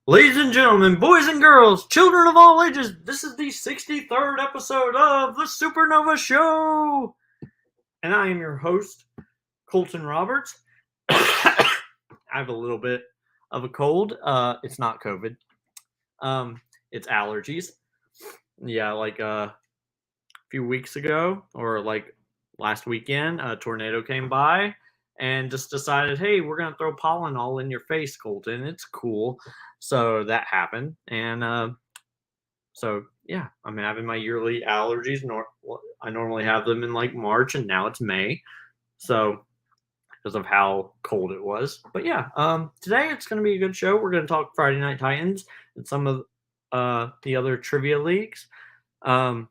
Ladies and gentlemen, boys and girls, children of all ages, this is the 63rd episode of the Supernova Show. And I am your host, Colton Roberts. I have a little bit of a cold. It's not COVID. It's allergies. Yeah, like a few weeks ago, or like last weekend, a tornado came by and just decided, hey, we're going to throw pollen all in your face, Colton. It's cool. So that happened. And so yeah, I'm having my yearly allergies. I normally have them in like March, and now it's May. So because of how cold it was. But yeah, today it's going to be a good show. We're going to talk Friday Night Titans and some of the other trivia leagues. We're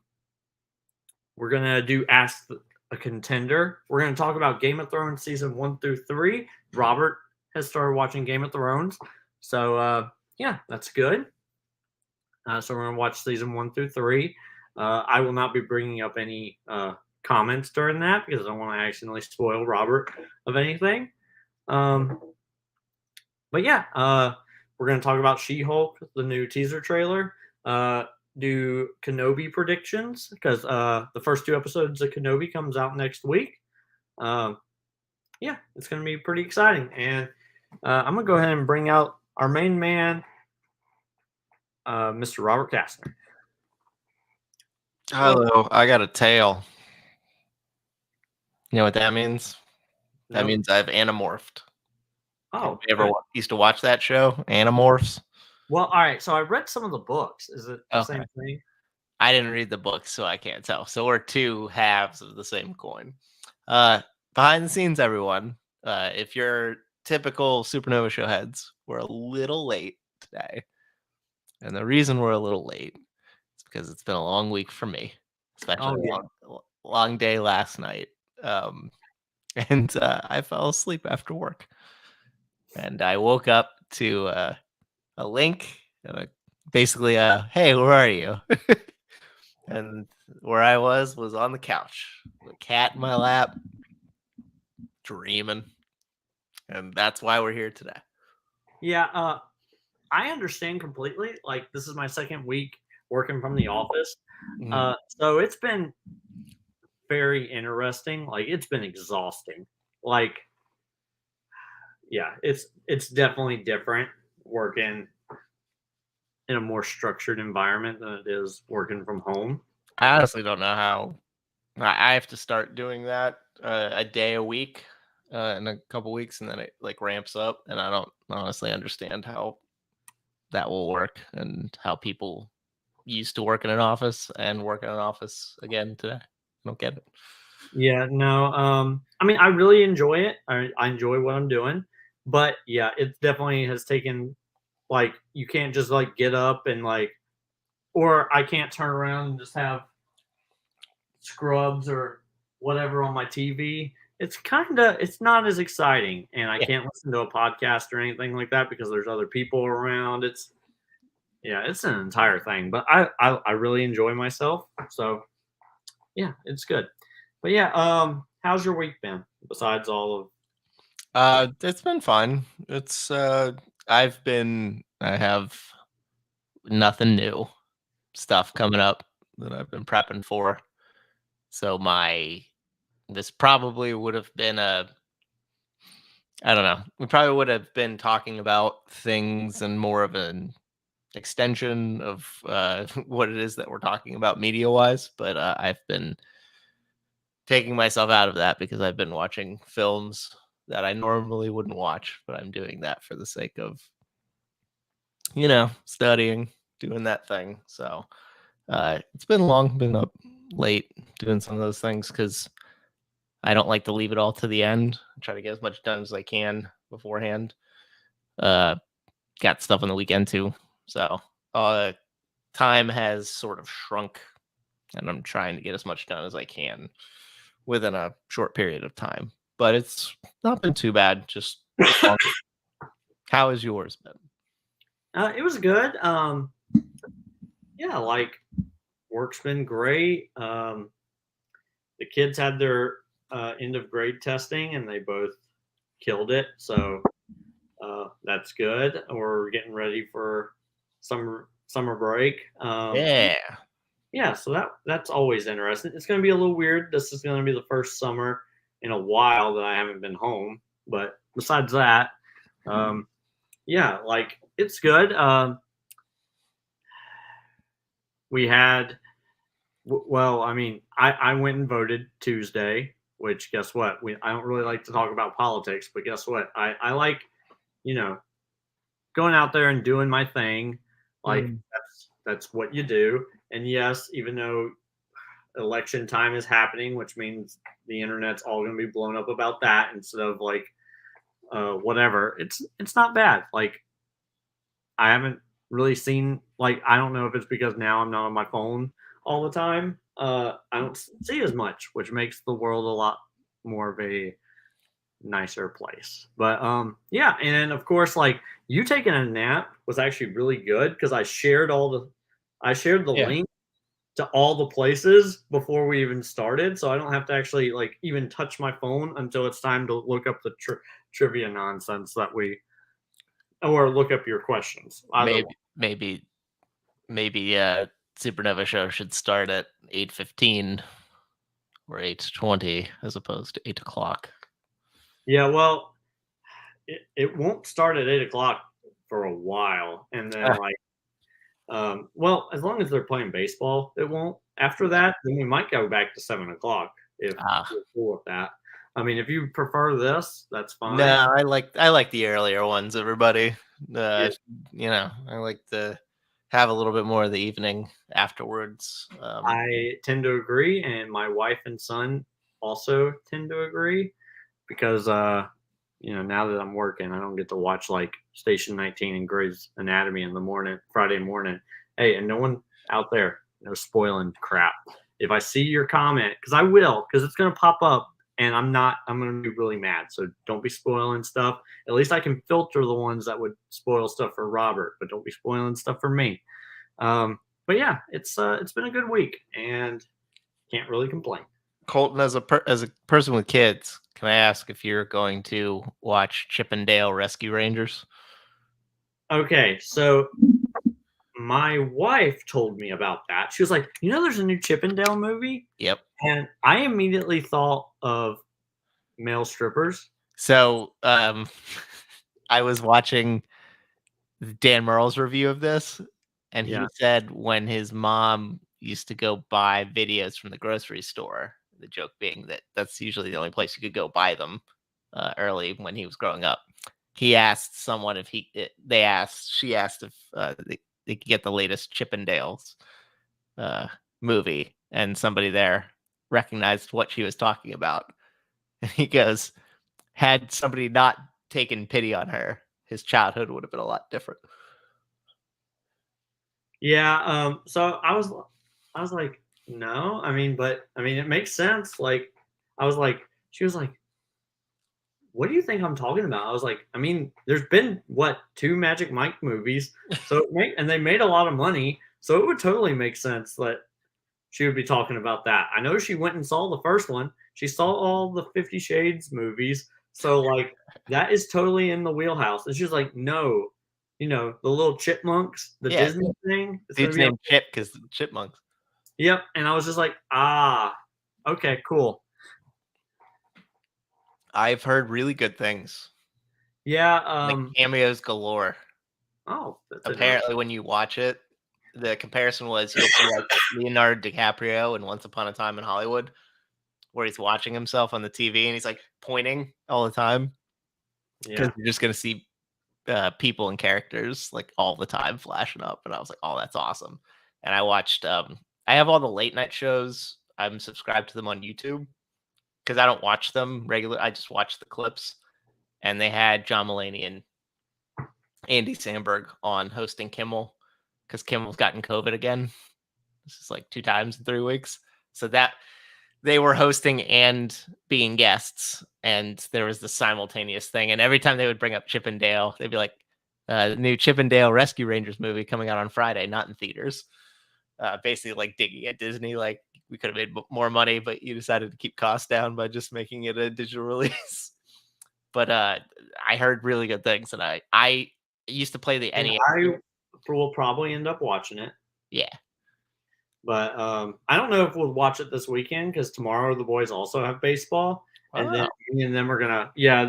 going to do Ask a Contender. We're going to talk about Game of Thrones season 1 through 3. Robert has started watching Game of Thrones. So yeah, that's good. So we're going to watch season 1 through 3. I will not be bringing up any comments during that because I don't want to accidentally spoil Robert of anything. But yeah, we're going to talk about She-Hulk, the new teaser trailer. Do Kenobi predictions because the first 2 episodes of Kenobi comes out next week. Yeah, it's going to be pretty exciting. And I'm going to go ahead and bring out our main man, Mr. Robert Kastner. Hello, I got a tail. You know what that means? No? That means I've anamorphed. Oh, you ever used to watch that show, Animorphs? Well, all right. So I read some of the books. Is it the same thing? I didn't read the books, so I can't tell. So we're two halves of the same coin. Behind the scenes, everyone. If you're typical Supernova Show heads, we're a little late today. And the reason we're a little late is because it's been a long week for me, especially a long day last night. And I fell asleep after work. And I woke up to a link, and basically, hey, where are you? And where I was on the couch, with a cat in my lap, dreaming. And that's why we're here today. Yeah, I understand completely. Like, this is my second week working from the office. So it's been very interesting. Like, it's been exhausting. Like, yeah, it's definitely different working in a more structured environment than it is working from home. I honestly don't know how. I have to start doing that a day a week in a couple weeks, and then it like ramps up, and I don't honestly understand how that will work and how people used to work in an office and work in an office again today. I don't get it. Yeah, no. I mean, I really enjoy it. I enjoy what I'm doing, but yeah, it definitely has taken. Like, you can't just like get up and like, or I can't turn around and just have Scrubs or whatever on my TV. It's not as exciting, and I can't listen to a podcast or anything like that because there's other people around. It's an entire thing, but I really enjoy myself. So yeah, it's good. But yeah, how's your week been besides all of? It's been fun. It's I have nothing new stuff coming up that I've been prepping for. So this probably would have been I don't know. We probably would have been talking about things and more of an extension of what it is that we're talking about media-wise, but I've been taking myself out of that because I've been watching films that I normally wouldn't watch, but I'm doing that for the sake of, studying, doing that thing. So it's been long, been up late doing some of those things because I don't like to leave it all to the end. I try to get as much done as I can beforehand. Got stuff on the weekend too. So time has sort of shrunk, and I'm trying to get as much done as I can within a short period of time. But it's not been too bad. Just how has yours been? it was good. Yeah, like, work's been great. The kids had their end of grade testing, and they both killed it. So That's good. We're getting ready for summer break. Yeah. Yeah, so that's always interesting. It's going to be a little weird. This is going to be the first summer in a while that I haven't been home. But besides that, um, yeah, like it's good. We had, well, I mean, I went and voted Tuesday, which guess what? I don't really like to talk about politics, but guess what? I like, you know, going out there and doing my thing. Like Mm. that's what you do. And yes, even though election time is happening, which means the internet's all going to be blown up about that instead of like whatever. It's not bad. Like I haven't really seen, like I don't know if it's because now I'm not on my phone all the time. I don't see as much, which makes the world a lot more of a nicer place. But yeah, and then of course like you taking a nap was actually really good because I shared the Yeah. link to all the places before we even started, so I don't have to actually like even touch my phone until it's time to look up the trivia nonsense that we or look up your questions. Either one. Maybe Supernova show should start at 8:15 or 8:20 as opposed to 8 o'clock. Yeah, well, it won't start at 8 o'clock for a while, and then Ah, like well, as long as they're playing baseball, it won't. After yeah. that, then we might go back to 7 o'clock if Ah. you're cool with that. I mean, if you prefer this, that's No, fine. I like the earlier ones, everybody. Yeah, I like to have a little bit more of the evening afterwards. I tend to agree, and my wife and son also tend to agree because now that I'm working, I don't get to watch like Station 19 and Grey's Anatomy in the morning, Friday morning. Hey, and no one out there, no spoiling crap. If I see your comment, because I will, because it's gonna pop up, and I'm gonna be really mad. So don't be spoiling stuff. At least I can filter the ones that would spoil stuff for Robert, but don't be spoiling stuff for me. But yeah, it's been a good week, and can't really complain. Colton, as a person with kids, can I ask if you're going to watch Chip and Dale Rescue Rangers? Okay, so my wife told me about that. She was like, there's a new Chippendale movie? Yep. And I immediately thought of male strippers. So, I was watching Dan Merle's review of this, and Yeah. he said when his mom used to go buy videos from the grocery store, the joke being that that's usually the only place you could go buy them early when he was growing up. He asked someone if she asked if they could get the latest Chippendales uh, movie, and somebody there recognized what she was talking about. And he goes, had somebody not taken pity on her, his childhood would have been a lot different. Yeah, so I was like, no, but it makes sense. Like I was like, she was like, what do you think I'm talking about? I was like, there's been what, two Magic Mike movies, and they made a lot of money, so it would totally make sense that she would be talking about that. I know she went and saw the first one. She saw all the 50 Shades movies. So like that is totally in the wheelhouse. And she's like, no, the little chipmunks, the Yeah, Disney thing. It's gonna dude's be on. named Chip because the chipmunks. Yep. And I was just like, okay, cool. I've heard really good things, Yeah, like cameos galore. oh, that's interesting. Apparently, when you watch it, the comparison was he'll be like Leonardo DiCaprio in Once Upon a Time in Hollywood, where he's watching himself on the TV and he's like pointing all the time because Yeah. you're just gonna see people and characters like all the time flashing up. And I was like, oh, that's awesome. And I watched. I have all the late night shows. I'm subscribed to them on YouTube because I don't watch them regular. I just watch the clips. And they had John Mulaney and Andy Samberg on hosting Kimmel because Kimmel's gotten COVID again. This is like 2 times in 3 weeks. So that they were hosting and being guests, and there was the simultaneous thing. And every time they would bring up Chip and Dale, they'd be like, the new Chip and Dale Rescue Rangers movie coming out on Friday, not in theaters. Basically, like digging at Disney, like we could have made more money, but you decided to keep costs down by just making it a digital release. but I heard really good things, and I used to play the And NES. I will probably end up watching it. Yeah. But I don't know if we'll watch it this weekend because tomorrow the boys also have baseball, and then me and them are gonna. Yeah,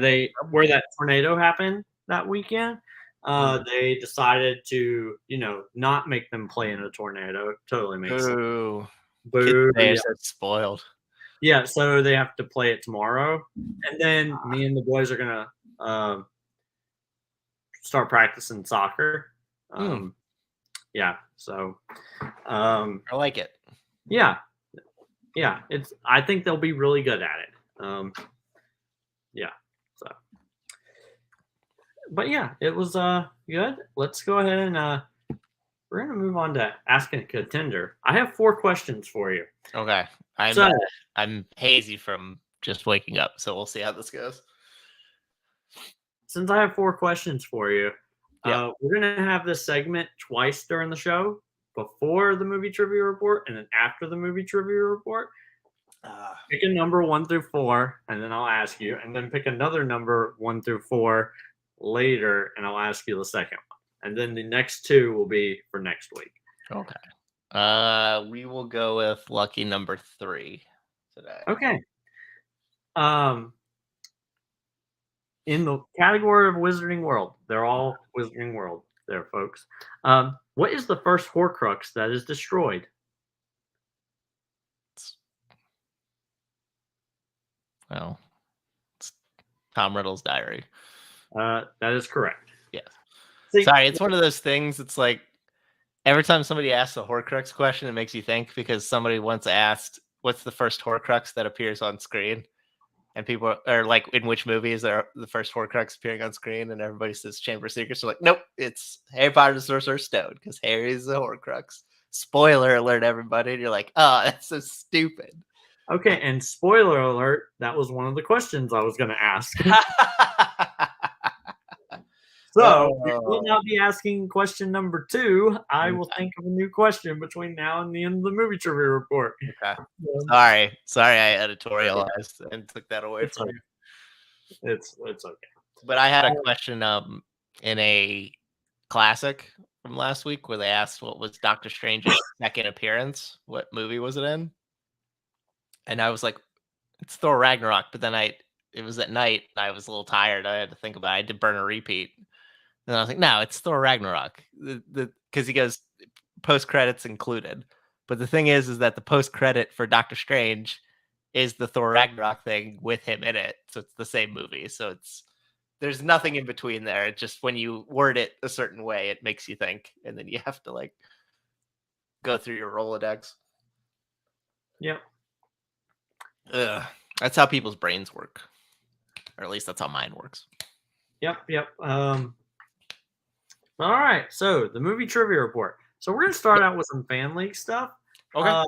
where that tornado happened that weekend. They decided to, not make them play in a tornado. It totally makes sense. Boo. Kids Boo. today are Yeah. so spoiled. Yeah, so they have to play it tomorrow, and then me and the boys are gonna start practicing soccer. Yeah, so I like it. yeah, I think they'll be really good at it. Yeah, so but yeah, it was good. Let's go ahead and we're gonna move on to asking a contender. I have 4 questions for you. Okay. So I'm hazy from just waking up, so we'll see how this goes. since I have 4 questions for you, Yeah. we're gonna have this segment twice during the show, before the movie trivia report and then after the movie trivia report. Pick a number 1 through 4, and then I'll ask you, and then pick another number 1 through 4 later, and I'll ask you the second one. And then the next 2 will be for next week. Okay. We will go with lucky number 3 today. Okay. In the category of Wizarding World, they're all Wizarding World there, folks. What is the first Horcrux that is destroyed? Well, it's Tom Riddle's diary. That is correct. Yes. See, Sorry, it's one of those things. It's like every time somebody asks a Horcrux question, it makes you think, because somebody once asked, "What's the first Horcrux that appears on screen?" And people are like, "In which movie is there the first Horcrux appearing on screen?" And everybody says Chamber of Secrets. They're like, "Nope, it's Harry Potter and the Sorcerer's Stone, because Harry's the Horcrux." Spoiler alert, everybody! And you're like, "Oh, that's so stupid." Okay, and spoiler alert, that was one of the questions I was going to ask. So we will now be asking question number 2. I will think of a new question between now and the end of the movie trivia report. Okay. Sorry, I editorialized and took that away from you. It's okay. But I had a question in a classic from last week where they asked what was Doctor Strange's second appearance. What movie was it in? And I was like, it's Thor Ragnarok. But then it was at night. I was a little tired. I had to think about it. I had to burn a repeat. And I was like, no, it's Thor Ragnarok. Because he goes post credits included. But the thing is that the post credit for Doctor Strange is the Thor Ragnarok thing with him in it. So it's the same movie. So there's nothing in between there. It's just when you word it a certain way, it makes you think. And then you have to like go through your Rolodex. Yep. That's how people's brains work. Or at least that's how mine works. Yep. All right, so the movie trivia report. So we're gonna start out with some fan league stuff. Okay.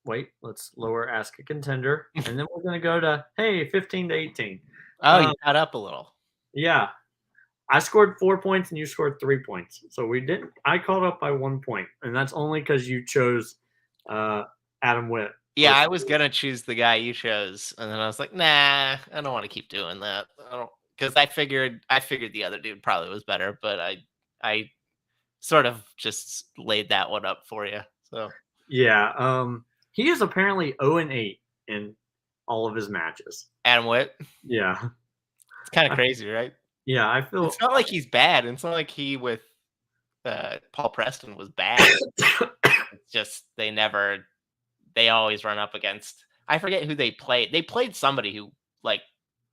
Wait. Let's lower ask a contender, and then we're gonna go to 15 to 18. Oh, you got up a little. Yeah, I scored 4 points and you scored 3 points. So we didn't. I caught up by 1 point, and that's only because you chose Adam Witt. Yeah, I was gonna choose the guy you chose, and then I was like, nah, I don't want to keep doing that. Because I figured the other dude probably was better, but I sort of just laid that one up for you. So yeah, he is apparently 0-8 in all of his matches. Adam Witt. Yeah, it's kind of crazy, right? Yeah, I feel it's not like he's bad. It's not like he with Paul Preston was bad. It's just they always run up against. I forget who they played. They played somebody who like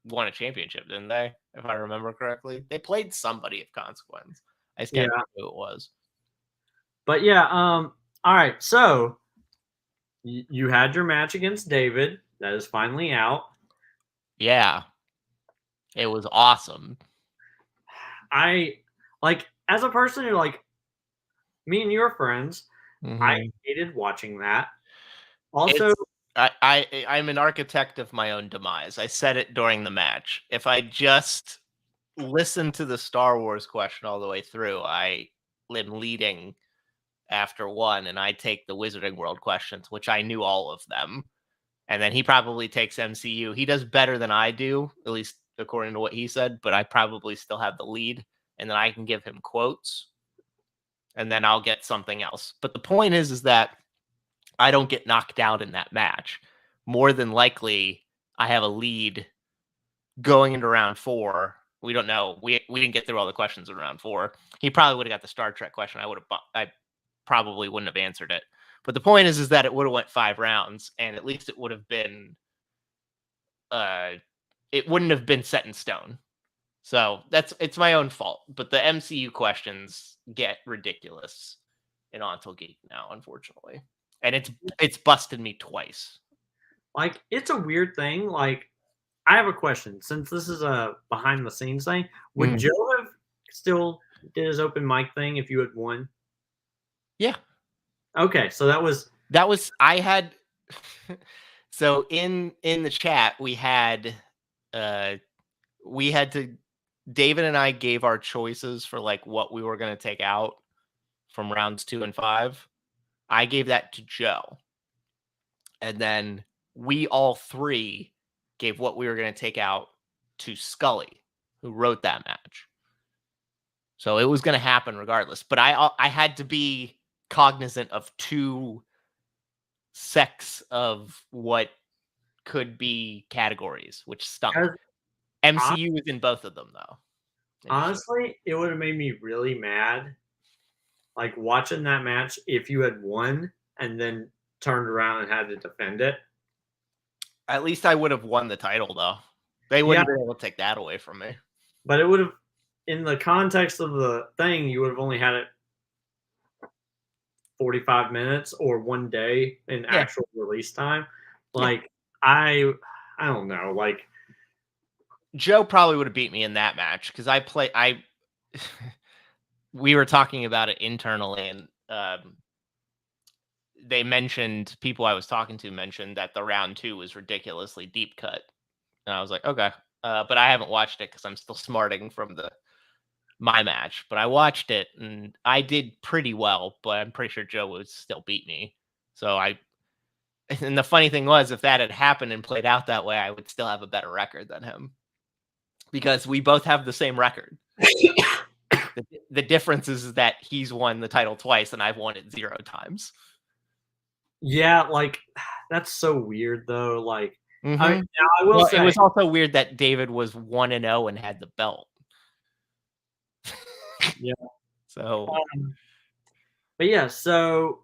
won a championship, didn't they? If I remember correctly, they played somebody of consequence. I just can't remember who it was. But yeah, all right. So you had your match against David. That is finally out. Yeah, it was awesome. I as a person who me and your friends. Mm-hmm. I hated watching that. Also, I'm an architect of my own demise. I said it during the match. If I just listen to the Star Wars question all the way through, I am leading after one, and I take the Wizarding World questions, which I knew all of them, And then he probably takes MCU. He does better than I do, at least according to what he said, but I probably still have the lead. And then I can give him quotes. And then I'll get something else. But the point is that I don't get knocked out in that match. More than likely, I have a lead going into round 4. We don't know. We didn't get through all the questions in round 4. He probably would have got the Star Trek question. I probably wouldn't have answered it. But the point is that it would have went 5 rounds, and at least it would have been it wouldn't have been set in stone. So it's my own fault. But the MCU questions get ridiculous in Ontel Geek now, unfortunately. And it's busted me twice. Like, it's a weird thing. Like, I have a question. Since this is a behind the scenes thing, would Joe have still did his open mic thing if you had won? Yeah. Okay, so that was I had so in the chat we had to David and I gave our choices for like what we were going to take out from rounds 2 and 5. I gave that to Joe. And then we all 3 gave what we were going to take out to Scully, who wrote that match. So it was going to happen regardless. But I had to be cognizant of 2 sects of what could be categories, which stunk. MCU is in both of them, though. Honestly, it would have made me really mad, like watching that match if you had won and then turned around and had to defend it. At least I would have won the title, though. They wouldn't be able to take that away from me. But it would have, in the context of the thing, you would have only had it 45 minutes or one day in actual release time. Like, I don't know. Like, Joe probably would have beat me in that match because we were talking about it internally, and they mentioned, people I was talking to mentioned that the round 2 was ridiculously deep cut. And I was like, okay. But I haven't watched it because I'm still smarting from my match. But I watched it and I did pretty well, but I'm pretty sure Joe would still beat me. And the funny thing was, if that had happened and played out that way, I would still have a better record than him. Because we both have the same record. The difference is that he's won the title twice and I've won it 0 times. Yeah, like, that's so weird, though. Like, I will say, it was also weird that David was 1-0 and had the belt. Yeah. So, but yeah, so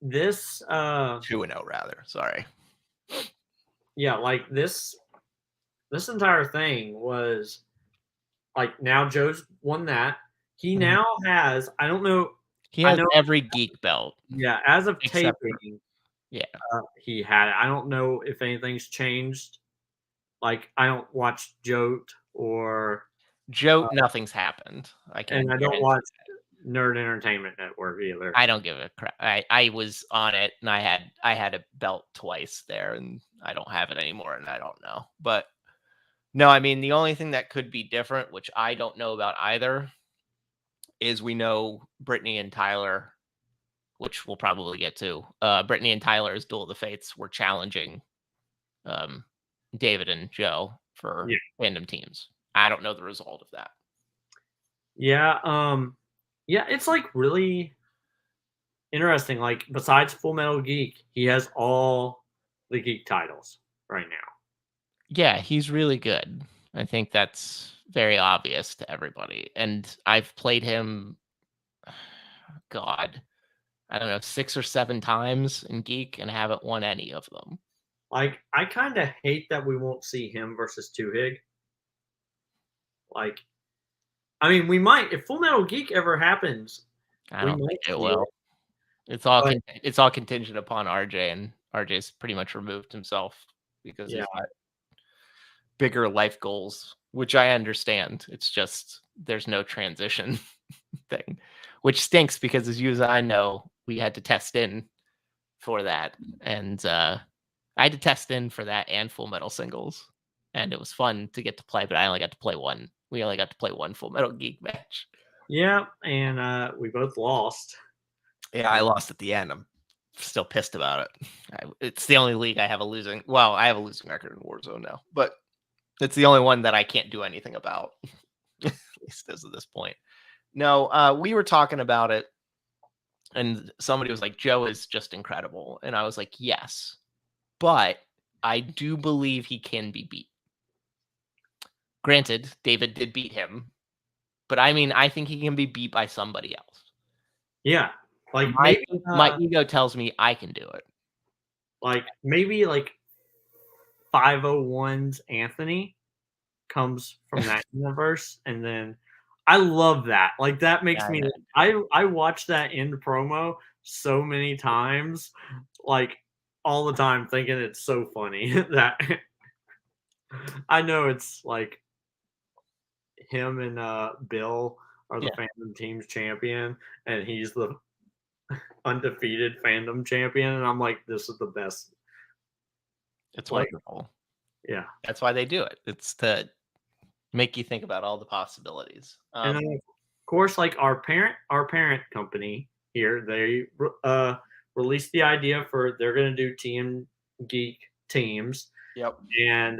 this 2-0 rather. Sorry. Yeah, like this entire thing was like, now Joe's won that. He now has, I don't know. He has every geek belt. Yeah, as of taping, he had it. I don't know if anything's changed. Like, I don't watch Jote or nothing's happened. I don't watch Nerd Entertainment Network either. I don't give a crap. I was on it and I had a belt twice there, and I don't have it anymore, and I don't know. But no, I mean, the only thing that could be different, which I don't know about either, is we know Brittany and Tyler, which we'll probably get to. Brittany and Tyler's Duel of the Fates were challenging David and Joe for random teams. I don't know the result of that. Yeah, yeah, it's like really interesting. Like, besides Full Metal Geek, he has all the geek titles right now. Yeah, he's really good. I think that's very obvious to everybody. And I've played him, God, I don't know, 6 or 7 times in Geek and haven't won any of them. Like, I kind of hate that we won't see him versus Tuhig. Like, I mean, we might, if Full Metal Geek ever happens. I don't think it will. It's all contingent upon RJ, and RJ's pretty much removed himself because he's got bigger life goals, which I understand. It's just there's no transition thing, which stinks because, as you as I know, we had to test in for that, and I had to test in for that and Full Metal singles, and it was fun to get to play, but I only got to play one. We only got to play one Full Metal Geek match. Yeah, and we both lost. Yeah, I lost at the end. I'm still pissed about it. It's the only league I have a losing. Well, I have a losing record in Warzone now, but it's the only one that I can't do anything about, at least as of this point. No, we were talking about it, and somebody was like, "Joe is just incredible," and I was like, "Yes, but I do believe he can be beat." Granted, David did beat him, but I mean, I think he can be beat by somebody else. Yeah, like My maybe my ego tells me I can do it. maybe 501's Anthony comes from that universe, and then I love that. Like that makes Yeah, me. yeah. I watch that end promo so many times, like all the time, thinking it's so funny that I know it's like him and Bill are the Yeah. fandom team's champion, and he's the undefeated fandom champion, and I'm like, this is the best. It's Like, wonderful. yeah, That's why they do it. It's to make you think about all the possibilities. and then of course, like our parent company here, they released the idea for they're gonna do Team Geek teams, Yep. and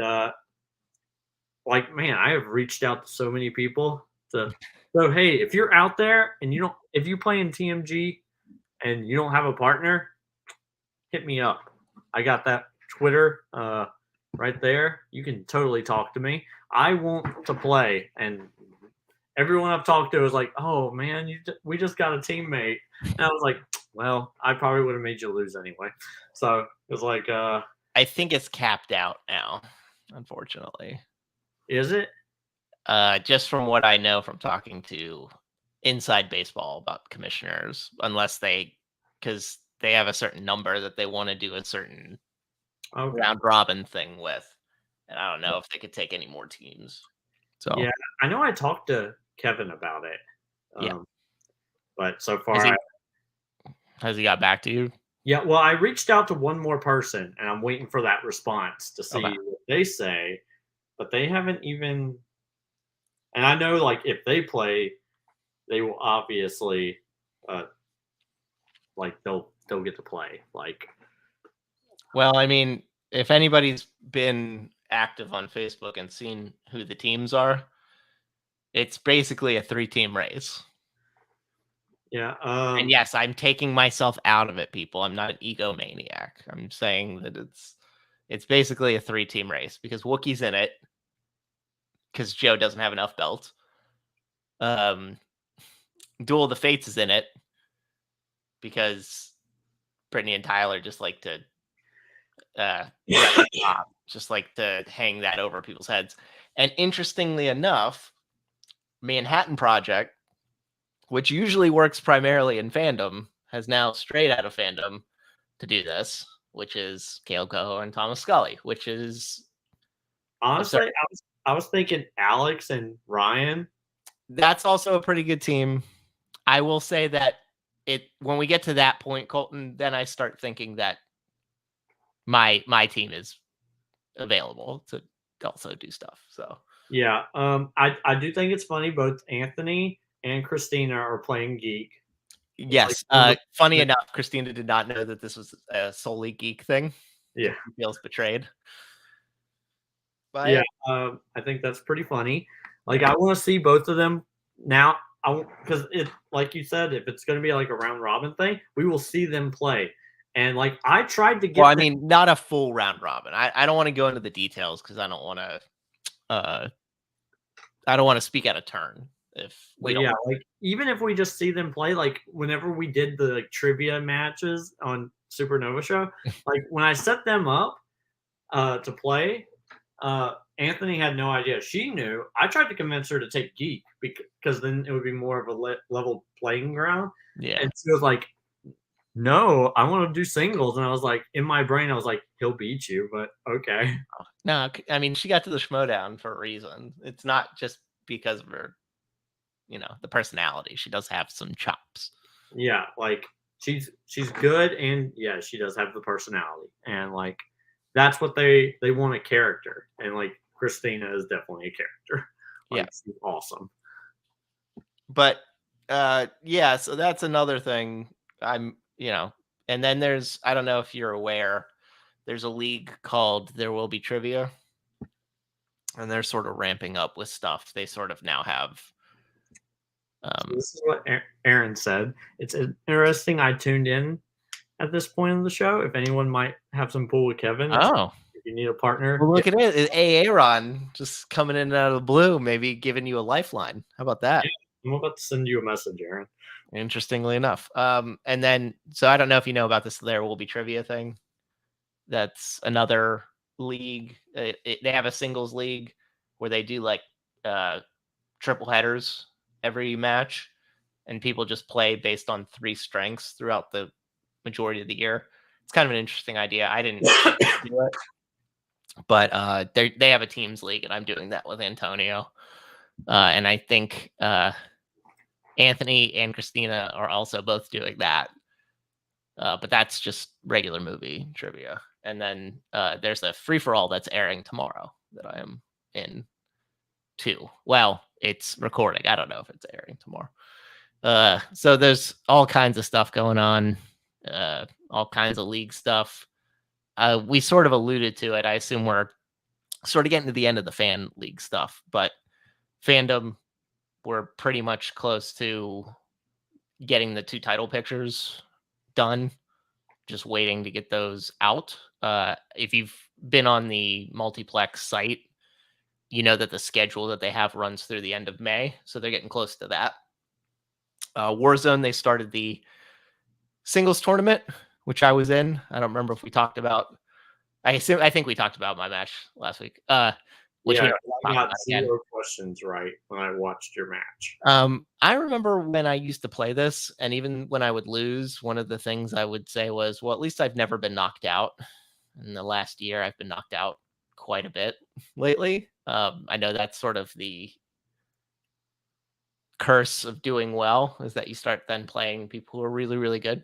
like man, I have reached out to so many people to. So hey, if you're out there and if you play in TMG and you don't have a partner, hit me up. I got that Twitter right there. You can totally talk to me. I want to play, and everyone I've talked to was like, "Oh man, we just got a teammate," and I was like, "Well, I probably would have made you lose anyway." So it was like, I think it's capped out now, unfortunately. "Is it?" Just from what I know from talking to inside baseball about commissioners, because they have a certain number that they want to do a certain Okay. round robin thing with, and I don't know if they could take any more teams. So Yeah, I know I talked to Kevin about it, yeah, but so has far, he has he got back to you? yeah. Well, I reached out to one more person, and I'm waiting for that response to Okay. see what they say, but they haven't even. And I know, like, if they play, they will obviously, uh, like, they'll get to play. Like, Well, I mean, if anybody's been active on Facebook and seen who the teams are, it's basically a 3-team race. yeah, And yes, I'm taking myself out of it, people. I'm not an egomaniac. I'm saying that it's basically a 3-team race because Wookiee's in it because Joe doesn't have enough belts. Duel of the Fates is in it because Brittany and Tyler just like to just like to hang that over people's heads. And interestingly enough, Manhattan Project, which usually works primarily in fandom, has now strayed out of fandom to do this, which is Kale Coho and Thomas Scully, which is absurd. honestly, I was thinking Alex and Ryan. That's also a pretty good team. I will say that when we get to that point, Colton, then I start thinking that my team is available to also do stuff. So Yeah, I do think it's funny. Both Anthony and Christina are playing Geek. Like, yes, funny enough, Christina did not know that this was a solely geek thing. yeah, She feels betrayed by yeah. it. I think that's pretty funny. Like, I want to see both of them now. Because it, like you said, if it's going to be like a round robin thing, we will see them play. And like, I tried to get. Well, I mean, not a full round robin. I don't want to go into the details because I don't want to speak out of turn if we But don't. yeah, like even if we just see them play, like whenever we did the like trivia matches on Supernova Show, like when I set them up to play, Anthony had no idea. She knew. I tried to convince her to take Geek because then it would be more of a level playing ground. Yeah. And she was like, "No, I want to do singles." And I was like, in my brain, I was like, "He'll beat you," but okay. No, I mean, she got to the Schmodown for a reason. It's not just because of her, the personality. She does have some chops. Yeah, like she's good, and yeah, she does have the personality, and like that's what they want, a character, and like Christina is definitely a character. Like Yeah. she's awesome. But yeah, so that's another thing. I'm, And then there's, I don't know if you're aware, there's a league called There Will Be Trivia. And they're sort of ramping up with stuff. They sort of now have. So this is what Aaron said. It's interesting. I tuned in at this point in the show. If anyone might have some pool with Kevin, Oh, if you need a partner. well, look at it. Aaron just coming in out of the blue, maybe giving you a lifeline. How about that? Yeah, I'm about to send you a message, Aaron. Interestingly enough. And then, so I don't know if you know about this There Will Be Trivia thing. That's another league. They have a singles league where they do like triple headers every match, and people just play based on 3 strengths throughout the majority of the year. It's kind of an interesting idea. I didn't do it, but they have a teams league, and I'm doing that with Antonio. And I think Anthony and Christina are also both doing that. But that's just regular movie trivia. And then there's a free-for-all that's airing tomorrow that I am in too. Well, it's recording. I don't know if it's airing tomorrow. So there's all kinds of stuff going on, all kinds of league stuff. We sort of alluded to it. I assume we're sort of getting to the end of the fan league stuff, but fandom, we're pretty much close to getting the 2 title pictures done. Just waiting to get those out. If you've been on the multiplex site, you know that the schedule that they have runs through the end of May, so they're getting close to that. Warzone, they started the singles tournament, which I was in. I don't remember if we talked about. I think we talked about my match last week. Which I got 0 questions right when I watched your match. I remember when I used to play this, and even when I would lose, one of the things I would say was, well, at least I've never been knocked out. In the last year, I've been knocked out quite a bit lately. I know that's sort of the curse of doing well, is that you start then playing people who are really, really good.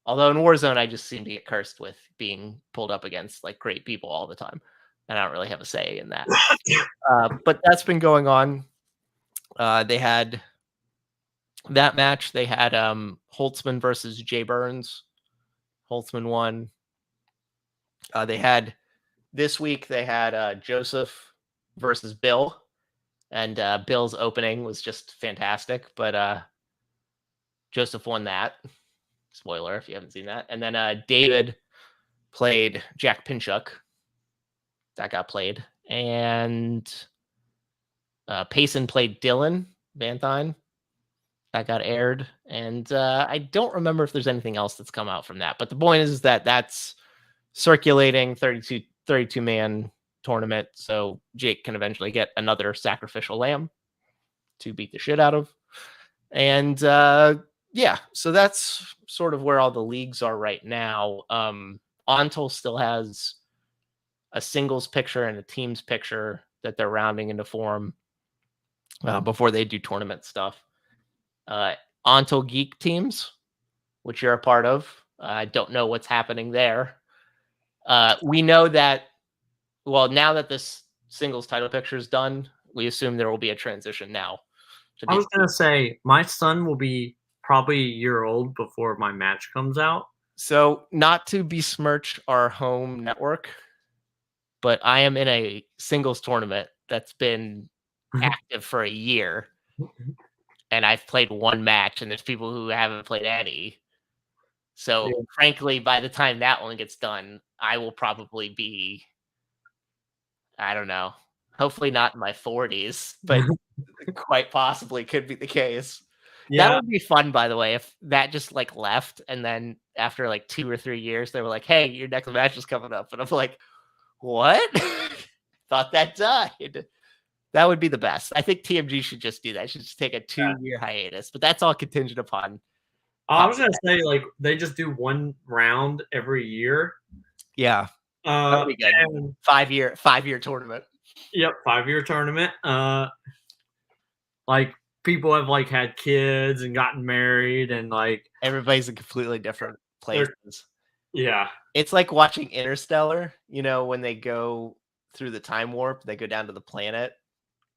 Although in Warzone, I just seem to get cursed with being pulled up against like great people all the time. And I don't really have a say in that. But that's been going on. They had that match. They had Holtzman versus Jay Burns. Holtzman won. They had this week, they had Joseph versus Bill. And Bill's opening was just fantastic. But Joseph won that. Spoiler if you haven't seen that. And then David played Jack Pinchuk. That got played. And Payson played Dylan Banthine. That got aired. And I don't remember if there's anything else that's come out from that. But the point is that that's circulating 32-man tournament. So Jake can eventually get another sacrificial lamb to beat the shit out of. And yeah, so that's sort of where all the leagues are right now. Ontol still has a singles picture and a teams picture that they're rounding into form before they do tournament stuff. Ontol Geek teams, which you're a part of. I don't know what's happening there. We know that, well, now that this singles title picture is done, we assume there will be a transition now. I was going to say, my son will be probably a year old before my match comes out. So not to besmirch our home network, but I am in a singles tournament that's been active for a year. And I've played 1 match, and there's people who haven't played any. So frankly, by the time that one gets done, I will probably be, I don't know, hopefully not in my 40s, but quite possibly could be the case. Yeah. That would be fun, by the way, if that just like left, and then after like 2 or 3 years, they were like, hey, your next match is coming up. And I'm like, what? Thought that died. That would be the best. I think TMG should just do that. Should just take a 2-year hiatus, but that's all contingent upon. I was going to say, like, they just do 1 round every year. Yeah. That'd be good. 5-year tournament. Yep, 5-year tournament. Like, people have like had kids and gotten married, and like everybody's in completely different places. Yeah. It's like watching Interstellar, you know, when they go through the time warp, they go down to the planet.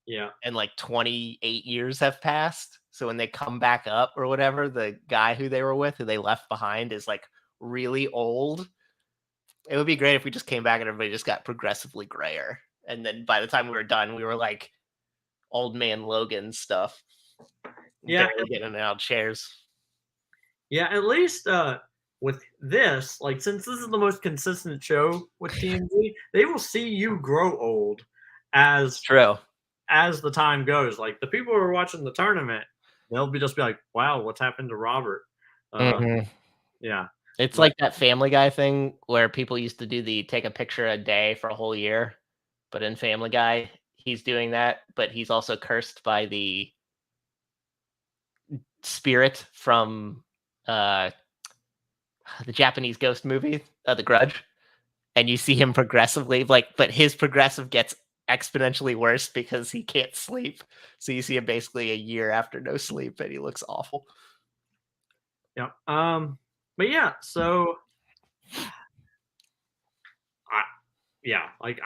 Yeah. And like 28 years have passed. So when they come back up or whatever, the guy who they were with, who they left behind, is like really old. It would be great if we just came back and everybody just got progressively grayer. And then by the time we were done, we were like old man Logan stuff. Yeah. Barely getting out of chairs. Yeah, at least with this, like since this is the most consistent show with TNG, they will see you grow old as True. as the time goes. Like the people who are watching the tournament, they'll just be like, "Wow, what's happened to Robert?" Yeah, It's but like that Family Guy thing where people used to do the take a picture a day for a whole year. But in Family Guy, he's doing that, but he's also cursed by the spirit from the Japanese ghost movie, The Grudge. And you see him progressively, like, but his progressive gets exponentially worse because he can't sleep. So you see him basically a year after no sleep, and he looks awful. yeah. But yeah, so like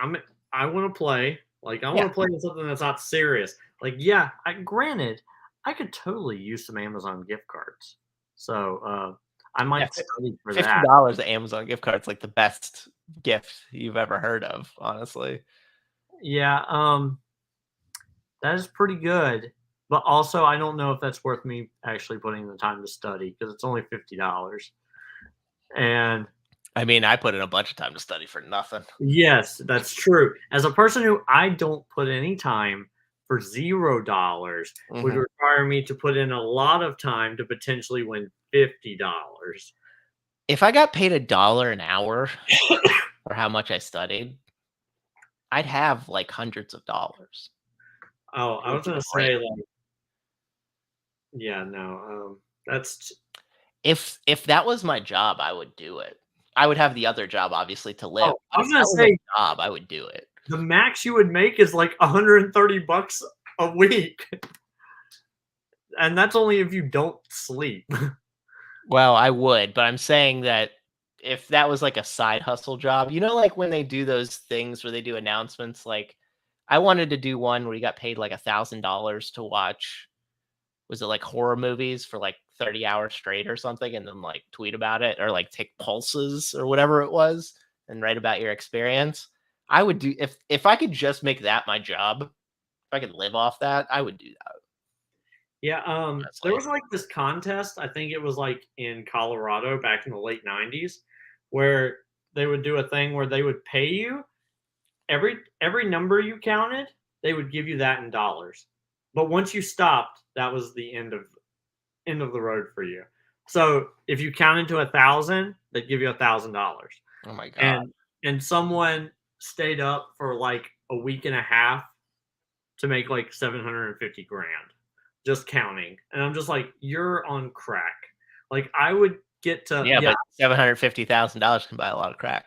I want to play. Like I want to play something that's not serious. Like yeah, granted, I could totally use some Amazon gift cards. So I might study for that. $50 at Amazon gift cards, like the best gift you've ever heard of, honestly. Yeah, that is pretty good. But also, I don't know if that's worth me actually putting the time to study because it's only $50. And I mean, I put in a bunch of time to study for nothing. yes, that's true. As a person who I don't put any time for $0 would require me to put in a lot of time to potentially win $50. If I got paid $1 an hour for how much I studied, I'd have like hundreds of dollars. Oh, I was gonna say like, yeah, no, that's if that was my job, I would do it. I would have the other job obviously to live. oh, I was If gonna that was say a job, I would do it. the max you would make is like $130 a week. And that's only if you don't sleep. Well, I would, but I'm saying that if that was like a side hustle job, you know, like when they do those things where they do announcements, like I wanted to do one where you got paid like $1,000 to watch, was it like horror movies for like 30 hours straight or something, and then like tweet about it or like take pulses or whatever it was and write about your experience. I would do if I could just make that my job, if I could live off that, I would do that. Yeah, there Honestly. was like this contest, I think it was like in Colorado back in the late 90s, where they would do a thing where they would pay you every number you counted, they would give you that in dollars. But once you stopped, that was the end of the road for you. So if you counted to 1,000, they'd give you $1,000. Oh my god. And someone stayed up for like a week and a half to make like 750 grand just counting. And I'm just like, you're on crack. Like I would get to But $750,000 can buy a lot of crack.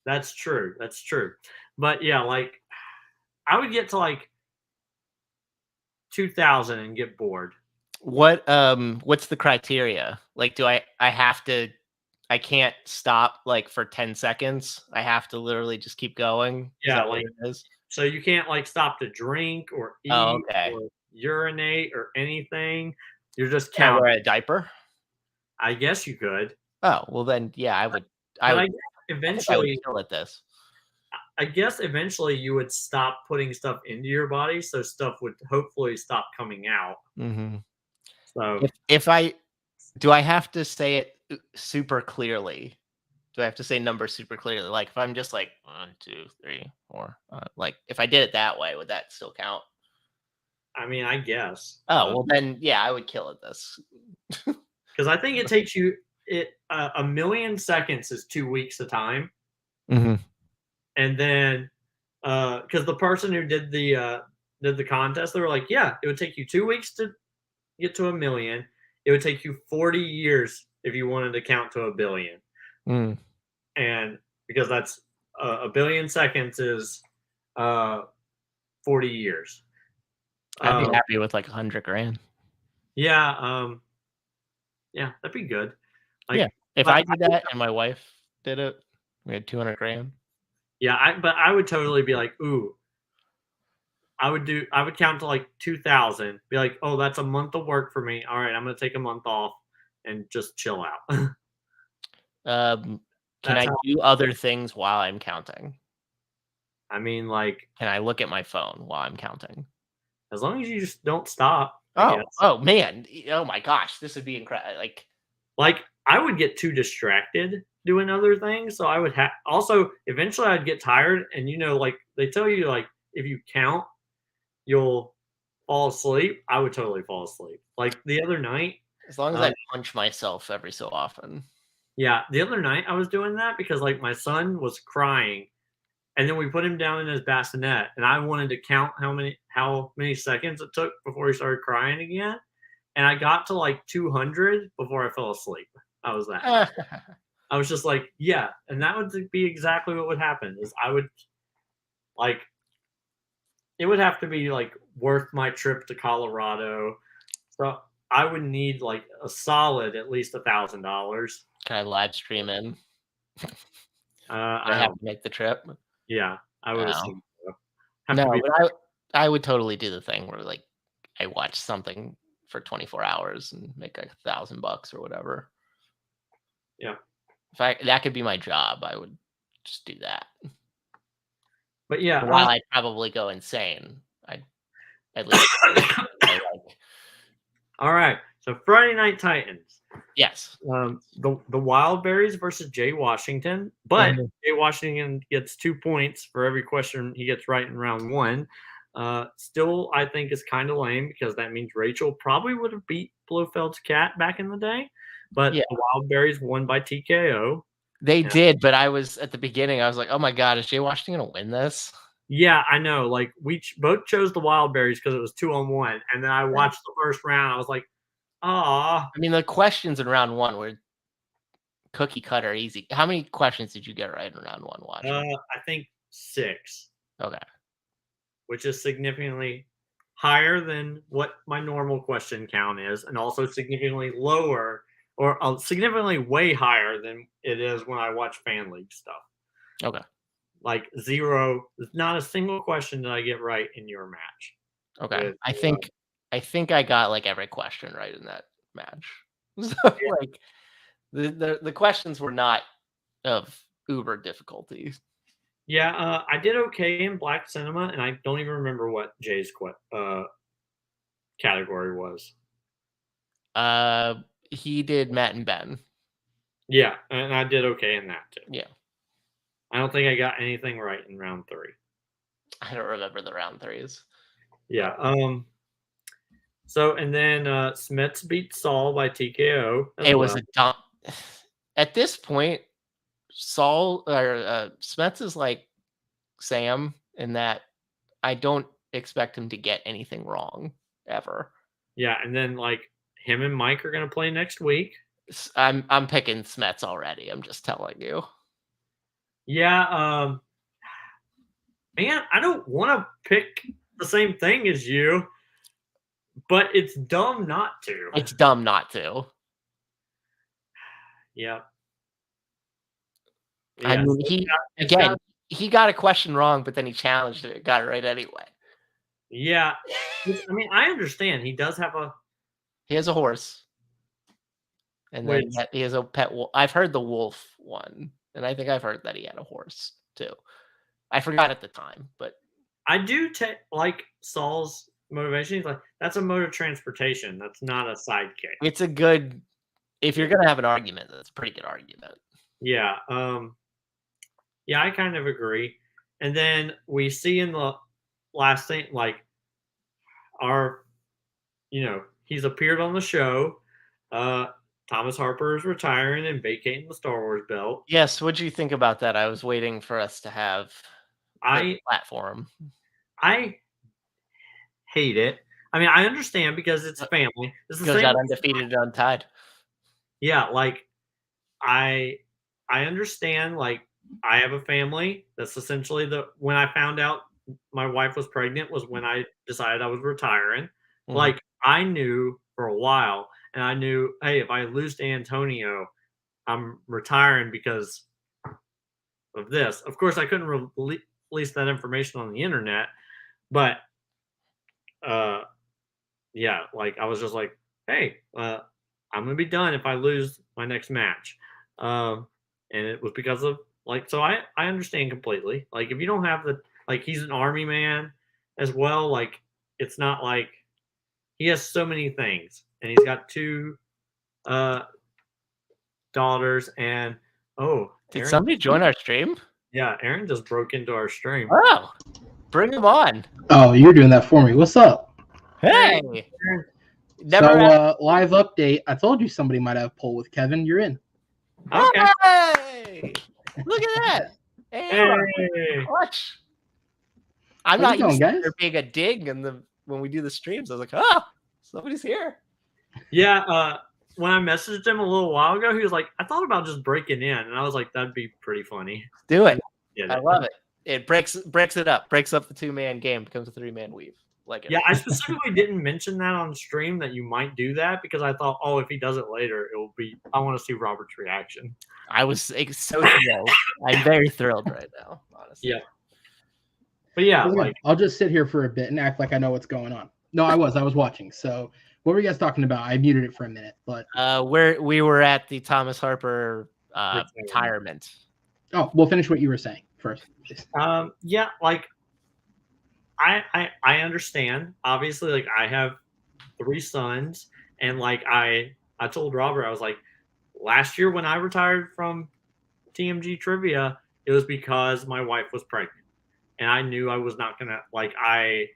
that's true. That's true. But yeah, like I would get to like 2,000 and get bored. What's the criteria? Like do I have to I can't stop like for 10 seconds. I have to literally just keep going. Is Yeah, that what like it is? so you can't like stop to drink or Oh, eat okay. or urinate or anything. You're just Can I counting. wear a diaper? I guess you could. Oh, well then, yeah, I would. But I think I would eventually kill at this. I guess eventually you would stop putting stuff into your body, so stuff would hopefully stop coming out. Mm-hmm. So If I do, I have to say it super clearly. Do I have to say numbers super clearly? Like if I'm just like 1, 2, 3, 4, like if I did it that way, would that still count? I mean, I guess. Oh well, then yeah, I would kill at this. Because I think it takes you a million seconds is 2 weeks of time, Mm-hmm. and then because the person who did the contest, they were like, yeah, it would take you 2 weeks to get to a million. It would take you 40 years if you wanted to count to a billion. Mm. And because that's a billion seconds is 40 years. I'd be happy with like 100 grand. Yeah, yeah, that'd be good. Like, Yeah, if I did that and my wife did it, we had 200 grand. yeah, but I would totally be like, ooh, I would count to like 2,000, be like, oh, that's a month of work for me. All right, I'm gonna take a month off and just chill out. Can That's I how. do other things while I'm counting? I mean, like, Can I look at my phone while I'm counting? as long as you just don't stop, I guess. Oh man! Oh my gosh, this would be incredible. Like, I would get too distracted doing other things, so I would have. Also, eventually, I'd get tired, and like they tell you, like if you count, you'll fall asleep. I would totally fall asleep. Like the other night, as long as um, I punch myself every so often. yeah, the other night I was doing that because like my son was crying, and then we put him down in his bassinet, and I wanted to count how many seconds it took before he started crying again, and I got to like 200 before I fell asleep. I was that. I was just like, yeah, and that would be exactly what would happen. Is I would like it would have to be like worth my trip to Colorado, so I would need like a solid at least $1,000. Can I live stream in? I I have don't. to make the trip. Yeah, I would No, assume so. Have to no, be. but I would totally do the thing where I watch something for 24 hours and make $1,000 or whatever. Yeah, If that could be my job, I would just do that. but yeah. While I'd probably go insane, I'd at least All right. So Friday Night Titans. yes. The Wildberries versus Jay Washington, but Mhm. Jay Washington gets 2 points for every question he gets right in round one. Still, I think is kind of lame because that means Rachel probably would have beat Blofeld's cat back in the day, but Yeah, the Wildberries won by TKO. they Yeah, did, but I was at the beginning, I was like, "Oh my god, is Jay Washington gonna win this?" yeah, I know. Like we both chose the Wildberries because it was 2-on-1, and then I watched the first round. I was like, ah. I mean, the questions in round 1 were cookie cutter easy. How many questions did you get right in round 1 watching? I think 6. Okay. Which is significantly higher than what my normal question count is, and also significantly lower or significantly way higher than it is when I watch fan league stuff. Okay. Like zero, not a single question did I get right in your match. Okay. With I think I got, every question right in that match. So, like, the questions were not of uber difficulty. yeah, I did okay in Black Cinema, and I don't even remember what Jay's category was. Uh, he did Matt and Ben. Yeah, and I did okay in that too. Yeah. I don't think I got anything right in round 3. I don't remember the round 3s. Yeah. So and then Smets beat Saul by TKO as It was well. a dumb at this point, Saul or, Smets is like Sam in that I don't expect him to get anything wrong ever. Yeah, and then like him and Mike are gonna play next week. I'm picking Smets already. I'm just telling you. Yeah, man, I don't want to pick the same thing as you, but it's dumb not to. It's dumb not to. Yeah. I Yes. mean, It's got. he got a question wrong, but then he challenged it, got it right anyway. Yeah. I mean, I understand he does have a He has a horse, and then which he has a pet wolf. I've heard the wolf one, and I think I've heard that he had a horse too. I forgot at the time, but I do take like Saul's motivation. He's like, that's a mode of transportation. That's not a sidekick. it's a good if you're gonna have an argument, that's a pretty good argument. Yeah. Yeah, I kind of agree. And then we see in the last thing, like our, he's appeared on the show. Uh, Thomas Harper is retiring and vacating the Star Wars belt. Yes, what'd you think about that? I was waiting for us to have the I platform. I hate it. I mean, I understand because it's family. It's the Goes same. out undefeated and untied. Yeah, like I I understand. Like I have a family. That's essentially the when I found out my wife was pregnant was when I decided I was retiring. Mhm. Like I knew for a while, and I knew, hey, if I lose to Antonio, I'm retiring because of this. Of course, I couldn't release that information on the internet, but uh, yeah, like I was just like, hey, I'm gonna be done if I lose my next match. and it was because of like. So I understand completely. Like if you don't have the like, he's an army man as well. Like it's not like he has so many things, and he's got two uh daughters, and Did Aaron. somebody join our stream? Yeah, Aaron just broke into our stream. Oh, bring him on. Oh, you're doing that for me. What's up? Hey. Aaron. Never Live update. I told you somebody might have a poll with Kevin. You're in. Okay. Hey! Look at that. Hey, Hey. watch. I'm How's not it going, used to guys? there being a ding when we do the streams. I was like, oh, somebody's here. Yeah, when I messaged him a little while ago, he was like, I thought about just breaking in, and I was like, that'd be pretty funny. Do it. Yeah, I love it. It breaks it up, breaks up the 2-man game, becomes a 3-man weave. Like it. Yeah, I specifically didn't mention that on stream that you might do that because I thought, if he does it later, it will be. I want to see Robert's reaction. I was so thrilled. I'm very thrilled right now, honestly. Yeah. But yeah, like I'll just sit here for a bit and act like I know what's going on. No, I was watching. So what were you guys talking about? I muted it for a minute, but we were at the Thomas Harper retirement. Oh, we'll finish what you were saying first. yeah, like I understand. Obviously, like I have 3 sons, and like I told Robert, I was like, last year when I retired from TMG Trivia, it was because my wife was pregnant, and I knew I was not gonna like I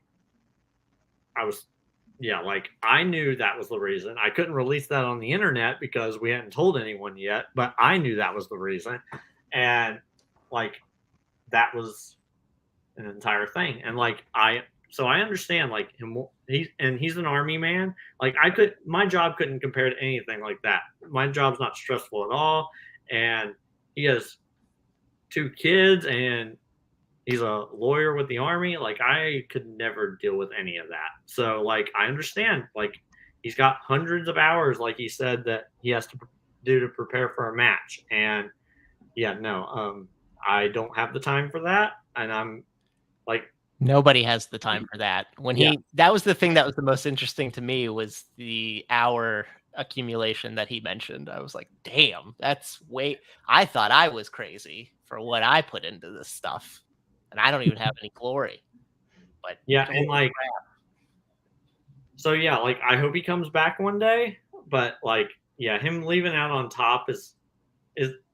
knew that was the reason. I couldn't release that on the internet because we hadn't told anyone yet, but I knew that was the reason, and like that was an entire thing. And like I understand like him. He's an army man. Like my job couldn't compare to anything like that. My job's not stressful at all, and he has 2 kids, and he's a lawyer with the army. Like I could never deal with any of that. So like I understand. Like he's got hundreds of hours, like he said, that he has to do to prepare for a match. And yeah, no, I don't have the time for that, and I'm like, nobody has the time for that. That was the thing that was the most interesting to me, was the hour accumulation that he mentioned. I was like, damn, that's I thought I was crazy for what I put into this stuff, and I don't even have any glory. But yeah, and like, so yeah, like I hope he comes back one day. But like, yeah, him leaving out on top is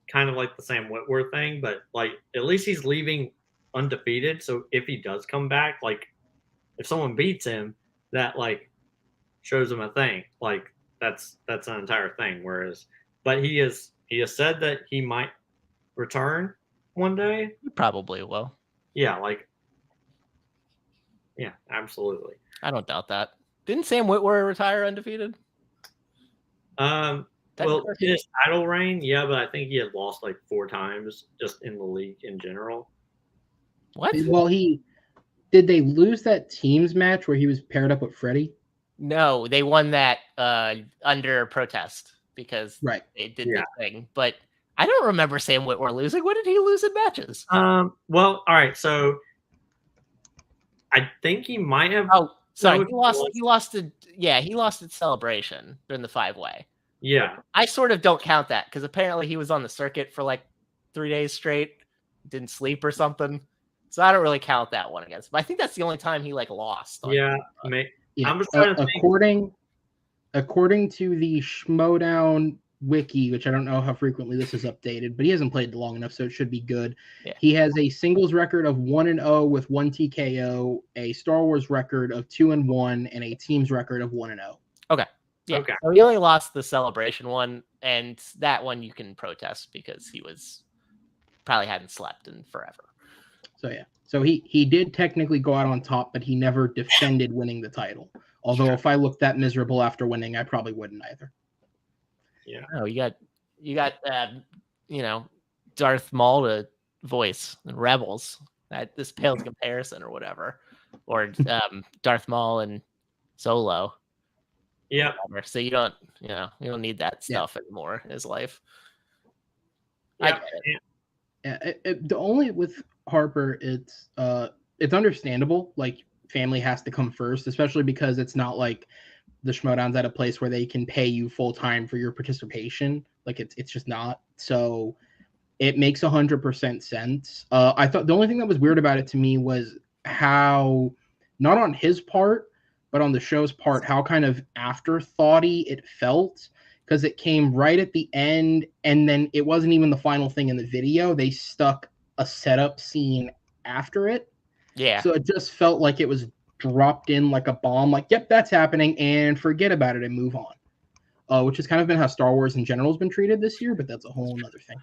kind of like the Sam Whitworth thing. But like, at least he's leaving undefeated. So if he does come back, like if someone beats him, that like shows him a thing. Like that's an entire thing. Whereas, but he has said that he might return one day. He probably will. Yeah, like yeah, absolutely. I don't doubt that. Didn't Sam Whitworth retire undefeated? Well, his title reign, yeah, but I think he had lost like 4 times just in the league in general. What? Well, did they lose that teams match where he was paired up with Freddie? No, they won that under protest because they did the thing. But I don't remember Sam Whitworth losing. What did he lose in matches? Well, all right, so I think he might have. Oh, sorry, he lost at Celebration during the 5-way. Yeah, I sort of don't count that because apparently he was on the circuit for like 3 days straight, didn't sleep or something. So I don't really count that one against him. I think that's the only time he like lost. Yeah. I'm just trying to think. According to the Schmodown wiki, which I don't know how frequently this is updated, but he hasn't played long enough, so it should be good. Yeah. He has a singles record of 1-0 with 1 TKO, a Star Wars record of 2-1, and a teams record of 1-0. Okay. Yeah. Okay. So he only lost the Celebration one, and that one you can protest because he probably hadn't slept in forever. So yeah. So he did technically go out on top, but he never defended winning the title. Although if I looked that miserable after winning, I probably wouldn't either. Yeah. Oh, you got Darth Maul to voice and Rebels. This pales in comparison or whatever. Or Darth Maul and Solo. Yeah. So you don't need that stuff anymore in his life. Yeah. The only with Harper, it's understandable. Like family has to come first, especially because it's not like the Schmodown's at a place where they can pay you full time for your participation. Like it's just not. So It makes 100% sense. I thought the only thing that was weird about it to me was how, not on his part, but on the show's part, how kind of afterthoughty it felt, because it came right at the end, and then it wasn't even the final thing in the video. They stuck a setup scene after it. Yeah. So it just felt like it was dropped in like a bomb, like, yep, that's happening, and forget about it and move on. Which has kind of been how Star Wars in general has been treated this year, but that's a whole other thing.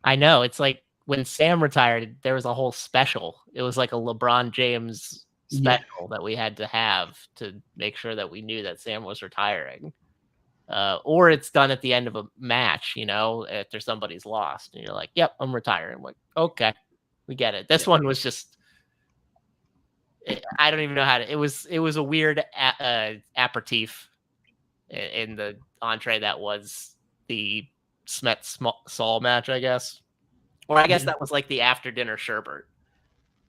I know. It's like when Sam retired, there was a whole special. It was like a LeBron James special that we had to have to make sure that we knew that Sam was retiring. Or it's done at the end of a match, after somebody's lost. And you're like, yep, I'm retiring. I'm like, okay, we get it. This one was just, I don't even know how to, it was a weird aperitif in the entree that was the Smet Saul match, I guess. Or I guess that was like the after dinner sherbet.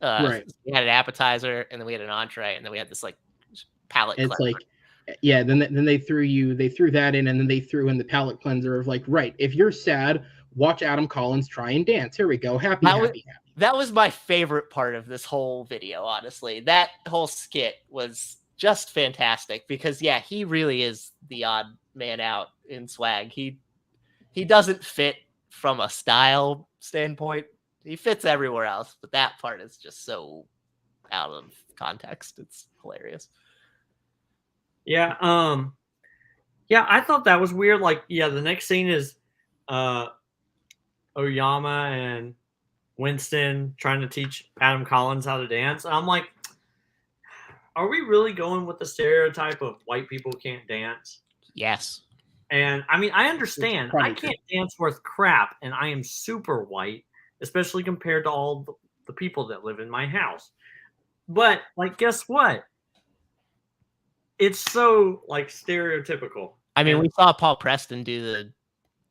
Right. We had an appetizer, and then we had an entree, and then we had this like palate It's cleanser. like, yeah, then they threw that in, and then they threw in the palate cleanser of like, right, if you're sad, watch Adam Collins try and dance. Here we go. Happy. That was my favorite part of this whole video, honestly. That whole skit was just fantastic because, yeah, he really is the odd man out in swag. He doesn't fit from a style standpoint. He fits everywhere else, but that part is just so out of context. It's hilarious. Yeah, I thought that was weird. Like, yeah, the next scene is Oyama and Winston trying to teach Adam Collins how to dance. And I'm like, are we really going with the stereotype of white people can't dance? Yes. And I mean, I understand. I can't dance worth crap, and I am super white, especially compared to all the people that live in my house. But, like, guess what? It's so, like, stereotypical. I mean, we saw Paul Preston do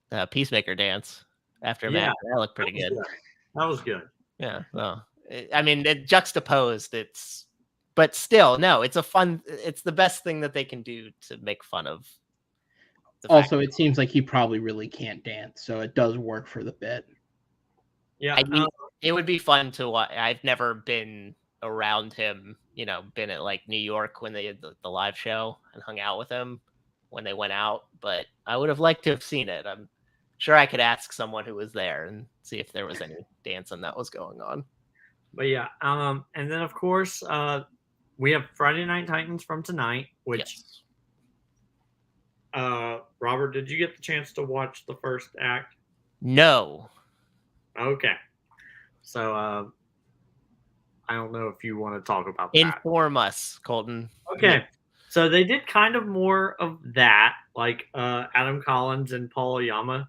the Peacemaker dance after a match. That looked pretty good. That was good. Yeah. Well, I mean, it juxtaposed. But still, no, it's the best thing that they can do to make fun of. Also, it seems like he probably really can't dance, so it does work for the bit. Yeah. I mean, it would be fun to watch. I've never been around him, been at like New York when they did the live show and hung out with him when they went out, but I would have liked to have seen it. I'm sure I could ask someone who was there and see if there was any dancing that was going on. But yeah, and then of course, we have Friday Night Titans from tonight, which, yes. Robert, did you get the chance to watch the first act? No. Okay. So, I don't know if you want to talk about that. Inform us, Colton. Okay. So they did kind of more of that, like Adam Collins and Paul Oyama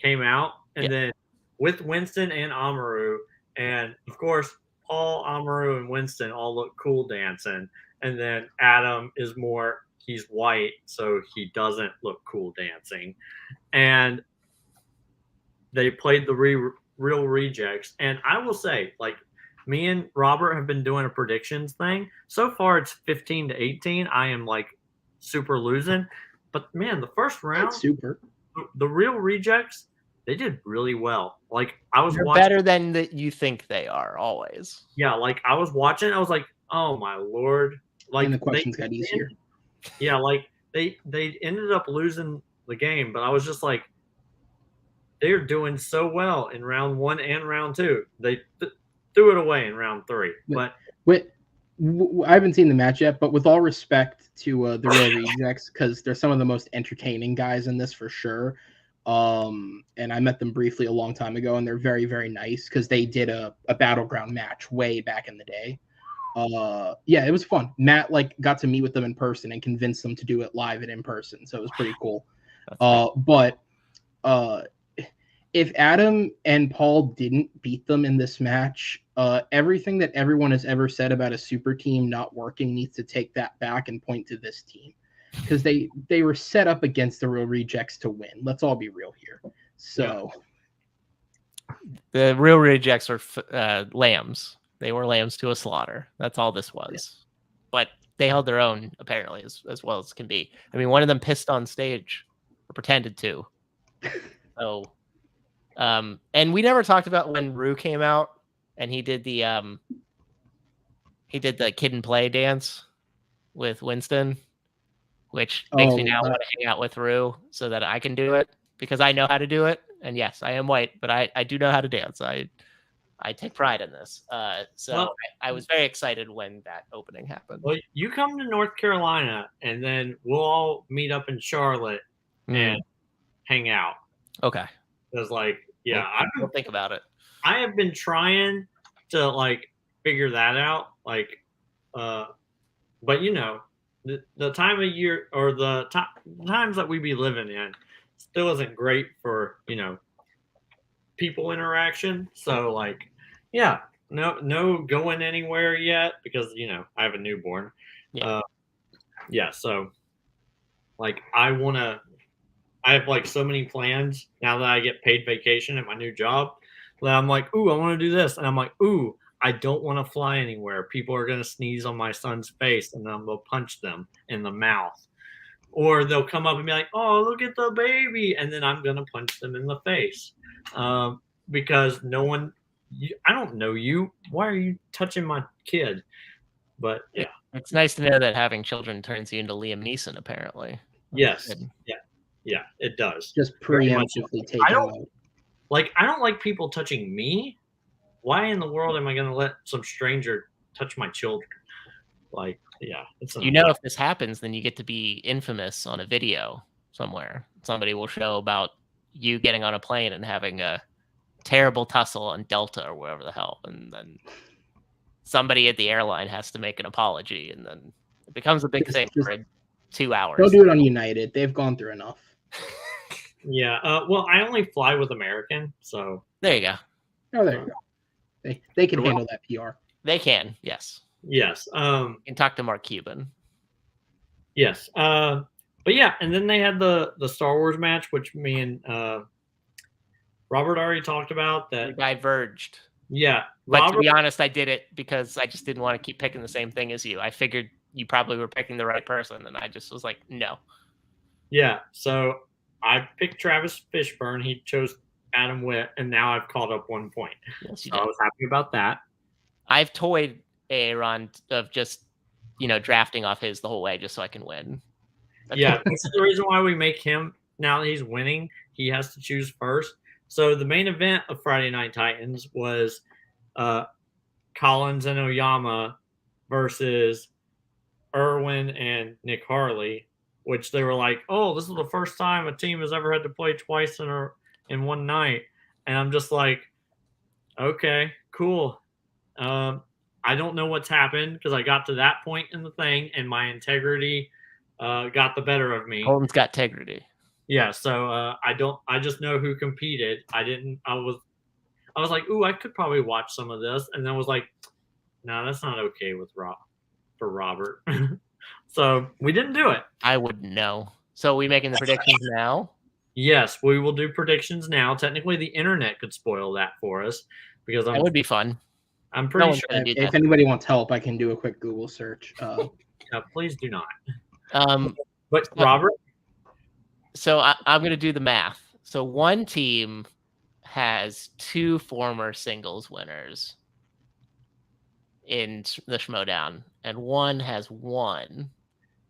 came out, and then with Winston and Amaru, and of course, Paul, Amaru, and Winston all look cool dancing, and then Adam is more, he's white, so he doesn't look cool dancing. And they played the Real Rejects. And I will say, like, me and Robert have been doing a predictions thing. So far, it's 15-18. I am, like, super losing. But, man, the first round, that's super. The Real Rejects, they did really well. Like, I was They're watching. Better than that you think they are, always. Yeah, like, I was watching. I was like, oh, my Lord. Like, and the questions got easier. Yeah, like, they ended up losing the game. But I was just like, they're doing so well in round 1 and round 2. They threw it away in round 3. But I haven't seen the match yet, but with all respect to the Real Rejects, because they're some of the most entertaining guys in this for sure. And I met them briefly a long time ago, and they're very, very nice because they did a battleground match way back in the day. Yeah, it was fun. Matt got to meet with them in person and convinced them to do it live and in person, so it was pretty cool. But if Adam and Paul didn't beat them in this match, everything that everyone has ever said about a super team not working needs to take that back and point to this team, because they were set up against the Real Rejects to win. Let's all be real here. So the Real Rejects were lambs. They were lambs to a slaughter. That's all this was. Yeah. But they held their own, apparently, as well as can be. I mean, one of them pissed on stage, or pretended to. So And we never talked about when Rue came out and he did the kid and play dance with Winston, which makes me now want to hang out with Rue so that I can do it because I know how to do it. And yes, I am white, but I do know how to dance. I take pride in this. I was very excited when that opening happened. Well, you come to North Carolina, and then we'll all meet up in Charlotte and hang out. Okay. Because, like, we'll think about it. I have been trying to, like, figure that out. Like, but, you know, the time of year or the times that we be living in still isn't great for, you know, people interaction. So, like, yeah, no going anywhere yet because, you know, I have a newborn. So, like, I have, like, so many plans now that I get paid vacation at my new job that I'm like, ooh, I want to do this. And I'm like, ooh, I don't want to fly anywhere. People are going to sneeze on my son's face and I'm going to punch them in the mouth. Or they'll come up and be like, oh, look at the baby. And then I'm going to punch them in the face. Because I don't know you. Why are you touching my kid? But yeah. It's nice to know that having children turns you into Liam Neeson, apparently. Yes. Yeah, it does. Just preemptively take them out. I don't like people touching me. Why in the world am I going to let some stranger touch my children? Like, yeah. If this happens, then you get to be infamous on a video somewhere. Somebody will show about you getting on a plane and having a terrible tussle on Delta or wherever the hell. And then somebody at the airline has to make an apology. And then it becomes a big thing for 2 hours. They'll do it on United. They've gone through enough. Yeah. Well, I only fly with American. So there you go. Oh, there you go. They can handle that PR. They can. Yes. Yes. You can talk to Mark Cuban. Yes. But yeah, and then they had the Star Wars match, which me and Robert already talked about. That we diverged. Yeah. But to be honest, I did it because I just didn't want to keep picking the same thing as you. I figured you probably were picking the right person, and I just was like, no. Yeah. So I picked Travis Fishburne. He chose Adam Witt, and now I've caught up 1 point. Yes, I was happy about that. I've toyed Aaron of just, drafting off his the whole way just so I can win. Yeah, that's the reason why we make him, now that he's winning, he has to choose first. So the main event of Friday Night Titans was Collins and Oyama versus Irwin and Nick Harley, which they were like, oh, this is the first time a team has ever had to play twice in one night. And I'm just like, okay, cool. I don't know what's happened because I got to that point in the thing and my integrity got the better of me. Colton's got integrity. Yeah, so I just know who competed. I was like, ooh, I could probably watch some of this, and then was like, no, that's not okay for Robert. So we didn't do it. I wouldn't know. So are we making the predictions now? Yes, we will do predictions now. Technically, the internet could spoil that for us because that would be fun. I'm pretty sure. If anybody wants help, I can do a quick Google search. Please do not. But Robert. So I'm going to do the math. So one team has 2 former singles winners in the Schmodown, and one has 1.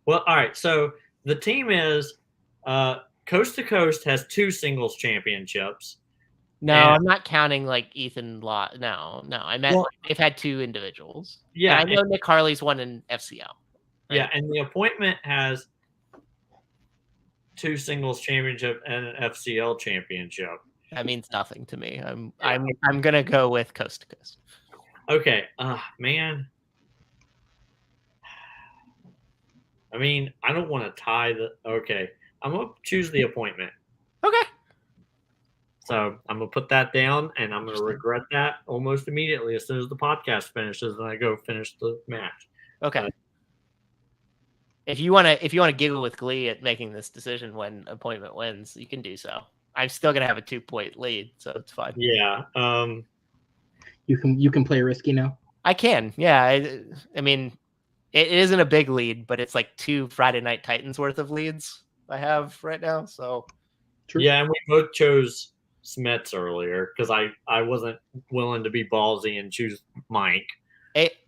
Well, all right. So the team is Coast to Coast has 2 singles championships. No, I'm not counting like Ethan Law. No. I meant they've had 2 individuals. Yeah, and I know Nick Harley's won in FCL. Right? Yeah, and the appointment has 2 singles championship and an FCL championship. That means nothing to me. I'm gonna go with Coast to Coast. Okay, man. I mean, I don't want to tie the. Okay, I'm gonna choose the appointment. Okay. So I'm gonna put that down, and I'm gonna regret that almost immediately as soon as the podcast finishes, and I go finish the match. Okay. If you wanna giggle with glee at making this decision when appointment wins, you can do so. I'm still gonna have a 2-point lead, so it's fine. Yeah. You can play risky now. I can. Yeah. I mean, it isn't a big lead, but it's like 2 Friday Night Titans worth of leads I have right now. So. True. Yeah, and we both chose Smets earlier because I wasn't willing to be ballsy and choose Mike.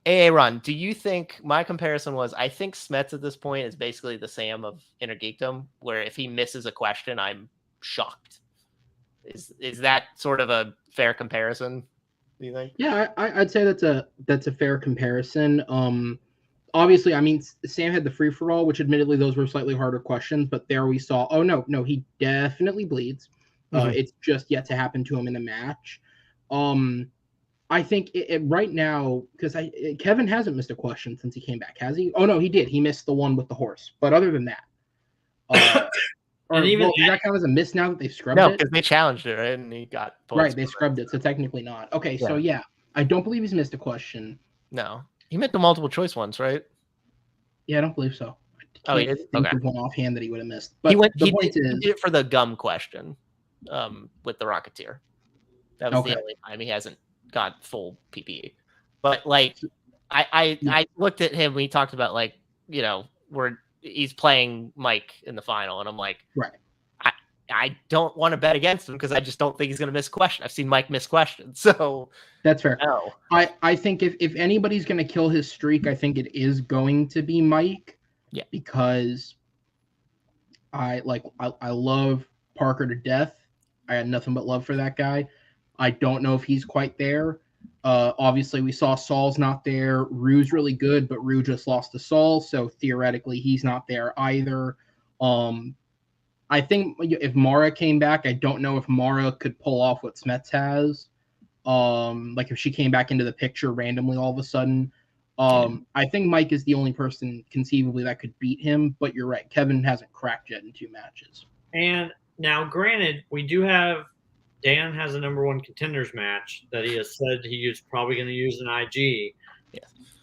Aaron, do you think my comparison was? I think Smets at this point is basically the Sam of Inner Geekdom, where if he misses a question, I'm shocked. Is that sort of a fair comparison? Do you think? Yeah, I'd say that's a fair comparison. Obviously, I mean, Sam had the free for all, which admittedly those were slightly harder questions, but there we saw. Oh no, he definitely bleeds. It's just yet to happen to him in a match. I think right now, because Kevin hasn't missed a question since he came back, has he? Oh no, he did. He missed the one with the horse. But other than that, does that count as a miss now that they've scrubbed it? No, because they challenged it, right? And he got right. They scrubbed it, so technically not. Okay, so yeah, I don't believe he's missed a question. No, he meant the multiple choice ones, right? Yeah, I don't believe so. He did. Think of one offhand that he would have missed. But he did it for the gum question, with the Rocketeer. That was the only time he hasn't got full PPE. But like, I looked at him when he talked about like, you know, where he's playing Mike in the final, and I'm like, right. I don't want to bet against him because I just don't think he's going to miss a question. I've seen Mike miss questions, so that's fair. No. I think if anybody's going to kill his streak, I think it is going to be Mike. Yeah, because I love Parker to death. I had nothing but love for that guy. I don't know if he's quite there. Obviously, we saw Saul's not there. Rue's really good, but Rue just lost to Saul, so theoretically, he's not there either. I think if Mara came back, I don't know if Mara could pull off what Smets has. Like if she came back into the picture randomly all of a sudden. I think Mike is the only person conceivably that could beat him, but you're right. Kevin hasn't cracked yet in 2 matches. And now, granted, we do have Dan has a number 1 contenders match that he has said he is probably going to use an IG,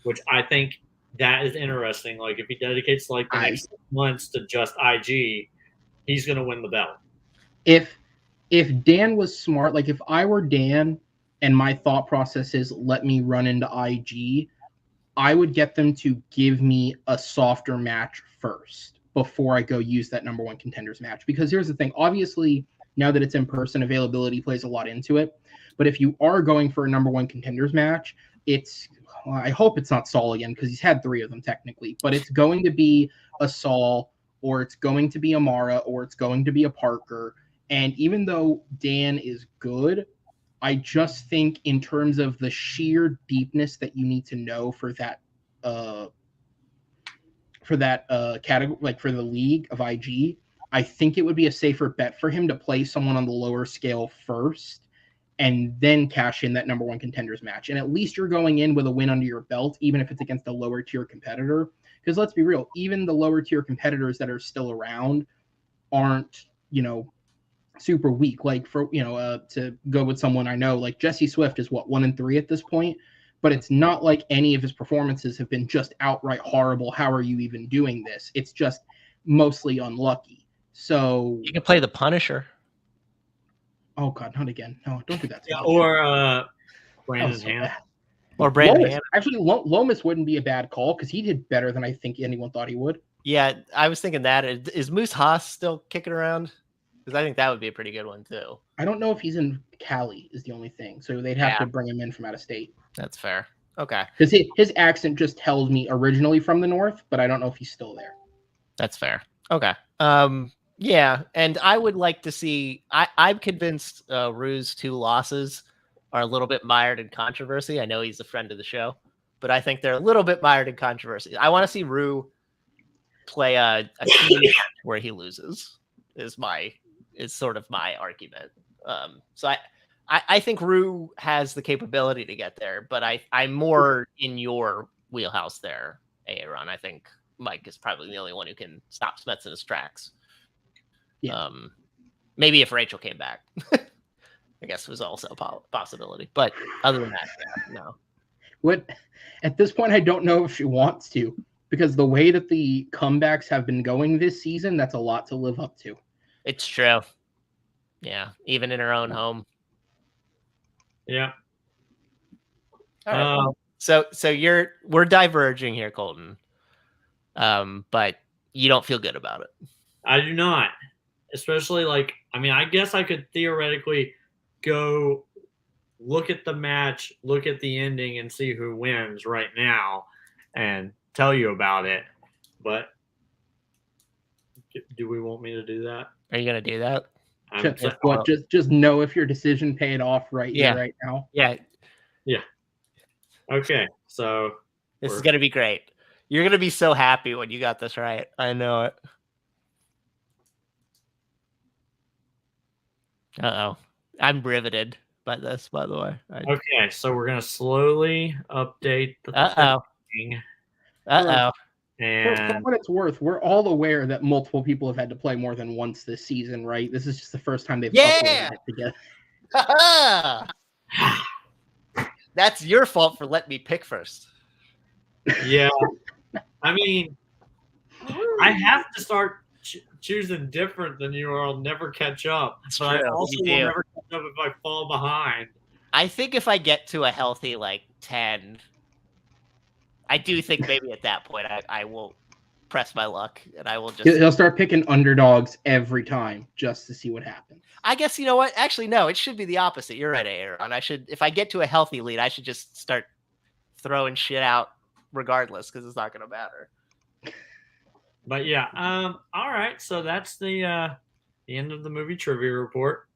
which I think that is interesting. Like if he dedicates like the next 6 months to just IG, he's going to win the belt. If Dan was smart, like if I were Dan and my thought process is let me run into IG, I would get them to give me a softer match first before I go use that number 1 contenders match. Because here's the thing. Obviously, now that it's in person, availability plays a lot into it. But if you are going for a number 1 contenders match, I hope it's not Saul again because he's had 3 of them technically. But it's going to be a Saul, or it's going to be a Mara, or it's going to be a Parker. And even though Dan is good, I just think in terms of the sheer deepness that you need to know for that category, like for the league of IG, I think it would be a safer bet for him to play someone on the lower scale first and then cash in that number 1 contenders match. And at least you're going in with a win under your belt, even if it's against a lower tier competitor. Because let's be real, even the lower tier competitors that are still around aren't, super weak. Like for, to go with someone I know, like Jesse Swift is 1-3 at this point, but it's not like any of his performances have been just outright horrible. How are you even doing this? It's just mostly unlucky. So you can play the Punisher. Oh God, not again! No, don't do that. Or Brandon Ham. Or Brandon Ham. Actually, Lomas wouldn't be a bad call because he did better than I think anyone thought he would. Yeah, I was thinking that. Is Moose Haas still kicking around? Because I think that would be a pretty good one too. I don't know if he's in Cali is the only thing, so they'd have to bring him in from out of state. That's fair. Okay. Because his accent just tells me originally from the north, but I don't know if he's still there. That's fair. Okay. Yeah, and I would like to see. I'm convinced Rue's 2 losses are a little bit mired in controversy. I know he's a friend of the show, but I think they're a little bit mired in controversy. I want to see Rue play a team where he loses. Is sort of my argument. So I think Rue has the capability to get there, but I'm more in your wheelhouse there, Aaron. I think Mike is probably the only one who can stop Smets in his tracks. Yeah. Maybe if Rachel came back, I guess was also a possibility. But other than that, no. At this point, I don't know if she wants to, because the way that the comebacks have been going this season, that's a lot to live up to. It's true. Yeah, even in her own home. Yeah. All right. So we're diverging here, Colton. But you don't feel good about it. I do not. Especially I guess I could theoretically go look at the match, look at the ending, and see who wins right now and tell you about it. But do we want me to do that? Are you gonna do that? Just know if your decision paid off right Yeah. here, right now. Yeah. Okay, so This is gonna be great. You're gonna be so happy when you got this right. I know it. Uh-oh. I'm riveted by this, by the way. Okay, so we're gonna slowly update the thing. Uh-oh. And for what it's worth, we're all aware that multiple people have had to play more than once this season, right? This is just the first time they've uploaded it together. That's your fault for letting me pick first. Yeah. I mean, I have to start choosing different than you, or I'll never catch up. That's but true. I also will never catch up if I fall behind. I think if I get to a healthy, 10, I do think maybe at that point I will press my luck, and I will just... He'll start picking underdogs every time just to see what happens. I guess, you know what? Actually, no, it should be the opposite. You're right, Aaron. If I get to a healthy lead, I should just start throwing shit out regardless, because it's not going to matter. But yeah, all right. So that's the end of the movie trivia report.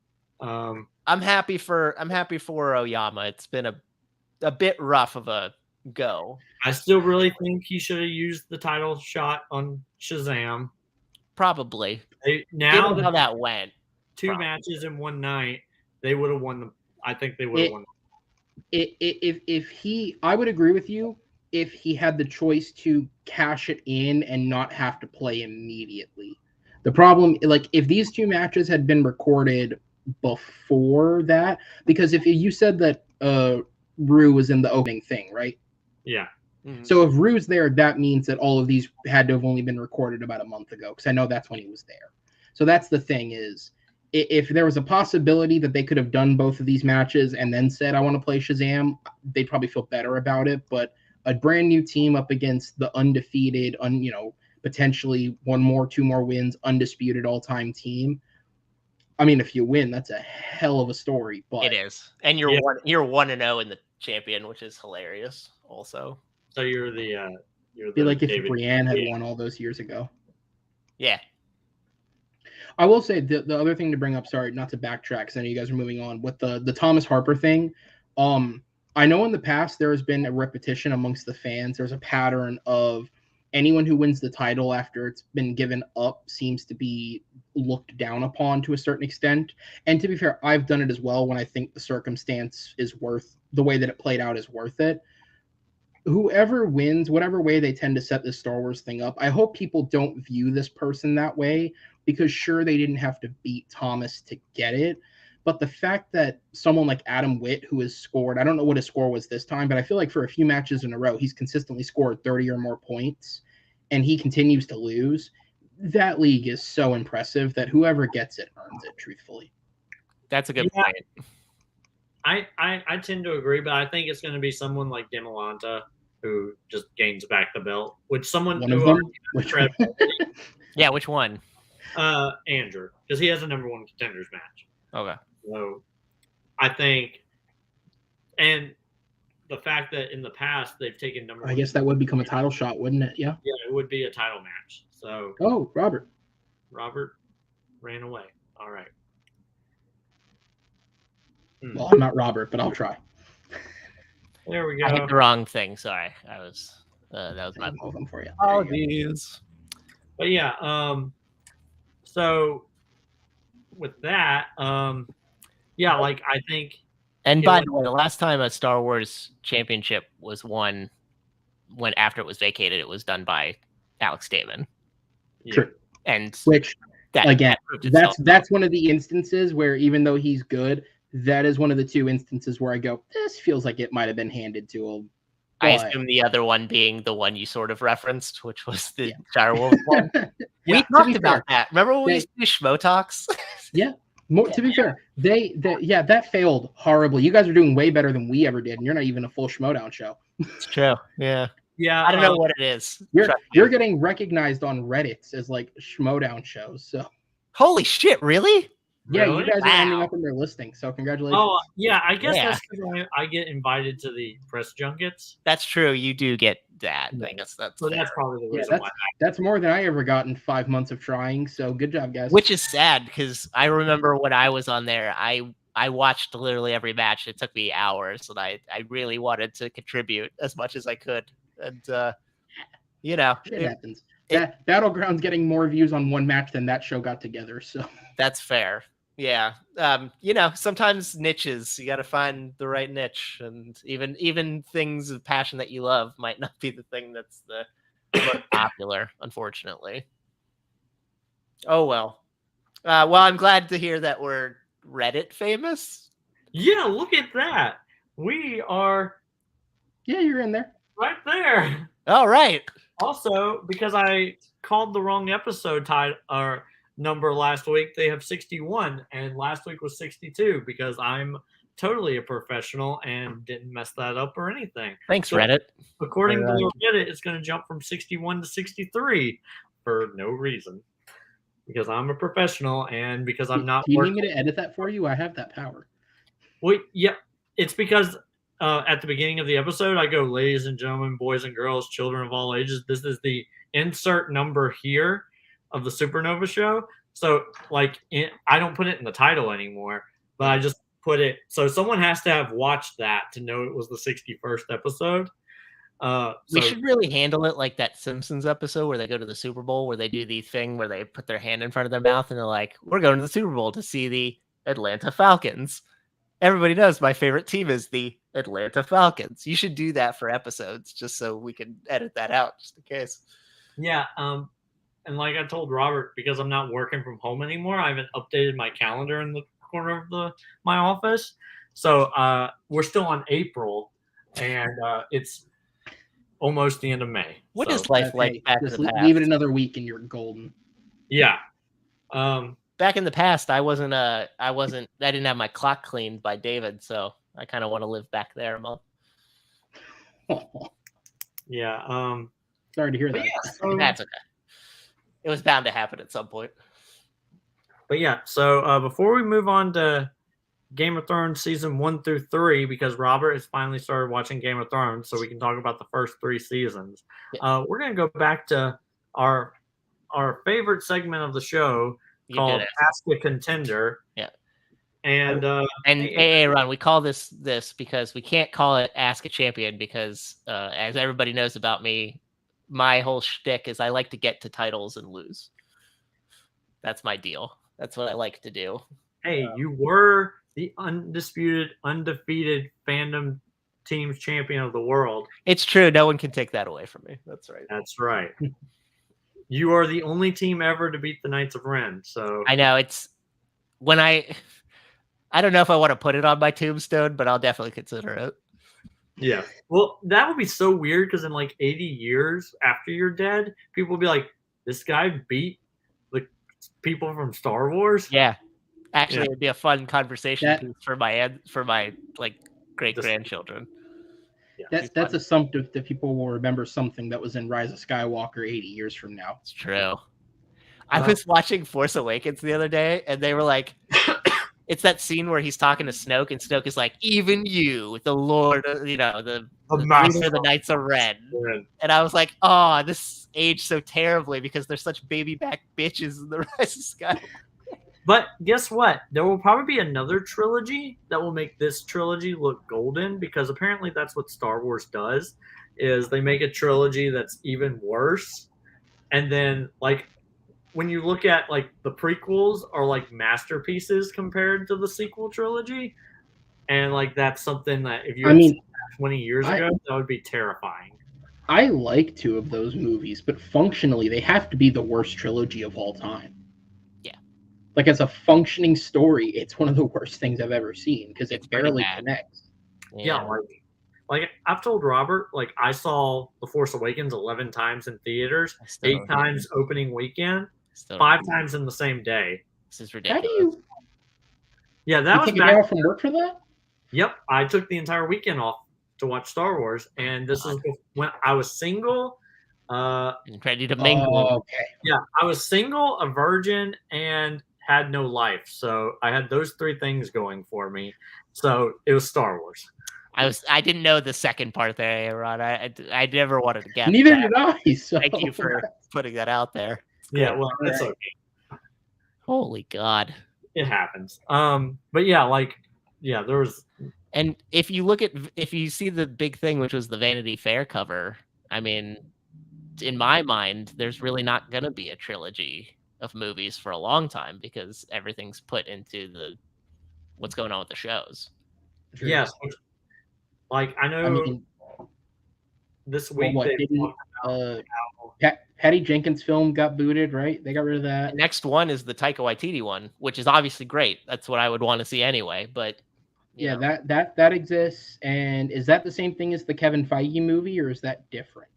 I'm happy for Oyama. It's been a bit rough of a go. I still really think he should have used the title shot on Shazam. Probably. Now how that went, two matches in one night, they would have won. I think they would have won. I would agree with you if he had the choice to cash it in and not have to play immediately. The problem, if these two matches had been recorded before that, because if you said that Rue was in the opening thing, right? Yeah. Mm-hmm. So if Rue's there, that means that all of these had to have only been recorded about a month ago, because I know that's when he was there. So that's the thing is, if there was a possibility that they could have done both of these matches and then said, I want to play Shazam, they'd probably feel better about it. But a brand new team up against the undefeated, potentially two more wins, undisputed all-time team. I mean, if you win, that's a hell of a story. But it is, and you're 1-0 in the champion, which is hilarious. Also, so you're the be like if Brienne had won all those years ago. Yeah. I will say the other thing to bring up, sorry, not to backtrack, because I know you guys are moving on, with the Thomas Harper thing. I know in the past there has been a repetition amongst the fans. There's a pattern of anyone who wins the title after it's been given up seems to be looked down upon to a certain extent. And to be fair, I've done it as well when I think the circumstance is worth, the way that it played out is worth it. Whoever wins, whatever way they tend to set this Star Wars thing up, I hope people don't view this person that way, because sure, they didn't have to beat Thomas to get it. But the fact that someone like Adam Witt, who has scored, I don't know what his score was this time, but I feel like for a few matches in a row, he's consistently scored 30 or more points, and he continues to lose. That league is so impressive that whoever gets it earns it, truthfully. That's a good point. I tend to agree, but I think it's going to be someone like Demalanta who just gains back the belt. Which someone one of them? Yeah, which one? Andrew, because he has a number one contenders match. Okay. So I think, and the fact that in the past they've taken number one. I guess that would become a title shot, wouldn't it? Yeah. Yeah, it would be a title match. So. Oh, Robert ran away. All right. Well, I'm not Robert, but I'll try. There we go. I hit the wrong thing. Sorry, that was my fault for you. Apologies. But yeah, so with that, yeah, I think. And by the way, the last time a Star Wars championship was won, when after it was vacated, it was done by Alex Damon. True. And which that's one of the instances where, even though he's good, that is one of the two instances where I go, this feels like it might have been handed to him. I assume the other one being the one you sort of referenced, which was the Star Wars one. We talked about that. Remember when we used to do Schmo Talks? Yeah. To be fair, that failed horribly. You guys are doing way better than we ever did, and you're not even a full Schmodown show. It's true. Yeah. Yeah. I don't know what it is. You're getting recognized on Reddit as Schmodown shows. So. Holy shit! Really? Yeah, Really? you guys are ending Wow. up in their listing, so congratulations. Oh, yeah. I guess Yeah. that's because I get invited to the press junkets. That's true. You do get that. Yeah. I guess that's So fair. that's probably the Yeah, reason why. that's more than I ever got in 5 months of trying. So good job, guys. Which is sad because I remember when I was on there, I watched literally every match. It took me hours, and I really wanted to contribute as much as I could. And you know, Shit happens. That Battleground's getting more views on one match than that show got together. So that's fair. Yeah. You know, sometimes niches, you got to find the right niche, and even things of passion that you love might not be the thing that's the most popular, unfortunately. Oh well. Well, I'm glad to hear that we're Reddit famous. Yeah, look at that. We are yeah, you're in there. right there. All right. Also, because I called the wrong episode title or number last week, they have 61, and last week was 62 because I'm totally a professional and didn't mess that up or anything. Thanks, So, Reddit. according to Reddit, it's going to jump from 61 to 63 for no reason. Because I'm a professional and because I'm not Do you working. need me to edit that for you? I have that power. Well, yeah, it's because at the beginning of the episode, I go, ladies and gentlemen, boys and girls, children of all ages. This is the insert number here of the Supernova show. So, like, I don't put it in the title anymore, but I just put it. So someone has to have watched that to know it was the 61st episode. We should really handle it like that Simpsons episode where they go to the Super Bowl, where they do the thing where they put their hand in front of their mouth and they're like, we're going to the Super Bowl to see the Atlanta Falcons. Everybody knows my favorite team is the Atlanta Falcons. You should do that for episodes just so we can edit that out just in case. Yeah. And like I told Robert, because I'm not working from home anymore, I haven't updated my calendar in the corner of my office. So we're still on April, and it's almost the end of May. What so, is life like back in Just the past? leave it another week and you're golden. Yeah. Back in the past, I didn't have my clock cleaned by David, so I kind of want to live back there a month. Yeah. Sorry to hear that. Yeah, so, That's okay. It was bound to happen at some point. But yeah, so before we move on to Game of Thrones season 1 through 3, because Robert has finally started watching Game of Thrones, so we can talk about the first 3 seasons. Yeah. We're going to go back to our favorite segment of the show called Ask a Contender. Yeah. And hey, Ron, we call this because we can't call it Ask a Champion because as everybody knows about me, my whole shtick is I like to get to titles and lose. That's my deal. That's what I like to do. Hey, you were the undefeated fandom team's champion of the world. It's true. No one can take that away from me. That's right. That's right. You are the only team ever to beat the Knights of Ren. So I know it's when I don't know if I want to put it on my tombstone, but I'll definitely consider it. Yeah. Well, that would be so weird because in like 80 years after you're dead, people will be like, this guy beat the people from Star Wars. Yeah. Actually, it'd be a fun conversation piece for my like great grandchildren. Yeah, that's assumptive that people will remember something that was in Rise of Skywalker 80 years from now. It's true. I was watching Force Awakens the other day, and they were like, it's that scene where he's talking to Snoke, and Snoke is like, even you, the Lord, the leader of the Knights of Ren. And I was like, oh, this aged so terribly because they're such baby back bitches in the Rise of Skywalker. But guess what? There will probably be another trilogy that will make this trilogy look golden because apparently that's what Star Wars does, is they make a trilogy that's even worse. And then, like, when you look at, like, the prequels are, like, masterpieces compared to the sequel trilogy. And, like, that's something that if you had seen that 20 years ago, that would be terrifying. I like 2 of those movies, but functionally, they have to be the worst trilogy of all time. Like, as a functioning story, it's one of the worst things I've ever seen because it barely connects. Yeah, like I've told Robert, like I saw The Force Awakens 11 times in theaters, 8 times opening weekend, 5 times in the same day. This is ridiculous. How do you? Yeah, that was take a day off from work for that? Yep, I took the entire weekend off to watch Star Wars, and this is when I was single. Ready to mingle. Oh, okay. Yeah, I was single, a virgin, and had no life. So I had those three things going for me. So it was Star Wars. I didn't know the second part there, Ron. I never wanted to guess. Neither that. did I. So Thank you for putting that out there. Yeah, well, it's Right. okay. Holy God. It happens. But yeah, like, yeah, there was. And if you see the big thing, which was the Vanity Fair cover, I mean, in my mind, there's really not going to be a trilogy of movies for a long time because everything's put into what's going on with the shows. True. Yes. Like, I know I mean, this week what they didn't talked about how Patty Jenkins' film got booted, right? They got rid of that. The next one is the Taika Waititi one, which is obviously great. That's what I would want to see anyway. But Yeah, know. that exists. And is that the same thing as the Kevin Feige movie, or is that different?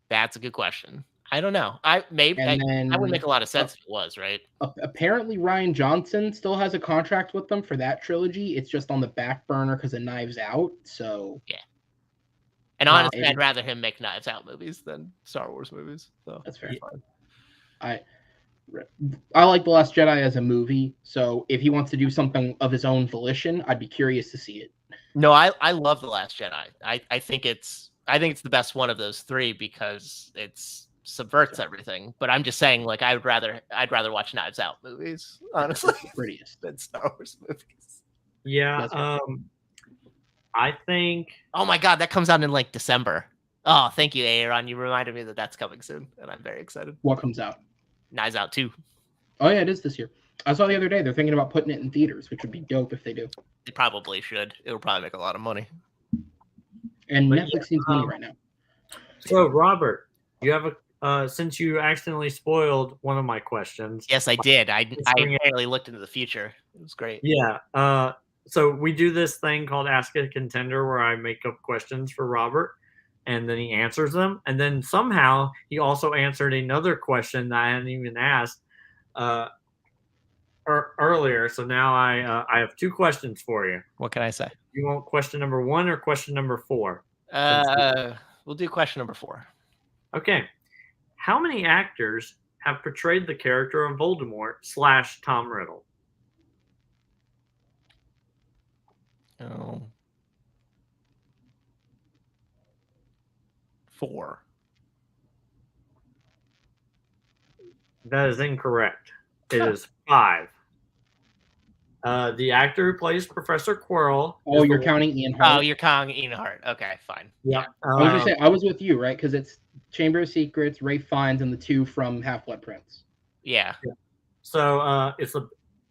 That's a good question. I don't know. That would make a lot of sense if it was, right? Apparently, Rian Johnson still has a contract with them for that trilogy. It's just on the back burner because of Knives Out. So yeah. And honestly, I'd rather him make Knives Out movies than Star Wars movies. So that's fair. I like The Last Jedi as a movie. So if he wants to do something of his own volition, I'd be curious to see it. No, I love The Last Jedi. I think it's the best one of those three because it's subverts everything. But I'm just saying, like, I'd rather watch Knives Out movies, honestly, prettiest than Star Wars movies. Yeah. I think. Oh my God, that comes out in like December. Oh, thank you, Aaron. You reminded me that that's coming soon, and I'm very excited. What comes out? Knives Out 2. Oh yeah, it is this year. I saw the other day they're thinking about putting it in theaters, which would be dope if they do. They probably should. It would probably make a lot of money. And Netflix needs money right now. So, Robert, you have since you accidentally spoiled one of my questions. Yes, I did. I apparently looked into the future. It was great. Yeah. So we do this thing called Ask a Contender where I make up questions for Robert and then he answers them. And then somehow he also answered another question that I hadn't even asked earlier. So now I have two questions for you. What can I say? You want question number 1 or question number 4? We'll do question number 4. Okay. How many actors have portrayed the character of Voldemort / Tom Riddle? Oh. 4. That is incorrect. It is 5. The actor who plays Professor Quirrell. Oh, you're counting Ian Hart. Oh, you're counting Ian Hart. Okay, fine. Yeah. I was gonna say I was with you, right? Because it's Chamber of Secrets, Ralph Fiennes, and the two from Half-Blood Prince. Yeah. So it's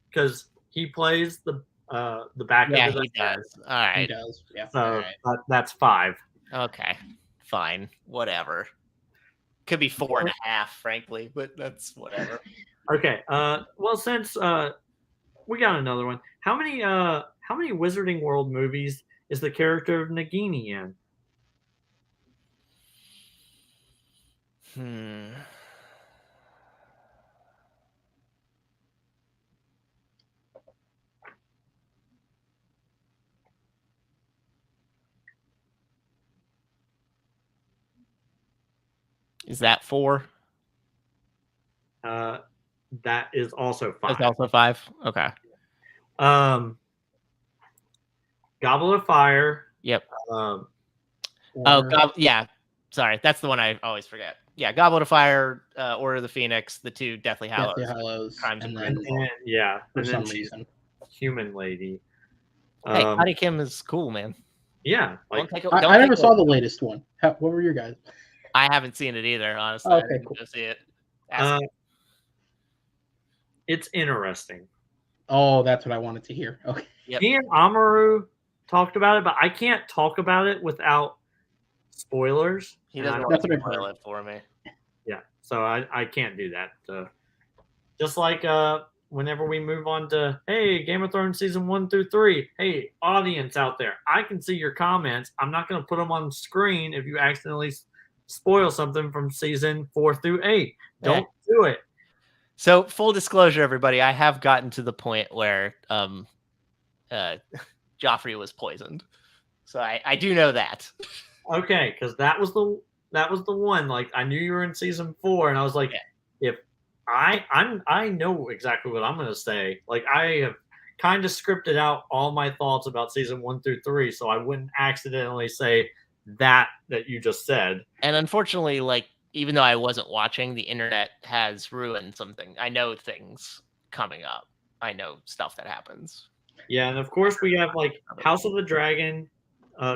because he plays the back. Yeah, of the he does. All right. He does. Yeah. So right. that's 5. Okay, fine, whatever. Could be 4.5, frankly, but that's whatever. Okay. Well, since we got another one, how many Wizarding World movies is the character of Nagini in? Is that 4? That is also 5. That's also 5. Okay. Goblet of Fire. Yep. Or, yeah. Sorry, that's the one I always forget. Yeah, Goblet of Fire, Order of the Phoenix, the two Deathly Hallows, Crimes and and then for some reason, Human Lady. Hey, Patty Kim is cool, man. Yeah, like, I never saw the latest one. What were your guys? I haven't seen it either, honestly. Okay, I didn't cool. go see it. It's interesting. Oh, that's what I wanted to hear. Okay. Yep. Me and Amaru talked about it, but I can't talk about it without spoilers. He doesn't That's want to what I've spoil heard. it for me. Yeah, so I can't do that. Just like whenever we move on to, hey, Game of Thrones season 1 through 3, hey, audience out there, I can see your comments. I'm not going to put them on screen if you accidentally spoil something from season 4 through 8. Don't do it. So, full disclosure, everybody, I have gotten to the point where Joffrey was poisoned. So I do know that. Okay, because that was the one. Like, I knew you were in season 4, and I was like, if I know exactly what I'm gonna say. Like I have kind of scripted out all my thoughts about season 1 through 3, so I wouldn't accidentally say that you just said. And unfortunately, like, even though I wasn't watching, the internet has ruined something. I know things coming up. I know stuff that happens. Yeah, and of course we have like House of the Dragon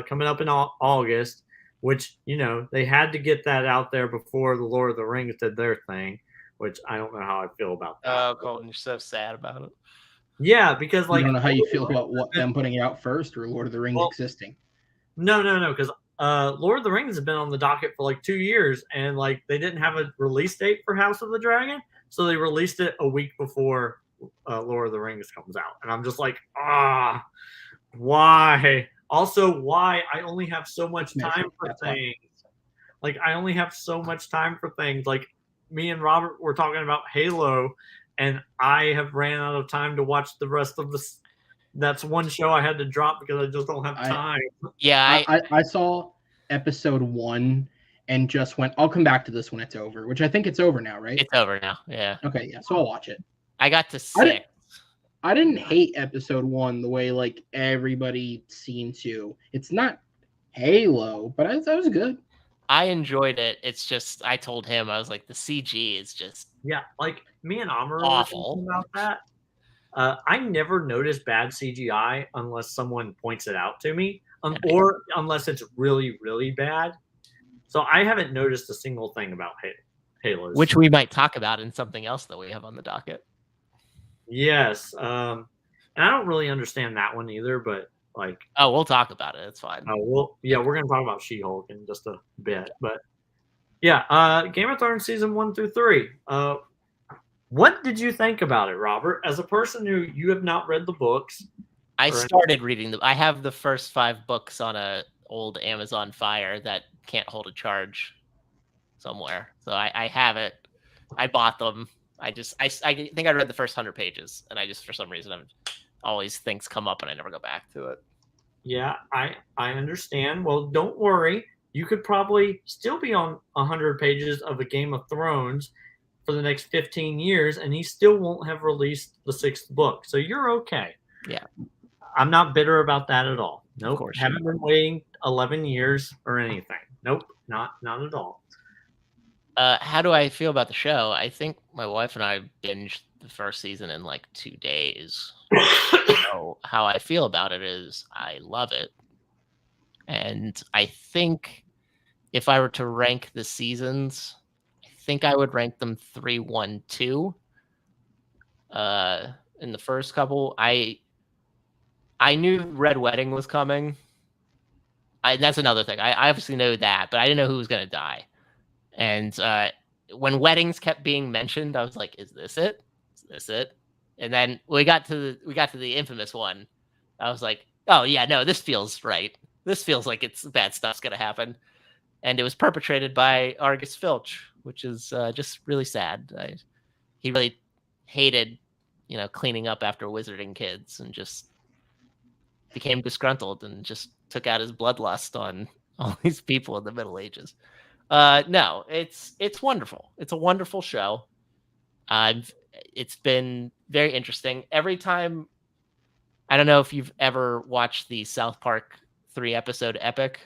coming up in August, which they had to get that out there before the Lord of the Rings did their thing, which I don't know how I feel about that. Oh, Colton, you're so sad about it. Yeah, because like I don't know how you feel about them putting it out first or Lord of the Rings existing. No, because Lord of the Rings has been on the docket for like 2 years, and like they didn't have a release date for House of the Dragon, so they released it a week before Lord of the Rings comes out, and I'm just like, why? Also, why I only have so much time for things. Like I only have so much time for things. Like me and Robert were talking about Halo, and I have ran out of time to watch the rest of the. That's one show I had to drop because I just don't have time. I saw episode 1 and just went, I'll come back to this when it's over, which I think it's over now, right? It's over now, yeah. Okay, yeah, so I'll watch it. I got to 6. I didn't hate episode 1 the way like everybody seemed to. It's not Halo, but that was good. I enjoyed it. It's just I told him, I was like, the CG is just like me and Amr awful about that. I never notice bad CGI unless someone points it out to me, or unless it's really, really bad. So I haven't noticed a single thing about Halo. Which we might talk about in something else that we have on the docket. Yes. And I don't really understand that one either, but like... Oh, we'll talk about it. It's fine. We're going to talk about She-Hulk in just a bit. But yeah, Game of Thrones season 1 through 3. What did you think about it, Robert? As a person who you have not read the books. I started reading them. I have the first 5 books on a old Amazon Fire that can't hold a charge somewhere. So I have it. I bought them. I think I read the first 100 pages, and I just, for some reason, always things come up and I never go back to it. Yeah, I understand. Well, don't worry. You could probably still be on 100 pages of a Game of Thrones for the next 15 years, and he still won't have released the 6th book. So you're okay. Yeah. I'm not bitter about that at all. Nope. Of course. Haven't been waiting 11 years or anything. Nope. Not at all. How do I feel about the show? I think my wife and I binged the first season in like 2 days. So how I feel about it is I love it. And I think if I were to rank the seasons, I think I would rank them 3, 1, 2. In the first couple, I knew Red Wedding was coming. That's another thing. I obviously know that, but I didn't know who was going to die. And when weddings kept being mentioned, I was like, "Is this it? Is this it?" And then we got to the infamous one. I was like, "Oh yeah, no, this feels right. This feels like it's bad stuff's going to happen." And it was perpetrated by Argus Filch, which is just really sad. He really hated, cleaning up after wizarding kids, and just became disgruntled and just took out his bloodlust on all these people in the Middle Ages. No, it's wonderful. It's a wonderful show. It's been very interesting. Every time, I don't know if you've ever watched the South Park 3-episode epic,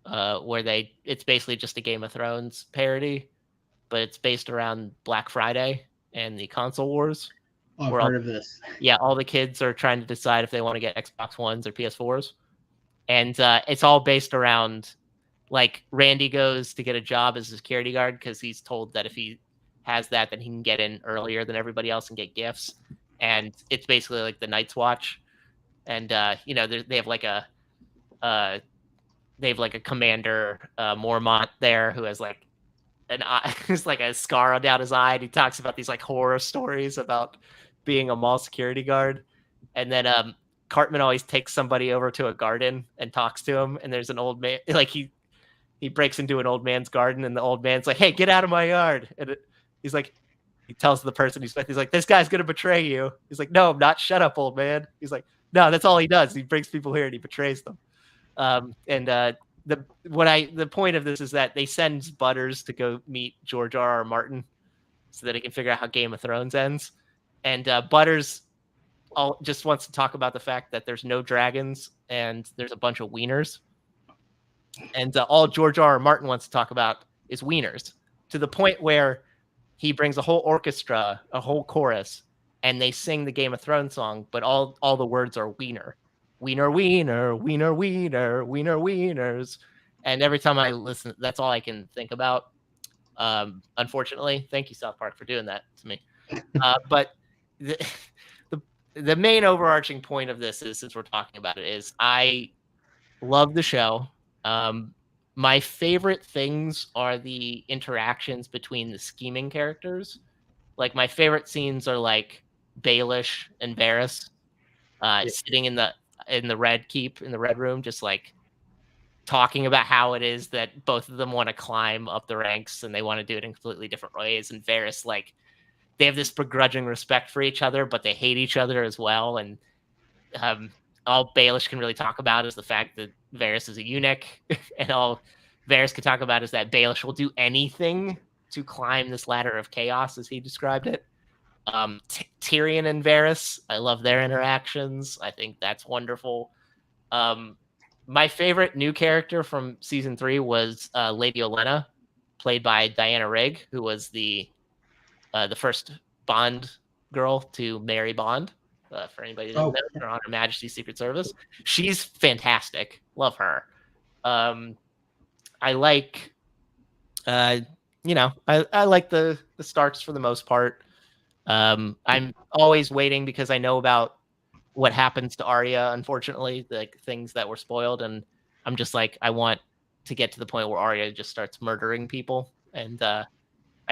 where it's basically just a Game of Thrones parody, but it's based around Black Friday and the console wars. Oh, I've heard of this. Yeah, all the kids are trying to decide if they want to get Xbox Ones or PS4s. And it's all based around, like, Randy goes to get a job as a security guard because he's told that if he has that, then he can get in earlier than everybody else and get gifts. And it's basically like the Night's Watch. And, they have like a commander, Mormont there, who has like who's like a scar down his eye. And he talks about these like horror stories about being a mall security guard. And then Cartman always takes somebody over to a garden and talks to him. And there's an old man, like he breaks into an old man's garden, and the old man's like, "Hey, get out of my yard." And he's like, he tells the person he's like, "This guy's going to betray you." He's like, "No, I'm not. Shut up, old man." He's like, "No, that's all he does. He brings people here and he betrays them." The point of this is that they send Butters to go meet George R.R. Martin, so that he can figure out how Game of Thrones ends. And Butters just wants to talk about the fact that there's no dragons and there's a bunch of wieners. And all George R. R. Martin wants to talk about is wieners, to the point where he brings a whole orchestra, a whole chorus, and they sing the Game of Thrones song, but all the words are wiener. Wiener, wiener, wiener, wiener, wiener, wieners. And every time I listen, that's all I can think about. Unfortunately, thank you, South Park, for doing that to me. But the main overarching point of this is, since we're talking about it, is I love the show. My favorite things are the interactions between the scheming characters. Like, my favorite scenes are like Baelish and Varys sitting in the Red Keep, in the Red Room, just like talking about how it is that both of them want to climb up the ranks and they want to do it in completely different ways. And Varys, like, they have this begrudging respect for each other, but they hate each other as well. And all Baelish can really talk about is the fact that Varys is a eunuch, and all Varys can talk about is that Baelish will do anything to climb this ladder of chaos, as he described it. Tyrion and Varys, I love their interactions. I think that's wonderful. My favorite new character from season 3 was Lady Olenna, played by Diana Rigg, who was the first Bond girl to marry Bond. For anybody that knows her, on Her Majesty's Secret Service, she's fantastic. Love her. I like, I like the Starks for the most part. I'm always waiting because I know about what happens to Arya, unfortunately, like things that were spoiled, and I'm just like, I want to get to the point where Arya just starts murdering people, and I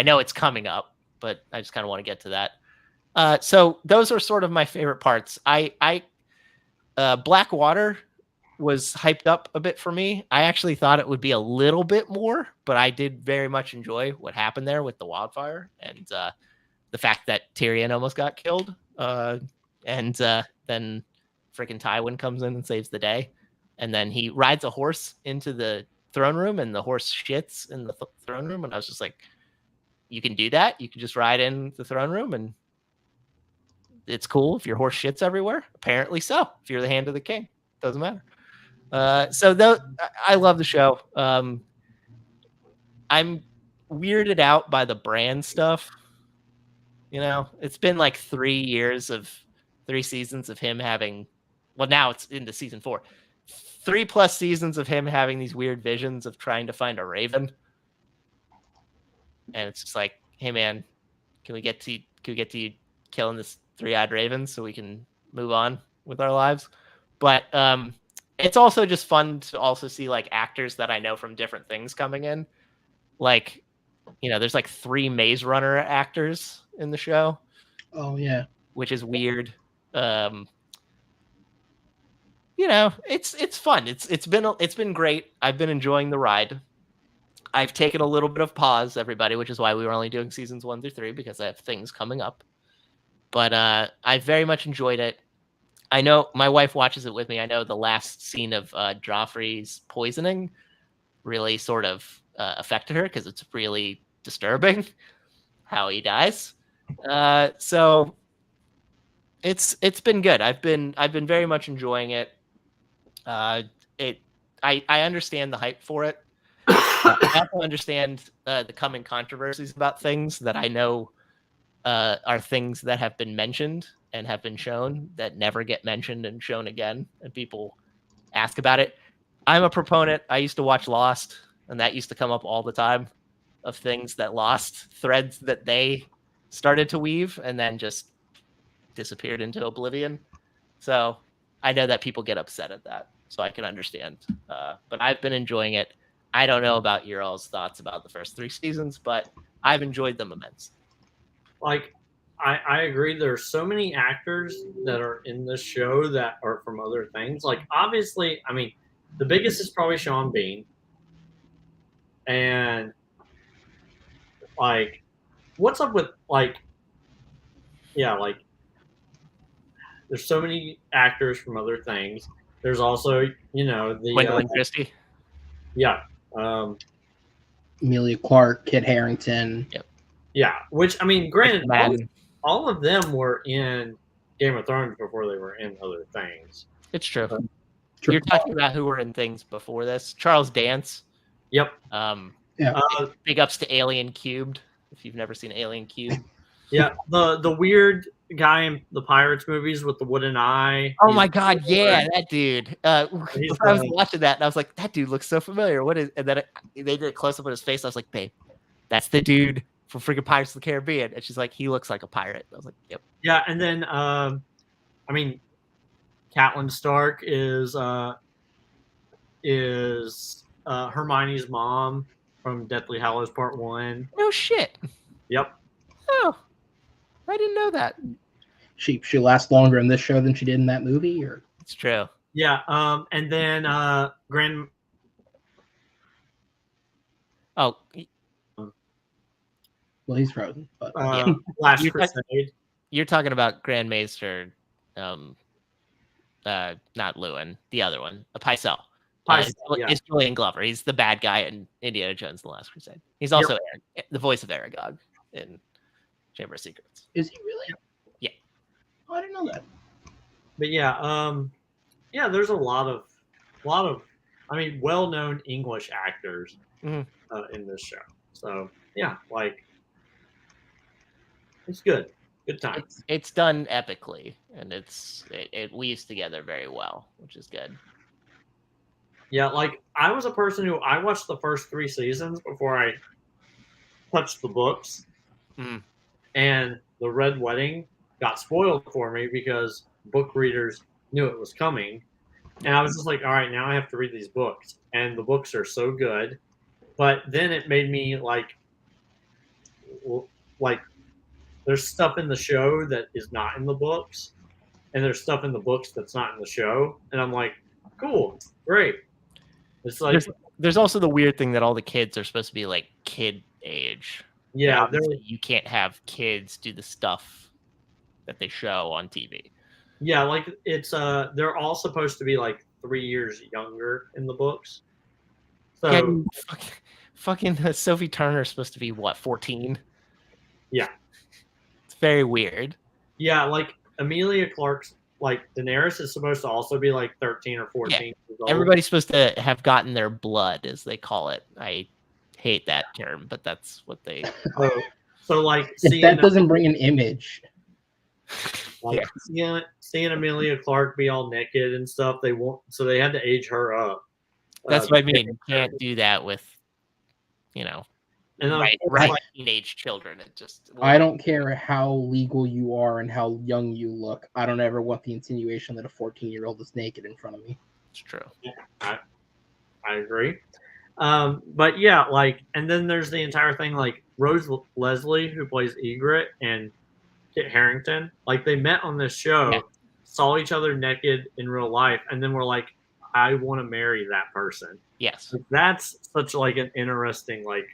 know it's coming up, but I just kind of want to get to that. So those are sort of my favorite parts. Blackwater was hyped up a bit for me. I actually thought it would be a little bit more, but I did very much enjoy what happened there with the wildfire and the fact that Tyrion almost got killed. And then freaking Tywin comes in and saves the day. And then he rides a horse into the throne room, and the horse shits in the throne room. And I was just like, you can do that? You can just ride in the throne room and it's cool if your horse shits everywhere? Apparently so. If you're the hand of the king, doesn't matter. I love the show. I'm weirded out by the Bran stuff. You know, it's been like 3 seasons of him having, well, now it's into season 4, 3+ seasons of him having these weird visions of trying to find a raven. And it's just like, hey man, can we get to you killing this 3-eyed raven so we can move on with our lives? But it's also just fun to also see like actors that I know from different things coming in. Like, you know, there's like 3 Maze Runner actors in the show. Oh yeah, which is weird. You know, it's fun. It's been great. I've been enjoying the ride. I've taken a little bit of pause, everybody, which is why we were only doing seasons 1 through 3, because I have things coming up. But I very much enjoyed it. I know my wife watches it with me. I know the last scene of Joffrey's poisoning really sort of affected her, because it's really disturbing how he dies. So it's been good. I've been very much enjoying it. I understand the hype for it. I also understand the coming controversies about things that I know are things that have been mentioned and have been shown that never get mentioned and shown again, and people ask about it. I'm a proponent. I used to watch Lost, and that used to come up all the time, of things that Lost, threads that they started to weave and then just disappeared into oblivion. So I know that people get upset at that, so I can understand. But I've been enjoying it. I don't know about your all's thoughts about the first 3 seasons, but I've enjoyed them immensely. Like, I agree. There's so many actors that are in this show that are from other things. Like, obviously, I mean, the biggest is probably Sean Bean. And, like, what's up with, like, yeah, like, there's so many actors from other things. There's also, you know, the Gwendolyn Christie. Yeah. Emilia Clarke, Kit Harington. Yep. Yeah, which I mean, granted, Man, all of them were in Game of Thrones before they were in other things. it's true. True. You're talking about who were in things before this. Charles Dance. Yep. Yeah. Big ups to Alien Cubed. If you've never seen Alien Cube. Yeah, the weird guy in the Pirates movies with the wooden eye. Oh my god, yeah, that dude. I was the- watching that and I was like, that dude looks so familiar. What is? And then they did a close up on his face. I was like, babe, that's the dude from freaking Pirates of the Caribbean. And she's like, he looks like a pirate. I was like, yep. Yeah, and then I mean, Catelyn Stark is Hermione's mom from Deathly Hallows Part 1. No shit. Yep. Oh, I didn't know that. She lasts longer in this show than she did in that movie, or It's true. Yeah, and then Grand. Oh, well, he's frozen. But Yeah. Last You're Crusade. you're talking about Grand Maester, not Lewin, the other one, a Pycelle. Yeah. It's Julian Glover. He's the bad guy in Indiana Jones: The Last Crusade. He's also the voice of Aragog in Chamber of Secrets. is he really? Yeah. Oh, I didn't know that. But yeah, there's a lot of, I mean, well-known English actors Mhm. In this show. So yeah, like it's good time. It's done epically, and it weaves together very well, which is good. Yeah, like I was a person who I watched the first 3 seasons before I touched the books, and the Red Wedding got spoiled for me because book readers knew it was coming, and I was just like, all right, now I have to read these books, and the books are so good, but then it made me like there's stuff in the show that is not in the books, and there's stuff in the books that's not in the show, and I'm like, cool, great. It's like there's also the weird thing that all the kids are supposed to be like kid age. yeah, you can't have kids do the stuff that they show on TV. yeah, like it's they're all supposed to be like 3 years younger in the books. So Yeah, fucking Sophie Turner is supposed to be what, 14? Yeah. It's very weird. Yeah, like Emilia Clarke's like Daenerys is supposed to also be like 13 or 14 years old. Everybody's supposed to have gotten their blood, as they call it. I hate that term, but that's what they so like if that doesn't bring an image. Like seeing Emilia Clarke be all naked and stuff, so they had to age her up. That's what I mean. You can't do that with, and right teenage children. It just I don't care how legal you are and how young you look. I don't ever want the insinuation that a 14-year-old is naked in front of me. It's true. I agree. But yeah, like, and then there's the entire thing, like Rose Leslie, who plays Ygritte, and Kit Harington, like they met on this show, saw each other naked in real life, and then were like, I want to marry that person. Yes. Like, that's such like an interesting like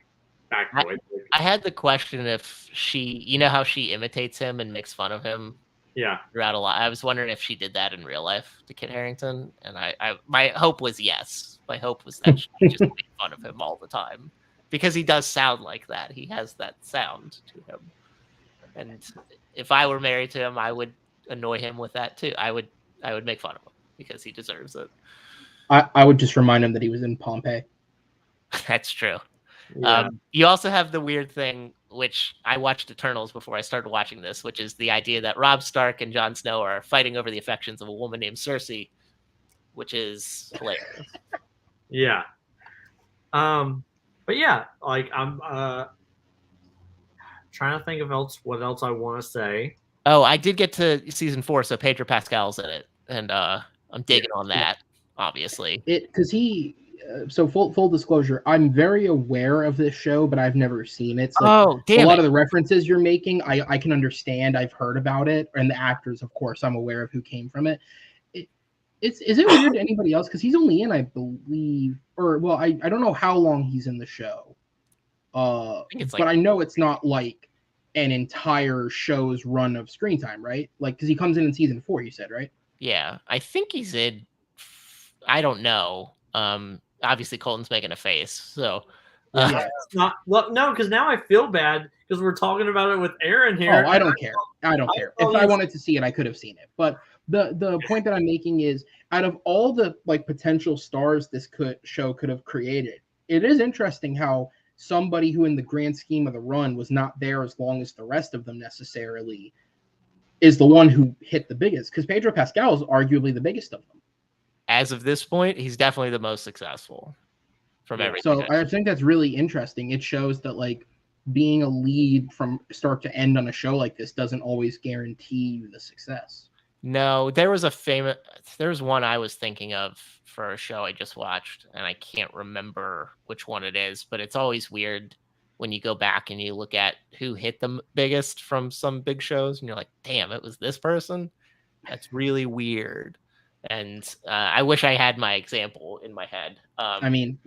factoid. I had the question if she, how she imitates him and makes fun of him. Yeah. Throughout a lot. I was wondering if she did that in real life to Kit Harington, and I my hope was yes. My hope was that she just made fun of him all the time because he does sound like that. He has that sound to him, and if I were married to him, I would annoy him with that too. I would make fun of him because he deserves it. I would just remind him that he was in Pompeii. That's true. Yeah. You also have the weird thing, which I watched Eternals before I started watching this, which is the idea that Robb Stark and Jon Snow are fighting over the affections of a woman named Cersei, which is hilarious. Yeah. But yeah, like I'm trying to think of what else I want to say. Oh, I did get to season 4, so Pedro Pascal's in it, and I'm digging on that. Obviously, because he. So full disclosure, I'm very aware of this show, but I've never seen it. So a lot of the references you're making, I can understand. I've heard about it, and the actors, of course, I'm aware of who came from it. Is it weird to anybody else? Because he's only in, I believe, I don't know how long he's in the show. But I know it's not like an entire show's run of screen time, right? Like, because he comes in season 4, you said, right? Yeah, I think he's in. I don't know. Obviously, Colton's making a face, so It's not. Well, no, because now I feel bad because we're talking about it with Aaron here. Oh, I don't care. I don't care. If I wanted to see it, I could have seen it. But the point that I'm making is, out of all the like potential stars this show could have created, it is interesting how somebody who in the grand scheme of the run was not there as long as the rest of them necessarily is the one who hit the biggest, because Pedro Pascal is arguably the biggest of them. As of this point, he's definitely the most successful from everything. So I think that's really interesting. It shows that like being a lead from start to end on a show like this doesn't always guarantee you the success. No, there's one I was thinking of for a show I just watched, and I can't remember which one it is, but it's always weird when you go back and you look at who hit the biggest from some big shows, and you're like, damn, it was this person? That's really weird. And I wish I had my example in my head. I mean,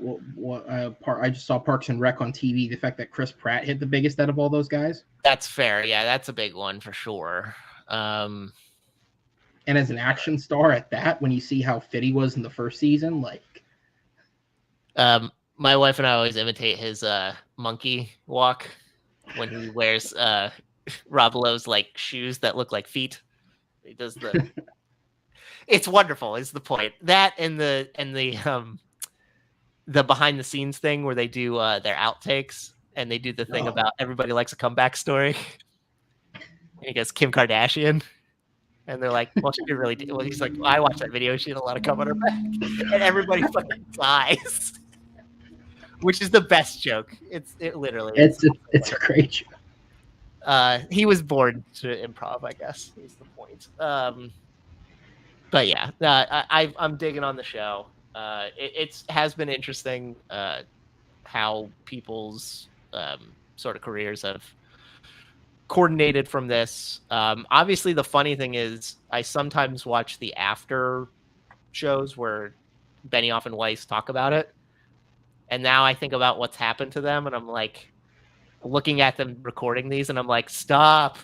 I just saw Parks and Rec on TV. The fact that Chris Pratt hit the biggest out of all those guys. That's fair. Yeah, that's a big one for sure. And as an action star at that, when you see how fit he was in the first season, like... my wife and I always imitate his monkey walk when he wears Rob Lowe's like shoes that look like feet. He does the... It's wonderful, is the point. That and the behind the scenes thing where they do their outtakes, and they do the thing about everybody likes a comeback story. And he goes, Kim Kardashian. And they're like, well, she did really do. Well, he's like, well, I watched that video. She had a lot of cum on her back. And everybody fucking dies. Which is the best joke. It literally is. It's a great joke. He was born to improv, I guess, is the point. But yeah, I'm digging on the show. It has been interesting how people's sort of careers have coordinated from this. Obviously, the funny thing is I sometimes watch the after shows where Benioff and Weiss talk about it. And now I think about what's happened to them, and I'm like looking at them recording these, and I'm like, stop.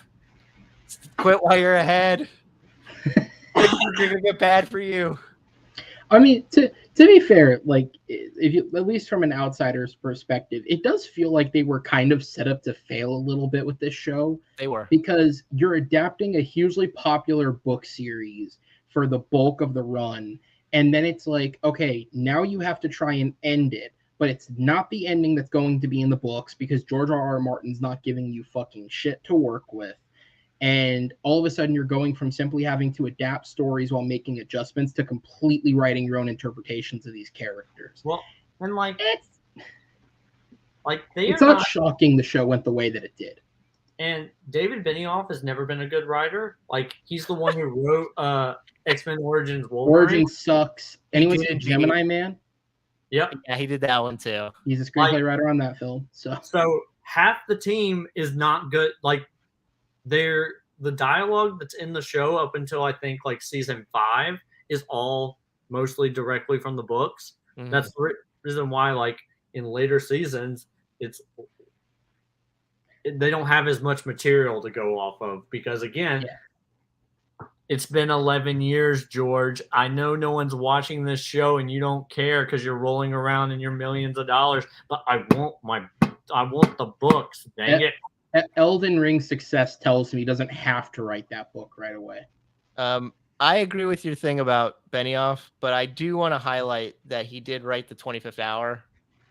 Quit while you're ahead. Things are going to get bad for you. I mean, to be fair, like, if you, at least from an outsider's perspective, it does feel like they were kind of set up to fail a little bit with this show. They were. Because you're adapting a hugely popular book series for the bulk of the run, and then it's like, okay, now you have to try and end it, but it's not the ending that's going to be in the books because George R.R. Martin's not giving you fucking shit to work with. And all of a sudden you're going from simply having to adapt stories while making adjustments to completely writing your own interpretations of these characters. Well, and like it's not shocking the show went the way that it did. And David Benioff has never been a good writer. Like, he's the one who wrote X-Men Origins Wolverine. Origin sucks. Anyone see Gemini Man? Yep. Yeah, he did that one too. He's a screenplay writer on that film. So half the team is not good. Like, the dialogue that's in the show up until I think like season 5 is all mostly directly from the books. Mm-hmm. That's the reason why, like, in later seasons, they don't have as much material to go off of because, again, it's been 11 years, George. I know no one's watching this show and you don't care because you're rolling around in your millions of dollars, but I want the books. Dang it. Elden Ring's success tells me he doesn't have to write that book right away. I agree with your thing about Benioff, but I do want to highlight that he did write the 25th Hour,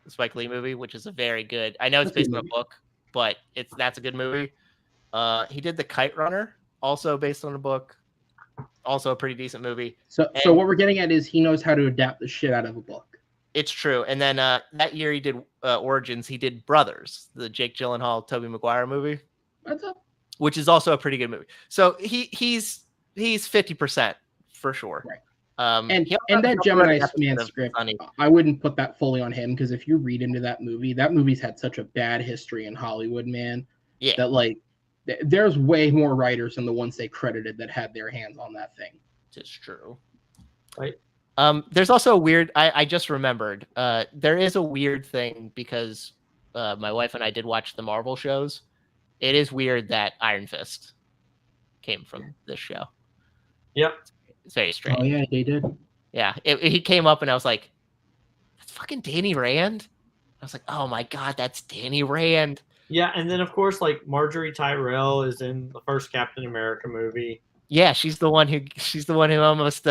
the Spike Lee movie, which is a very good. I know it's based on a book, but that's a good movie. He did The Kite Runner, also based on a book, also a pretty decent movie. So what we're getting at is he knows how to adapt the shit out of a book. It's true. And then that year he did Origins. He did Brothers, the Jake Gyllenhaal, Tobey Maguire movie, which is also a pretty good movie. So he's 50% for sure. Right. And that Gemini Man script, I wouldn't put that fully on him because if you read into that movie's had such a bad history in Hollywood, man. Yeah. That like there's way more writers than the ones they credited that had their hands on that thing. It's true. Right. There's also a weird, I just remembered, there is a weird thing because my wife and I did watch the Marvel shows. It is weird that Iron Fist came from this show. Yep. It's very strange. Oh, yeah, they did. Yeah. He came up and I was like, that's fucking Danny Rand? I was like, oh my God, that's Danny Rand. Yeah, and then of course, like Marjorie Tyrell is in the first Captain America movie. Yeah, she's the one who almost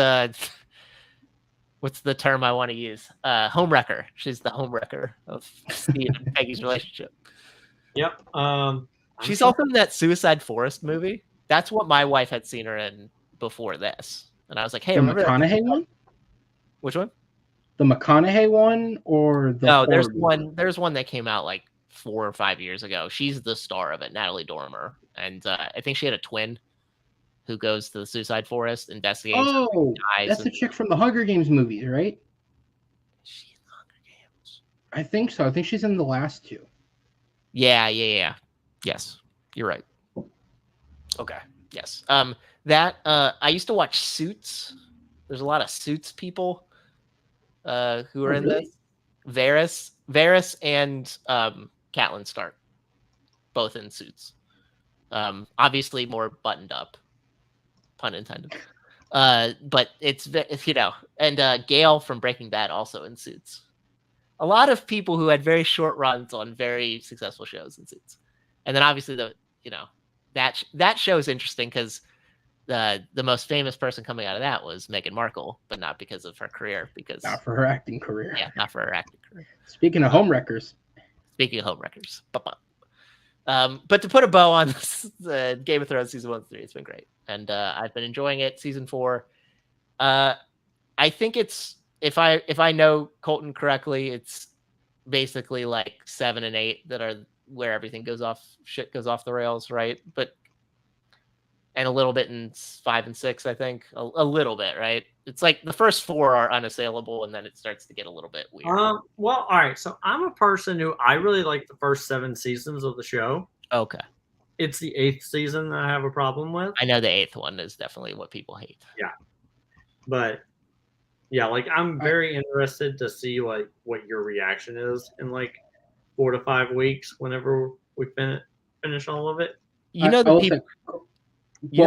what's the term I want to use? Homewrecker. She's the homewrecker of Steve and Peggy's relationship. Yep. She's also in that Suicide Forest movie. That's what my wife had seen her in before this. And I was like, hey, The remember McConaughey that? one? Which one? The McConaughey one or the No, there's horror there's one that came out like 4 or 5 years ago. She's the star of it, Natalie Dormer. And I think she had a twin who goes to the Suicide Forest, investigates. Oh, dies that's the chick from the Hunger Games movies, right? Is she in the Hunger Games? I think so. I think she's in the last two. Yeah. Yes, you're right. Okay. Yes. That I used to watch Suits. There's a lot of Suits people who are in really? this. Varys and Catelyn Stark, both in Suits. Obviously more buttoned up, pun intended. But it's and Gale from Breaking Bad also in Suits. A lot of people who had very short runs on very successful shows in Suits, and then obviously that show is interesting because the most famous person coming out of that was Meghan Markle, but not because of her career, because Not for her acting career. Yeah, not for her acting career. Speaking of homewreckers. Speaking of homewreckers, but to put a bow on the Game of Thrones season 1 to 3, it's been great, and I've been enjoying it. Season 4, I think it's if I know Colton correctly, it's basically like 7 and 8 that are where everything goes off the rails, right? But and a little bit in 5 and 6, I think a little bit, right? It's like the first 4 are unassailable, and then it starts to get a little bit weird. Well, all right. So I'm a person who I really like the first 7 seasons of the show. Okay. It's the 8th season that I have a problem with. I know the 8th one is definitely what people hate. Yeah, but yeah, like I'm very interested to see like what your reaction is in like 4 to 5 weeks whenever we finish all of it.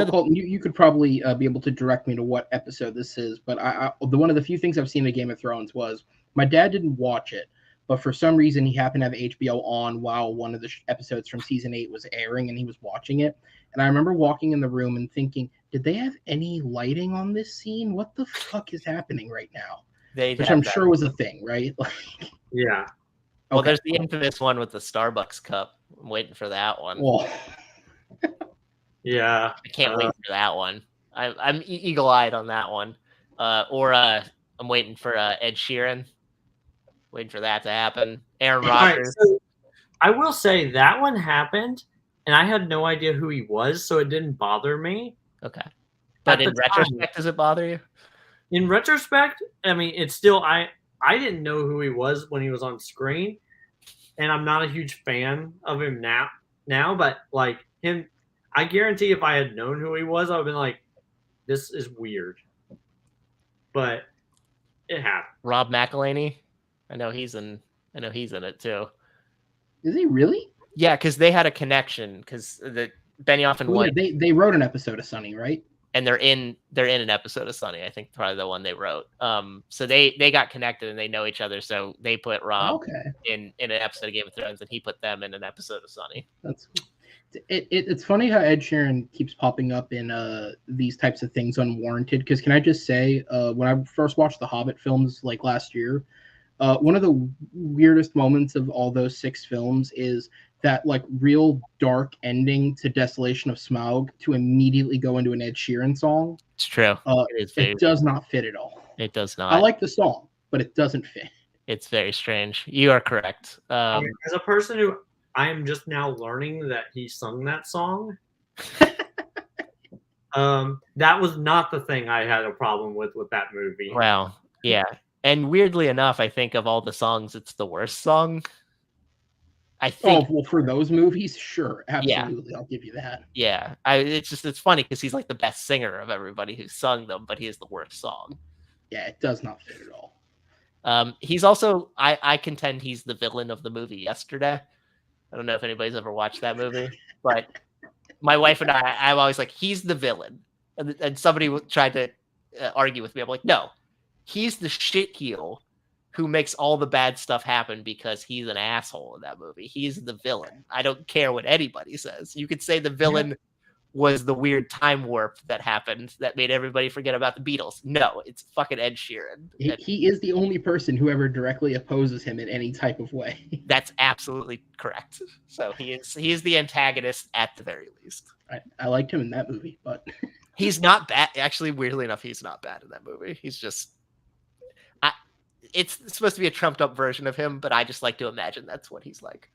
Colton, you could probably be able to direct me to what episode this is, but one of the few things I've seen in Game of Thrones was my dad didn't watch it, but for some reason he happened to have HBO on while one of the episodes from season 8 was airing, and he was watching it. And I remember walking in the room and thinking, did they have any lighting on this scene? What the fuck is happening right now? Which I'm sure was a thing, right? Yeah. Well, there's the infamous one with the Starbucks cup. I'm waiting for that one. Well, yeah. I can't wait for that one. I'm eagle-eyed on that one. I'm waiting for Ed Sheeran. Waiting for that to happen. Aaron Rodgers. Right, so I will say that one happened, and I had no idea who he was, so it didn't bother me. Okay. But in retrospect, does it bother you? In retrospect, I mean, it's still I didn't know who he was when he was on screen, and I'm not a huge fan of him now, but like him, I guarantee if I had known who he was, I would have been like, this is weird. But it happened. Rob McElhenney, I know he's in it too. Is he really? Yeah, because they had a connection. Because the Benioff and White, they wrote an episode of Sunny, right? And they're in an episode of Sunny. I think probably the one they wrote. So they got connected and they know each other. So they put Rob in an episode of Game of Thrones, and he put them in an episode of Sunny. That's it's funny how Ed Sheeran keeps popping up in these types of things unwarranted. Because can I just say, when I first watched the Hobbit films like last year, one of the weirdest moments of all those 6 films is that like real dark ending to Desolation of Smaug to immediately go into an Ed Sheeran song. It's true. It does not fit at all. It does not. I like the song, but it doesn't fit. It's very strange. You are correct. As a person who I am just now learning that he sung that song, that was not the thing I had a problem with that movie. Wow. Yeah. And weirdly enough, I think of all the songs, it's the worst song. I think. Oh, well, for those movies, sure, absolutely, yeah. I'll give you that. Yeah, it's funny because he's like the best singer of everybody who's sung them, but he is the worst song. Yeah, it does not fit at all. He's also, I contend he's the villain of the movie Yesterday. I don't know if anybody's ever watched that movie, but my wife and I'm always like, he's the villain, and somebody tried to argue with me. I'm like, no, he's the shit heel who makes all the bad stuff happen because he's an asshole in that movie. He's the villain. I don't care what anybody says. You could say the villain was the weird time warp that happened that made everybody forget about the Beatles. No, it's fucking Ed Sheeran. He is the only person who ever directly opposes him in any type of way. That's absolutely correct. So he is the antagonist at the very least. I liked him in that movie, but he's not bad. Actually, weirdly enough, he's not bad in that movie. He's just it's supposed to be a trumped up version of him, but I just like to imagine that's what he's like.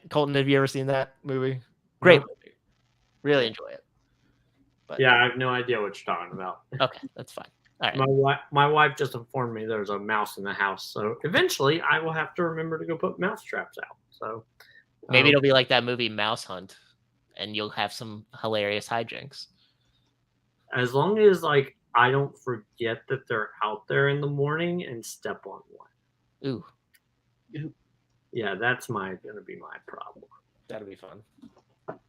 Colton, have you ever seen that movie? Great movie. Really enjoy it. But yeah, I have no idea what you're talking about. Okay, that's fine. All right. My wife just informed me there's a mouse in the house, so eventually I will have to remember to go put mouse traps out. So maybe it'll be like that movie Mouse Hunt, and you'll have some hilarious hijinks. As long as like I don't forget that they're out there in the morning and step on one. Ooh. Yeah, that's gonna be my problem. That'll be fun.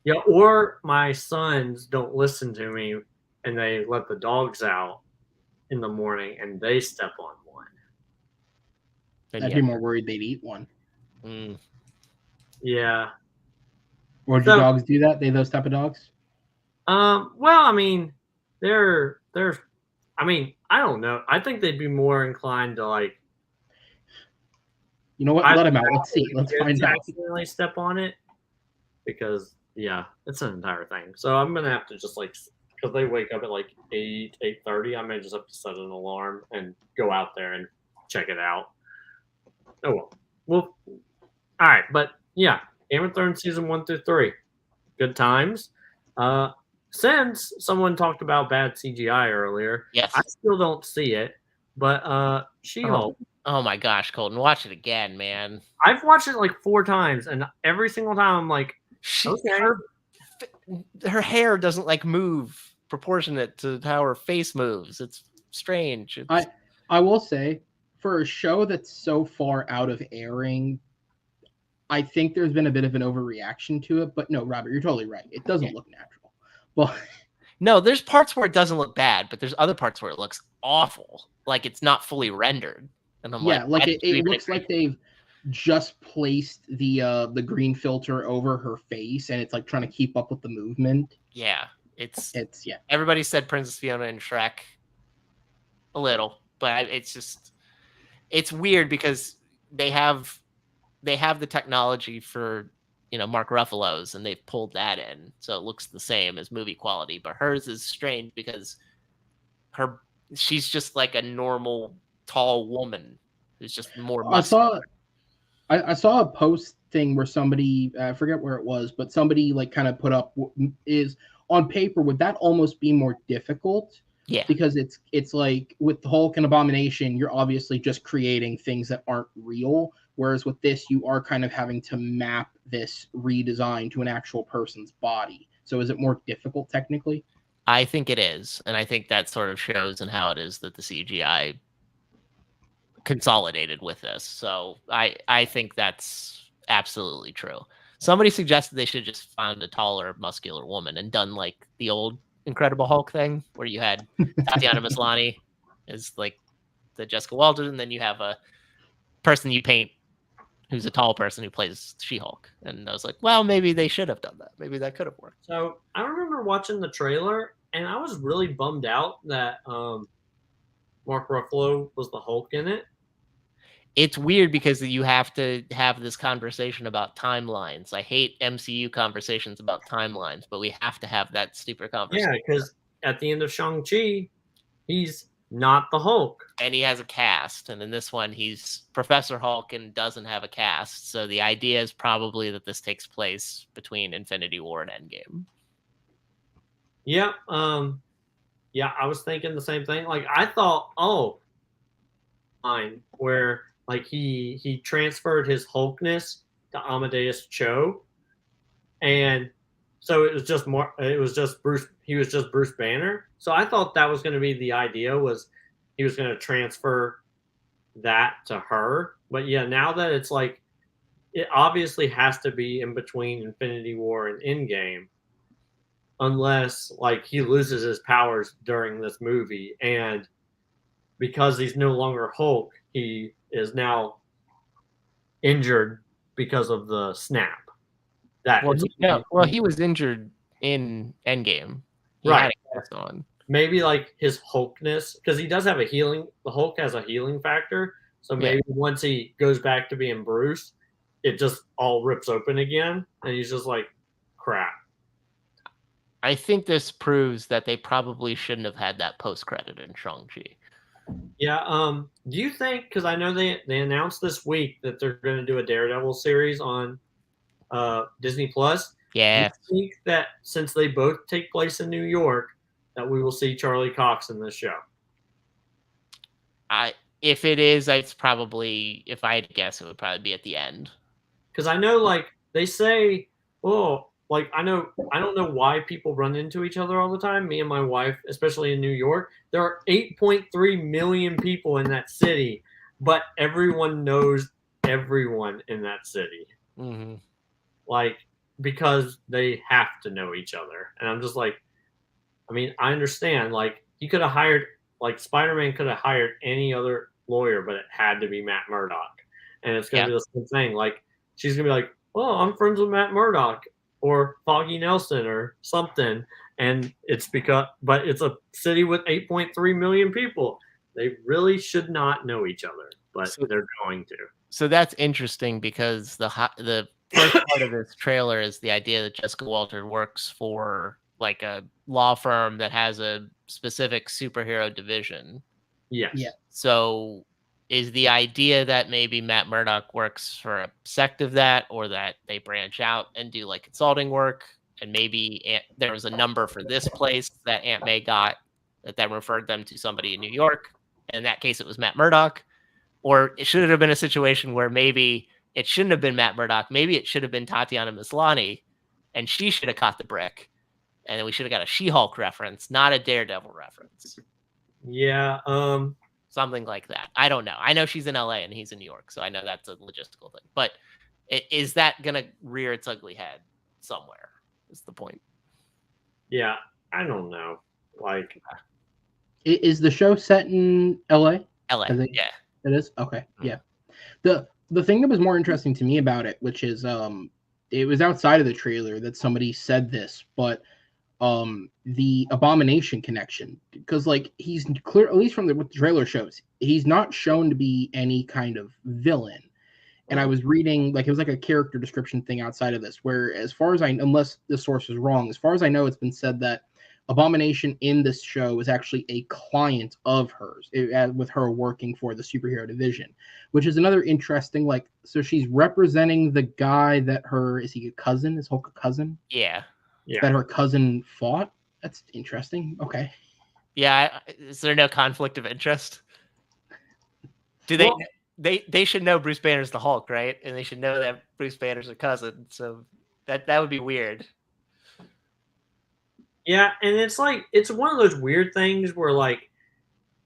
Yeah, or my sons don't listen to me and they let the dogs out in the morning and they step on one. I'd be more worried they'd eat one. Mm. Yeah. Or do dogs do that? Those type of dogs? Well, I mean, they're I mean, I don't know. I think they'd be more inclined to like. You know what? Let them out. Let's see. Let's find out. Accidentally step on it because it's an entire thing. So I'm gonna have to just like because they wake up at like 8:30. I may just have to set an alarm and go out there and check it out. Oh well. All right, but yeah, Game of Thrones season 1 through 3, good times. Since someone talked about bad CGI earlier, yes, I still don't see it. But She-Hulk. Oh my gosh, Colton, watch it again, man. I've watched it like 4 times, and every single time I'm like, okay. Her hair doesn't like move proportionate to how her face moves. It's strange. I will say, for a show that's so far out of airing, I think there's been a bit of an overreaction to it. But no, Robert, you're totally right. It doesn't look natural. Well, no, there's parts where it doesn't look bad, but there's other parts where it looks awful. Like it's not fully rendered. And I'm like it looks like they've just placed the green filter over her face, and it's like trying to keep up with the movement. Yeah, it's Everybody said Princess Fiona and Shrek a little, but it's weird because they have the technology for Mark Ruffalo's, and they've pulled that in, so it looks the same as movie quality. But hers is strange because she's just like a normal tall woman who's just more muscular. I saw a post thing where somebody, I forget where it was, but somebody like kind of put up is on paper, would that almost be more difficult? Yeah, because it's like with the Hulk and Abomination, you're obviously just creating things that aren't real. Whereas with this, you are kind of having to map this redesign to an actual person's body. So is it more difficult technically? I think it is. And I think that sort of shows in how it is that the CGI consolidated with this. So I think that's absolutely true. Somebody suggested they should just found a taller, muscular woman and done like the old Incredible Hulk thing where you had Tatiana Maslany as like the Jessica Walter, and then you have a person you paint who's a tall person who plays She-Hulk. And I was like, well, maybe they should have done that. Maybe that could have worked. So I remember watching the trailer, and I was really bummed out that Mark Ruffalo was the Hulk in it. It's weird because you have to have this conversation about timelines. I hate MCU conversations about timelines, but we have to have that stupid conversation. Yeah, because at the end of Shang-Chi, he's not the Hulk. And he has a cast. And in this one, he's Professor Hulk and doesn't have a cast. So the idea is probably that this takes place between Infinity War and Endgame. Yeah. Yeah, I was thinking the same thing. Like, I thought, where like he transferred his Hulkness to Amadeus Cho, and so it was just Bruce. He was just Bruce Banner. So I thought that was going to be the idea, was he was going to transfer that to her. But yeah, now that it's like, it obviously has to be in between Infinity War and Endgame. unless like he loses his powers during this movie, and because he's no longer Hulk, he is now injured because of the snap. That He was injured in Endgame. He right. had a cast on. Maybe like his Hulkness, because he does have a healing. The Hulk has a healing factor, so maybe once he goes back to being Bruce, it just all rips open again, and he's just like, crap. I think this proves that they probably shouldn't have had that post credit in Shang-Chi. Yeah. Do you think? Because I know they announced this week that they're going to do a Daredevil series on Disney Plus. Yeah. Do you think that since they both take place in New York, that we will see Charlie Cox in this show? If it is, it's probably, if I had to guess, it would probably be at the end. Because I know, like they say, like I don't know why people run into each other all the time. Me and my wife, especially in New York, there are 8.3 million people in that city, but everyone knows everyone in that city. Mm-hmm. Like, because they have to know each other. And I'm just like, I mean, I understand. Like, he could have hired, like, Spider-Man could have hired any other lawyer, but it had to be Matt Murdock. And it's going to be the same thing. Like, she's going to be like, oh, I'm friends with Matt Murdock or Foggy Nelson or something. And it's but it's a city with 8.3 million people. They really should not know each other, but they're going to. So that's interesting because the first part of this trailer is the idea that Jessica Walter works for like a law firm that has a specific superhero division. Yes. Yeah. So is the idea that maybe Matt Murdock works for a sect of that, or that they branch out and do like consulting work, and maybe there was a number for this place that Aunt May got that referred them to somebody in New York. And in that case, it was Matt Murdock. Or it should have been a situation where maybe it shouldn't have been Matt Murdock. Maybe it should have been Tatiana Maslany, and she should have caught the brick. And then we should have got a She-Hulk reference, not a Daredevil reference. Yeah. Something like that. I don't know. I know she's in LA and he's in New York, so I know that's a logistical thing. But is that going to rear its ugly head somewhere? Is the point. Yeah, I don't know. Like, is the show set in LA? LA, yeah. It is? Okay, yeah. The thing that was more interesting to me about it, which is it was outside of the trailer that somebody said this, but the Abomination connection, because like he's clear, at least from what the trailer shows, he's not shown to be any kind of villain. And I was reading, like, it was like a character description thing outside of this, where as far as unless the source is wrong, as far as I know, it's been said that Abomination in this show is actually a client of hers, with her working for the superhero division, which is another interesting, like, so she's representing the guy that is he a cousin? Is Hulk a cousin? Yeah. That her cousin fought? That's interesting. Okay. Yeah. Is there no conflict of interest? Do they should know Bruce Banner's the Hulk, right? And they should know that Bruce Banner's a cousin. So that would be weird. Yeah, and it's like it's one of those weird things where like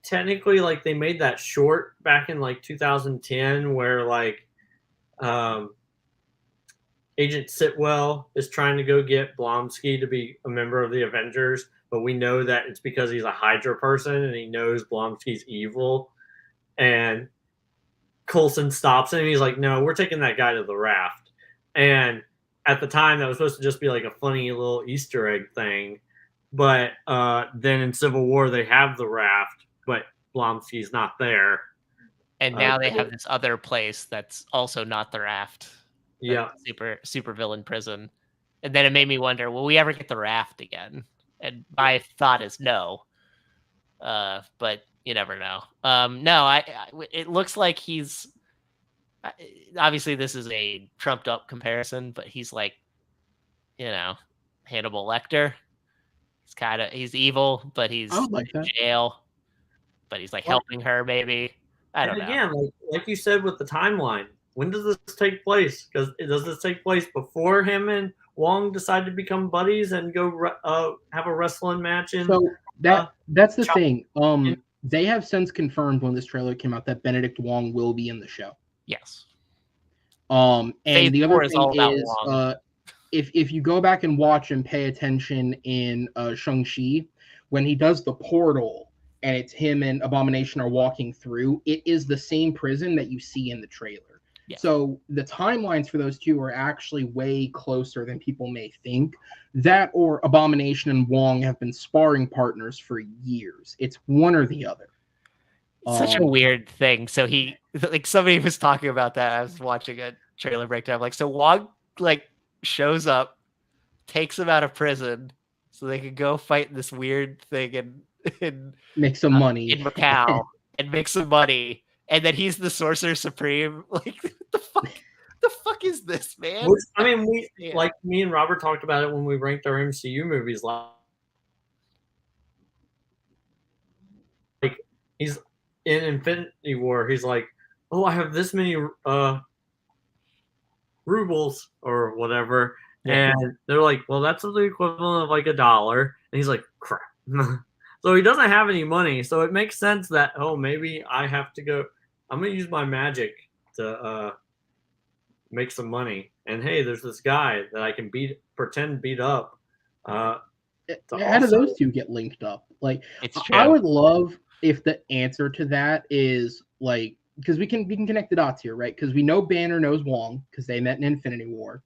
technically like they made that short back in like 2010 where like Agent Sitwell is trying to go get Blonsky to be a member of the Avengers, but we know that it's because he's a Hydra person and he knows Blonsky's evil. And Coulson stops him and he's like, no, we're taking that guy to the raft. And at the time, that was supposed to just be like a funny little Easter egg thing. But then in Civil War, they have the raft, but Blonsky's not there. And now they have this other place that's also not the raft. Yeah. Super villain prison. And then it made me wonder, will we ever get the raft again? And my thought is no. But you never know. No, it looks like he's obviously this is a trumped up comparison, but he's like, Hannibal Lecter. He's evil, but he's in jail. But he's like helping her, maybe. I don't know. Again, like you said with the timeline, when does this take place? Because does this take place before him and Wong decide to become buddies and go have a wrestling match? So that's the thing. They have since confirmed when this trailer came out that Benedict Wong will be in the show. Yes. And the other thing is, if you go back and watch and pay attention in Shang-Chi, when he does the portal and it's him and Abomination are walking through, it is the same prison that you see in the trailer. Yes. So the timelines for those two are actually way closer than people may think. That or Abomination and Wong have been sparring partners for years. It's one or the other. It's such a weird thing. So he, like, somebody was talking about that. I was watching a trailer breakdown. Like, so Wong, like, shows up, takes him out of prison so they could go fight this weird thing in make some money in Macau and make some money. And then he's the Sorcerer Supreme. Like, what the fuck is this, man? Which, I mean, like me and Robert talked about it when we ranked our MCU movies. Like he's in Infinity War. He's like, oh, I have this many rubles or whatever. Yeah. And they're like, well, that's the equivalent of like $1. And he's like, crap. So he doesn't have any money. So it makes sense that, oh, maybe I have to go. I'm going to use my magic to make some money. And hey, there's this guy that I can pretend beat up. How do those two get linked up? Like, I would love if the answer to that is like, because we can connect the dots here, right? Because we know Banner knows Wong because they met in Infinity War.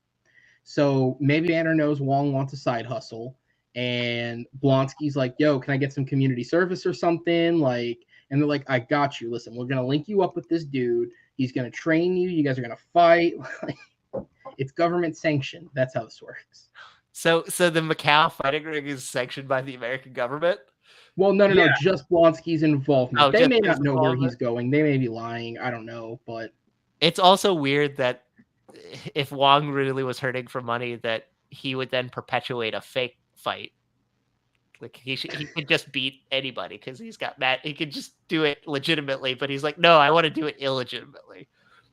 So maybe Banner knows Wong wants a side hustle, and Blonsky's like, "Yo, can I get some community service or something?" Like, and they're like, "I got you. Listen, we're gonna link you up with this dude. He's gonna train you. You guys are gonna fight. It's government sanctioned. That's how this works." So the Macau fighting ring is sanctioned by the American government? Well, no, just Blonsky's involvement. They may not know where he's going. They may be lying. I don't know, but it's also weird that if Wong really was hurting for money, that he would then perpetuate a fake fight. Like he could just beat anybody because he's got that. He could just do it legitimately, but he's like, no, I want to do it illegitimately.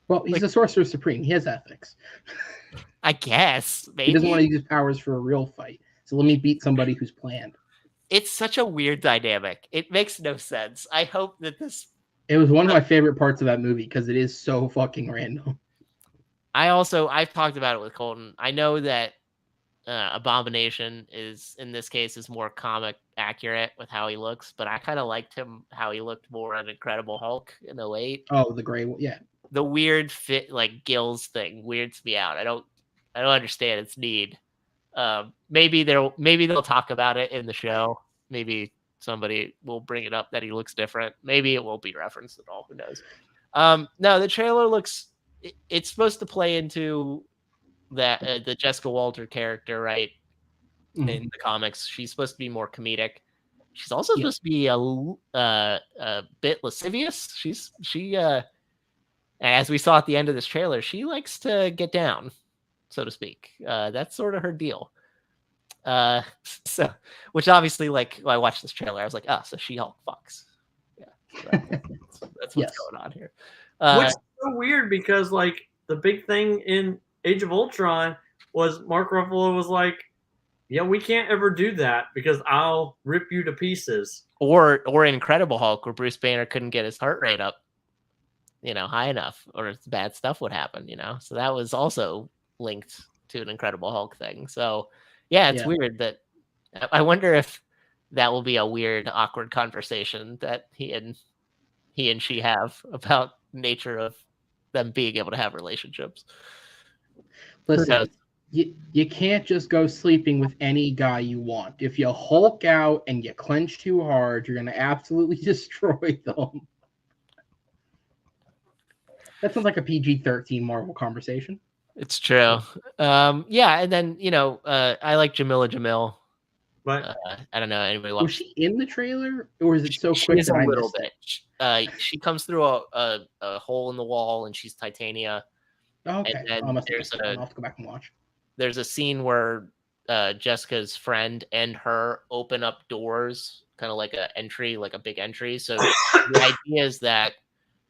Well, he's a Sorcerer Supreme. He has ethics. I guess maybe he doesn't want to use his powers for a real fight. So let me beat somebody who's planned. It's such a weird dynamic. It makes no sense. I hope that this. It was one of my favorite parts of that movie because it is so fucking random. I've talked about it with Colton. I know that Abomination is more comic accurate with how he looks, but I kind of liked him how he looked more on Incredible Hulk in 2008. Oh, the gray one, yeah. The weird fit, like gills thing, weirds me out. I don't understand its need. Maybe they'll talk about it in the show. Maybe somebody will bring it up that he looks different. Maybe it won't be referenced at all. Who knows? No, the trailer looks. It's supposed to play into that the Jessica Walter character, right? Mm-hmm. In the comics, she's supposed to be more comedic. She's also supposed to be a bit lascivious. She as we saw at the end of this trailer, she likes to get down, so to speak. That's sort of her deal. So, which obviously, like, when I watched this trailer, I was like, oh, so She-Hulk fucks. Yeah, so that's what's going on here. Which is so weird because, like, the big thing in Age of Ultron was Mark Ruffalo was like, yeah, we can't ever do that because I'll rip you to pieces. Or Incredible Hulk, where Bruce Banner couldn't get his heart rate up, high enough, or bad stuff would happen, So that was also linked to an Incredible Hulk thing. So, yeah, it's weird that I wonder if that will be a weird, awkward conversation that he and she have about nature of them being able to have relationships. Listen, you can't just go sleeping with any guy you want. If you Hulk out and you clench too hard, you're going to absolutely destroy them. That sounds like a PG-13 Marvel conversation. It's true. Yeah, and then, I like Jamila Jamil. But I don't know anybody. Was she in the trailer, or is it so quick? She's a little bit. She comes through a hole in the wall, and she's Titania. Okay, and then I'll have to go back and watch. There's a scene where Jessica's friend and her open up doors, kind of like a big entry. So the idea is that,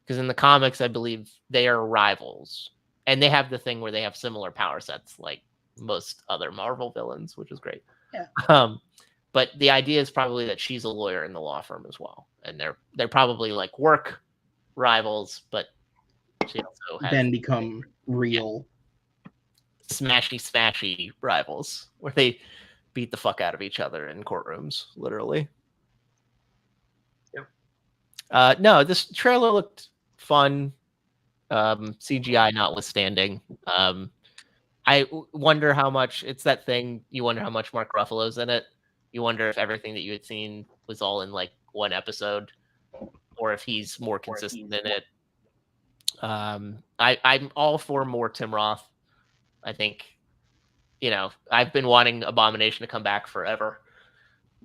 because in the comics, I believe they are rivals, and they have the thing where they have similar power sets, like most other Marvel villains, which is great. Yeah. But the idea is probably that she's a lawyer in the law firm as well, and they're probably like work rivals, but she also has, then become real. smashy rivals where they beat the fuck out of each other in courtrooms, literally. Yep. No, this trailer looked fun. CGI notwithstanding. I wonder how much it's that thing. You wonder how much Mark Ruffalo's in it. You wonder if everything that you had seen was all in like one episode, or if he's more consistent in it. I'm all for more Tim Roth. I think, I've been wanting Abomination to come back forever.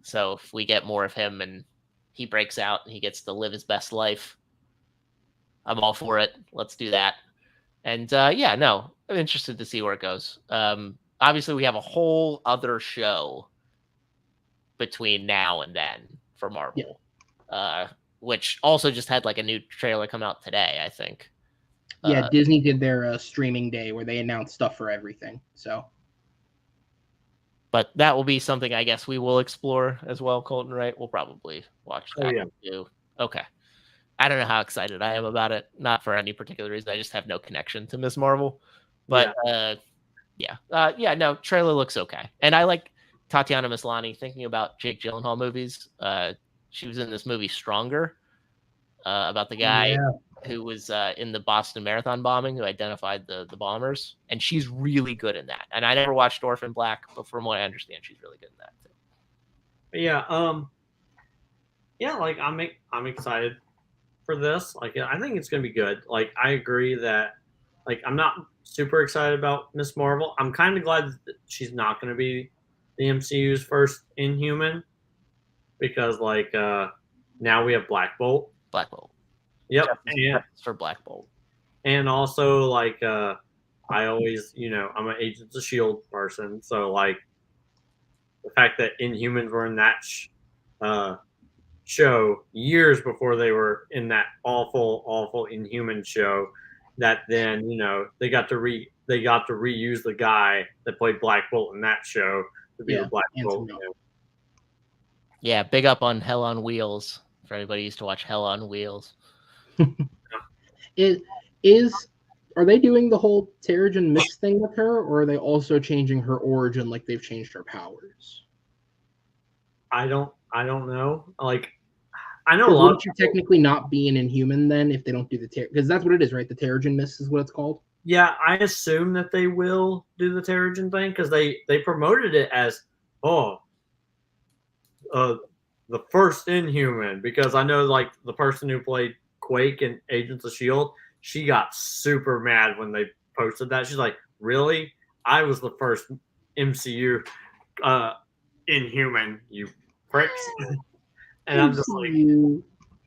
So if we get more of him and he breaks out and he gets to live his best life, I'm all for it. Let's do that. And I'm interested to see where it goes. Obviously, we have a whole other show between now and then for Marvel, which also just had like a new trailer come out today, I think. Yeah, Disney did their streaming day where they announced stuff for everything. So, but that will be something I guess we will explore as well, Colton. Right? We'll probably watch that too. Okay. I don't know how excited I am about it. Not for any particular reason. I just have no connection to Ms. Marvel. But trailer looks okay. And I like Tatiana Maslany. Thinking about Jake Gyllenhaal movies. She was in this movie Stronger, about the guy who was in the Boston Marathon bombing, who identified the bombers. And she's really good in that. And I never watched Orphan Black, but from what I understand, she's really good in that too. Like I'm excited for this. Like, I think it's gonna be good. Like, I agree that, like, I'm not super excited about Miss Marvel. I'm kind of glad that she's not gonna be the MCU's first Inhuman, because like now we have Black Bolt. Black Bolt. Yep. For Black Bolt. And also like I always, I'm an Agents of S.H.I.E.L.D. person, so like the fact that Inhumans were in that show years before they were in that awful Inhuman show, that then they got to reuse the guy that played Black Bolt in that show to be the Black Bolt. Yeah, big up on Hell on Wheels for anybody who used to watch Hell on Wheels. Are they doing the whole Terrigen Mist thing with her, or are they also changing her origin like they've changed her powers? I don't know. Like, I know a lot. Wouldn't you technically not be an Inhuman then if they don't do the because that's what it is, right? The Terrigen Mist is what it's called. Yeah, I assume that they will do the Terrigen thing because they promoted it as the first Inhuman, because I know like the person who played Quake in Agents of S.H.I.E.L.D., she got super mad when they posted that. She's like, really? I was the first MCU Inhuman, you pricks. And I'm just like,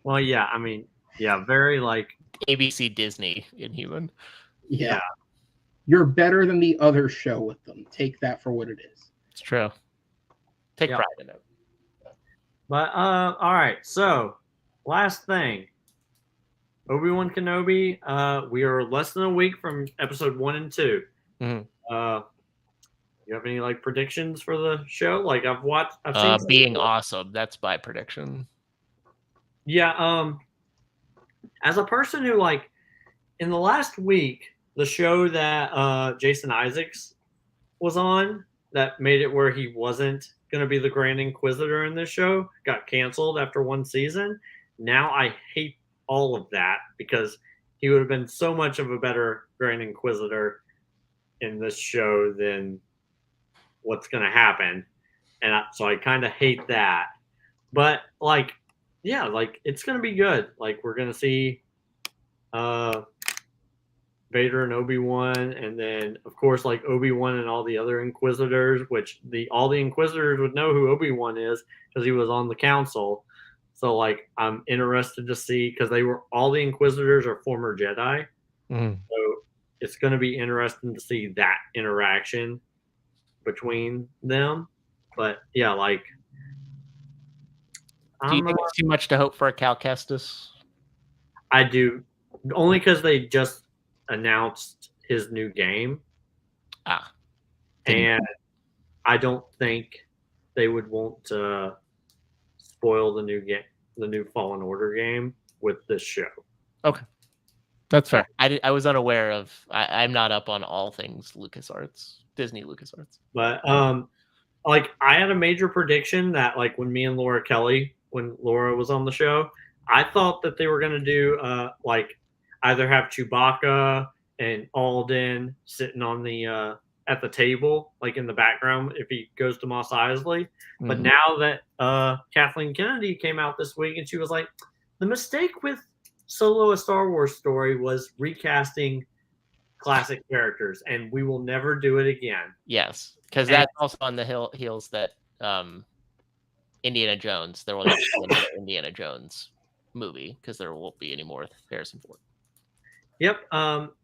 well, yeah, I mean, yeah, very like ABC Disney Inhuman. Yeah. You're better than the other show with them. Take that for what it is. It's true. Take pride in it. But all right, so last thing. Obi-Wan Kenobi, we are less than a week from episode 1 and 2. Mm-hmm. You have any like predictions for the show? Like I've seen being awesome. That's my prediction. Yeah. As a person who like in the last week, the show that Jason Isaacs was on that made it where he wasn't going to be the Grand Inquisitor in this show got canceled after one season. Now I hate all of that because he would have been so much of a better Grand Inquisitor in this show than what's going to happen. And so I kind of hate that. But like, yeah, like it's going to be good. Like we're going to see Vader and Obi-Wan, and then of course like Obi-Wan and all the other Inquisitors, which all the Inquisitors would know who Obi-Wan is because he was on the council. So like I'm interested to see, because all the Inquisitors are former Jedi. So it's going to be interesting to see that interaction between them. But yeah, like do you think it's too much to hope for a Cal Kestis? I do, only because they just announced his new game. And I don't think they would want to spoil the new game, the new Fallen Order game, with this show. Okay. That's fair. I was unaware of. I'm not up on all things LucasArts, Disney LucasArts. But like I had a major prediction that like when me and Laura Kelly, when Laura was on the show, I thought that they were gonna do like either have Chewbacca and Alden sitting on the at the table, like in the background if he goes to Mos Eisley. But now that Kathleen Kennedy came out this week and she was like, the mistake with Solo a Star Wars story was recasting classic characters, and we will never do it again. Yes, because that's also on the heels that Indiana Jones. There will never be another Indiana Jones movie because there won't be any more Harrison Ford. Yep.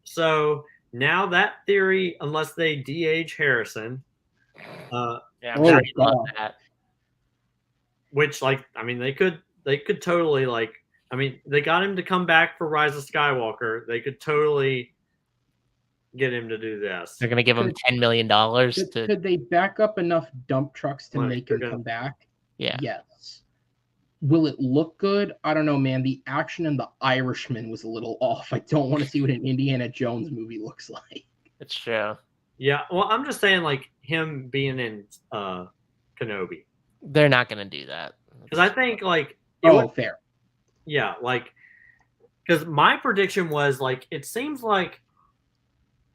So now that theory, unless they de-age Harrison, yeah, I'm sure he'd love that. Which, like, I mean, they could totally like. I mean, they got him to come back for Rise of Skywalker. They could totally get him to do this. They're gonna give him $10 million. Could they back up enough dump trucks to make him come back? Yeah. Yes. Will it look good? I don't know, man. The action in The Irishman was a little off. I don't want to see what an Indiana Jones movie looks like. It's true. Yeah. Well, I'm just saying, like him being in Kenobi. They're not gonna do that because I think like fair. Yeah, like because my prediction was like it seems like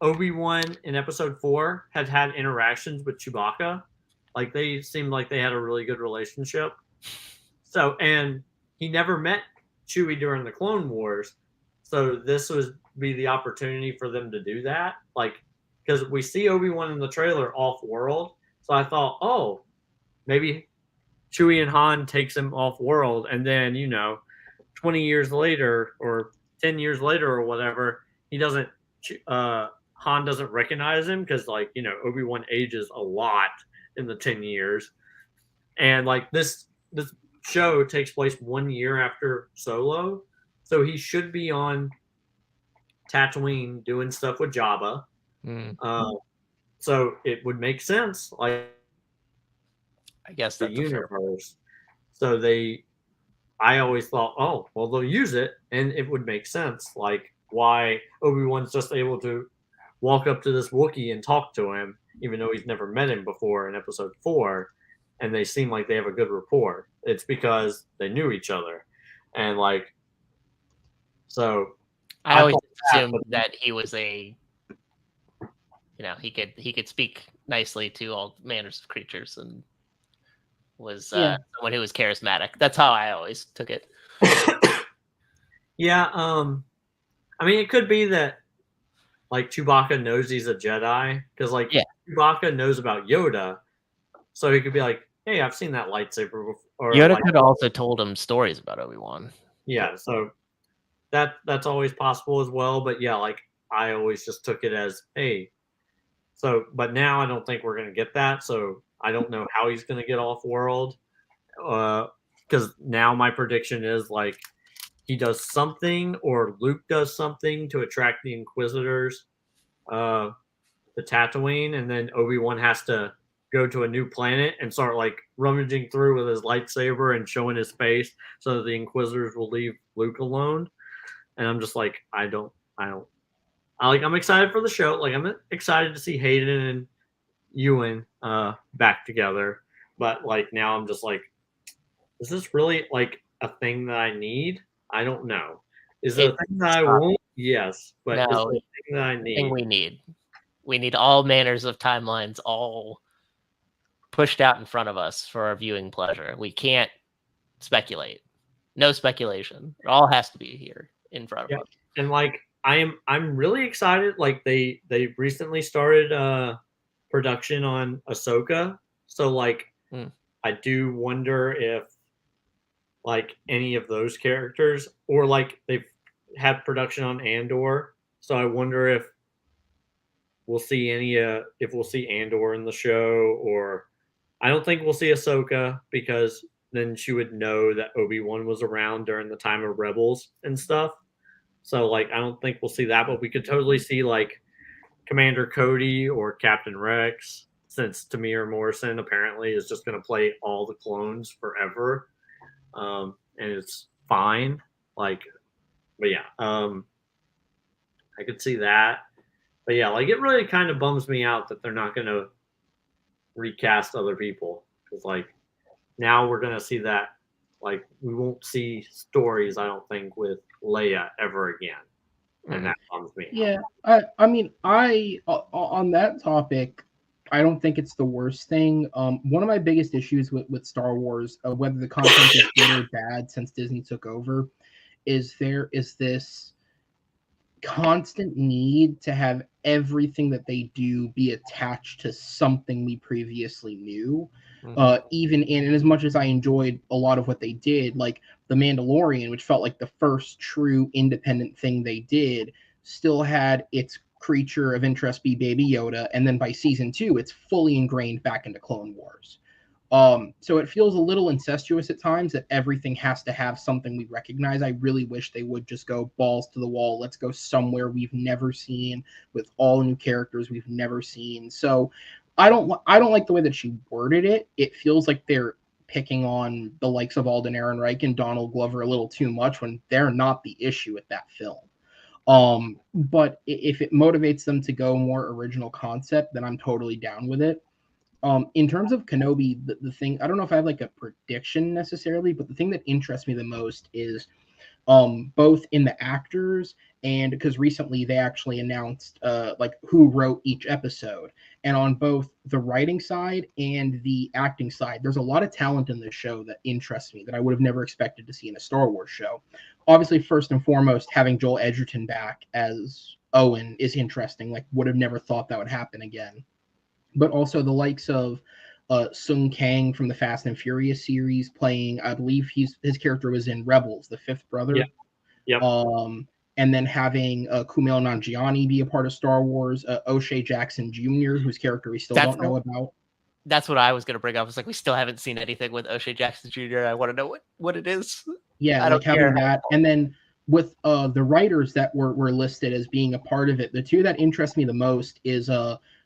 Obi-Wan in Episode 4 had interactions with Chewbacca. Like they seemed like they had a really good relationship. So, and he never met Chewie during the Clone Wars. So this would be the opportunity for them to do that. Like, because we see Obi-Wan in the trailer off-world. So I thought, oh, maybe Chewie and Han takes him off-world. And then, 20 years later or 10 years later or whatever, he doesn't Han doesn't recognize him because Obi-Wan ages a lot in the 10 years. And like this show takes place 1 year after Solo. So he should be on Tatooine doing stuff with Jabba. So it would make sense, like I guess the universe. So I always thought, oh, well, they'll use it, and it would make sense. Like why Obi-Wan's just able to walk up to this Wookiee and talk to him, even though he's never met him before in Episode 4, and they seem like they have a good rapport. It's because they knew each other, and like, so I always assumed that he was he could speak nicely to all manners of creatures and was someone who was charismatic. That's how I always took it. Yeah, I mean, it could be that like Chewbacca knows he's a Jedi because Chewbacca knows about Yoda, so he could be like, "Hey, I've seen that lightsaber before." Yoda could also told him stories about Obi-Wan. Yeah, so that's always possible as well. But yeah, like I always just took it as, hey. So, but now I don't think we're gonna get that. So I don't know how he's gonna get off world. Because now my prediction is like he does something or Luke does something to attract the Inquisitors to Tatooine, and then Obi-Wan has to go to a new planet and start like rummaging through with his lightsaber and showing his face so that the Inquisitors will leave Luke alone. And I'm just like, I'm excited for the show. Like I'm excited to see Hayden and Ewan back together. But like now I'm just like, is this really like a thing that I need? I don't know. Is it a thing that I want? Yes, but no, is it a thing that I need? We need all manners of timelines all pushed out in front of us for our viewing pleasure. We can't speculate. No speculation. It all has to be here in front of us. And like I'm really excited. Like they recently started production on Ahsoka. So like I do wonder if like any of those characters, or like they've had production on Andor. So I wonder if we'll see if we'll see Andor in the show, or I don't think we'll see Ahsoka because then she would know that Obi-Wan was around during the time of Rebels and stuff. So like I don't think we'll see that, but we could totally see like Commander Cody or Captain Rex, since Tamir Morrison apparently is just going to play all the clones forever. And it's fine. Like, but yeah. I could see that. But yeah, like it really kind of bums me out that they're not going to recast other people, because like now we're going to see that like we won't see stories, I don't think, with Leia ever again, and that bums me out. Yeah, I mean, on that topic, I don't think it's the worst thing. One of my biggest issues with Star Wars, whether the content is good or bad since Disney took over, is there is this constant need to have everything that they do be attached to something we previously knew. Even and as much as I enjoyed a lot of what they did, like The Mandalorian, which felt like the first true independent thing they did, still had its creature of interest be Baby Yoda, and then by season 2, it's fully ingrained back into Clone Wars. So it feels a little incestuous at times that everything has to have something we recognize. I really wish they would just go balls to the wall. Let's go somewhere we've never seen with all new characters we've never seen. So I don't like the way that she worded it. It feels like they're picking on the likes of Alden Ehrenreich and Donald Glover a little too much when they're not the issue with that film. But if it motivates them to go more original concept, then I'm totally down with it. In terms of Kenobi, the thing, I don't know if I have like a prediction necessarily, but the thing that interests me the most is both in the actors, and because recently they actually announced like who wrote each episode, and on both the writing side and the acting side, there's a lot of talent in this show that interests me that I would have never expected to see in a Star Wars show. Obviously, first and foremost, having Joel Edgerton back as Owen is interesting. Like, would have never thought that would happen again. But also the likes of Sung Kang from the Fast and Furious series playing, I believe his character was in Rebels, the fifth brother. Yep. And then having Kumail Nanjiani be a part of Star Wars, O'Shea Jackson Jr., whose character we still don't know about. That's what I was going to bring up. It's like we still haven't seen anything with O'Shea Jackson Jr. I want to know what it is. Yeah, I like having that. And then with the writers that were listed as being a part of it, the two that interest me the most is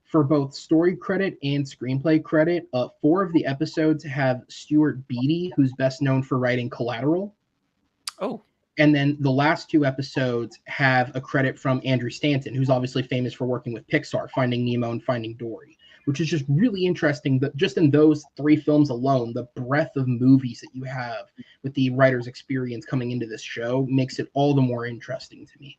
for both story credit and screenplay credit, 4 of the episodes have Stuart Beattie, who's best known for writing Collateral. Oh. And then the last 2 episodes have a credit from Andrew Stanton, who's obviously famous for working with Pixar, Finding Nemo and Finding Dory, which is just really interesting that just in those 3 films alone, the breadth of movies that you have with the writer's experience coming into this show makes it all the more interesting to me.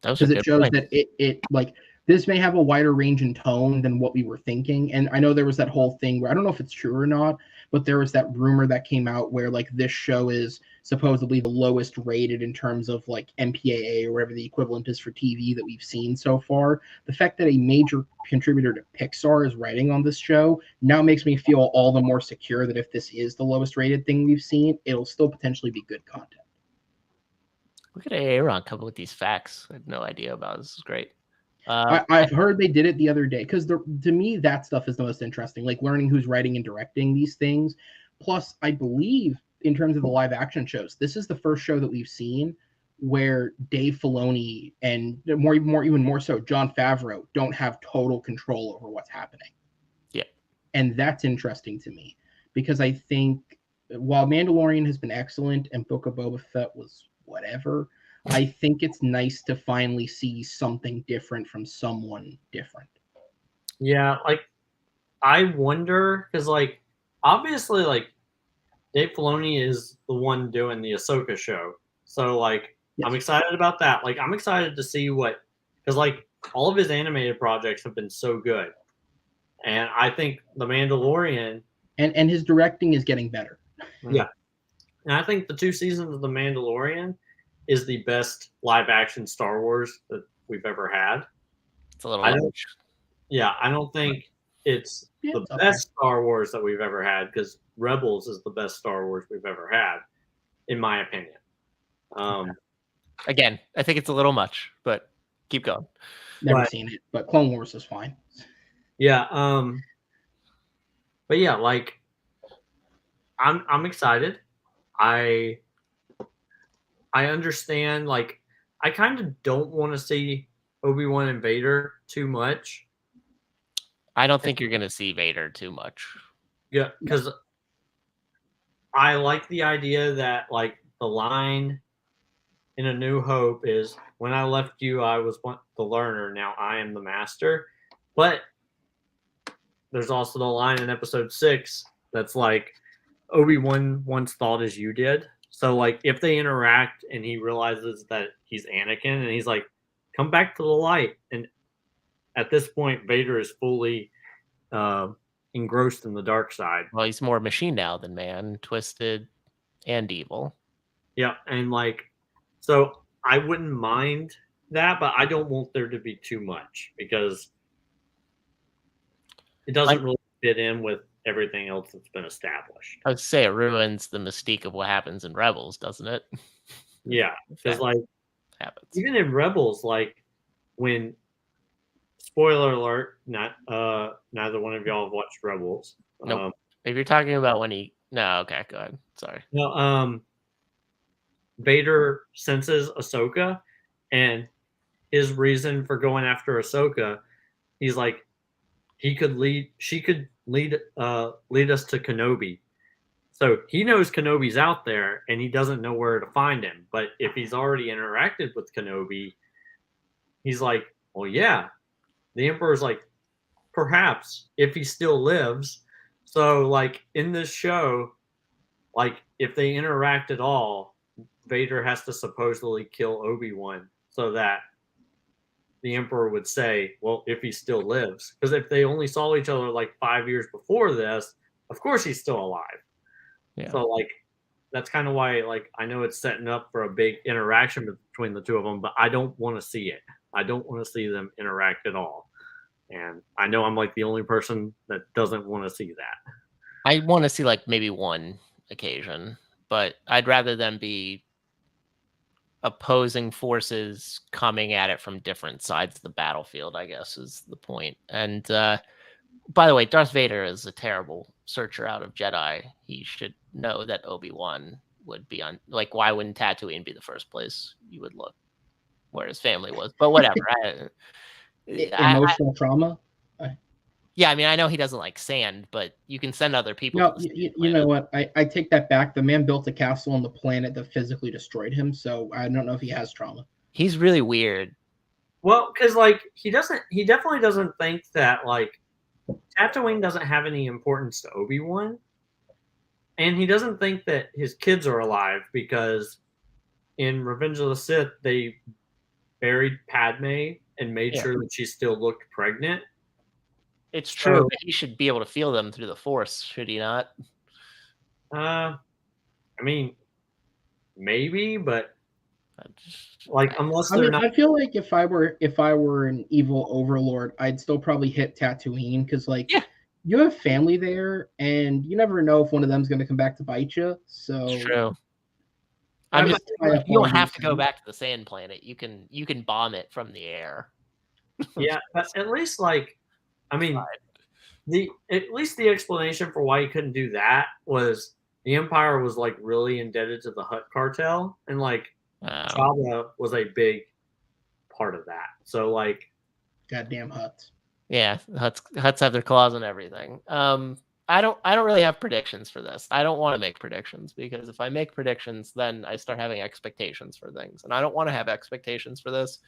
Because it shows that it like, this may have a wider range in tone than what we were thinking. And I know there was that whole thing where I don't know if it's true or not, but there was that rumor that came out where like this show is supposedly the lowest rated in terms of like MPAA or whatever the equivalent is for TV that we've seen so far. The fact that a major contributor to Pixar is writing on this show now makes me feel all the more secure that if this is the lowest rated thing we've seen, it'll still potentially be good content. Look at Aaron coming with these facts. I had no idea about this. Is great. I've heard they did it the other day because to me that stuff is the most interesting, like learning who's writing and directing these things. Plus, I believe in terms of the live action shows, this is the first show that we've seen where Dave Filoni and even more so Jon Favreau don't have total control over what's happening. Yeah, and that's interesting to me because I think while Mandalorian has been excellent and Book of Boba Fett was whatever, I think it's nice to finally see something different from someone different. Yeah, like I wonder because like obviously like Dave Filoni is the one doing the Ahsoka show, so like yes. I'm excited about that. Like I'm excited to see because like all of his animated projects have been so good, and I think The Mandalorian and his directing is getting better. Yeah, and I think the 2 seasons of The Mandalorian is the best live action Star Wars that we've ever had. It's a little I don't think it's the best Star Wars that we've ever had because Rebels is the best Star Wars we've ever had, in my opinion. Again, I think it's a little much, but keep going. Never seen it, but Clone Wars is fine. Yeah, but yeah, like I'm excited. I understand, like, I kind of don't want to see Obi-Wan and Vader too much. I don't think you're going to see Vader too much. Yeah, because I like the idea that, like, the line in A New Hope is, when I left you, I was the learner. Now I am the master. But there's also the line in episode 6 that's like, Obi-Wan once thought as you did. So, like, if they interact and he realizes that he's Anakin and he's like, come back to the light. And at this point, Vader is fully engrossed in the dark side. Well, he's more machine now than man, twisted and evil. Yeah. And, like, so I wouldn't mind that, but I don't want there to be too much because it doesn't really fit in with everything else that's been established. I would say it ruins the mystique of what happens in Rebels, doesn't it? Yeah, because like happens. Even in Rebels, like when spoiler alert, neither one of y'all have watched Rebels. Nope. If you're talking about when he okay, go ahead. Sorry. No, Vader senses Ahsoka, and his reason for going after Ahsoka, he's like, she could lead us to Kenobi. So he knows Kenobi's out there, and he doesn't know where to find him. But if he's already interacted with Kenobi, he's like, well, yeah. The Emperor's like, perhaps, if he still lives. So, like, in this show, like, if they interact at all, Vader has to supposedly kill Obi-Wan so that the Emperor would say, well, if he still lives. Because if they only saw each other, like, 5 years before this, of course he's still alive. Yeah. So, like, that's kind of why, like, I know it's setting up for a big interaction between the two of them, but I don't want to see it. I don't want to see them interact at all. And I know I'm, like, the only person that doesn't want to see that. I want to see, like, maybe one occasion, but I'd rather them be opposing forces coming at it from different sides of the battlefield, I guess, is the point. And, by the way, Darth Vader is a terrible searcher out of Jedi. He should know that Obi-Wan would be on, like, why wouldn't Tatooine be the first place you would look where his family was? But whatever. Emotional trauma? Yeah, I mean, I know he doesn't like sand, but you can send other people. No, you know what? I take that back. The man built a castle on the planet that physically destroyed him, so I don't know if he has trauma. He's really weird. Well, because, like, he definitely doesn't think that, like, Tatooine doesn't have any importance to Obi-Wan. And he doesn't think that his kids are alive because in Revenge of the Sith, they buried Padme and made sure that she still looked pregnant. It's true, but he should be able to feel them through the Force, should he not? I mean, maybe, but like, unless they're not. I feel like if I were an evil overlord, I'd still probably hit Tatooine because, like, you have family there, and you never know if one of them's going to come back to bite you. So it's true. I mean, you don't have to go back to the sand planet. You can bomb it from the air. Yeah, but at least, like, I mean, at least the explanation for why he couldn't do that was the Empire was, like, really indebted to the Hutt cartel, and, like, Jabba was a big part of that. So, like, goddamn Hutts. Yeah, Hutts have their claws on everything. I don't really have predictions for this. I don't want to make predictions because if I make predictions, then I start having expectations for things, and I don't want to have expectations for this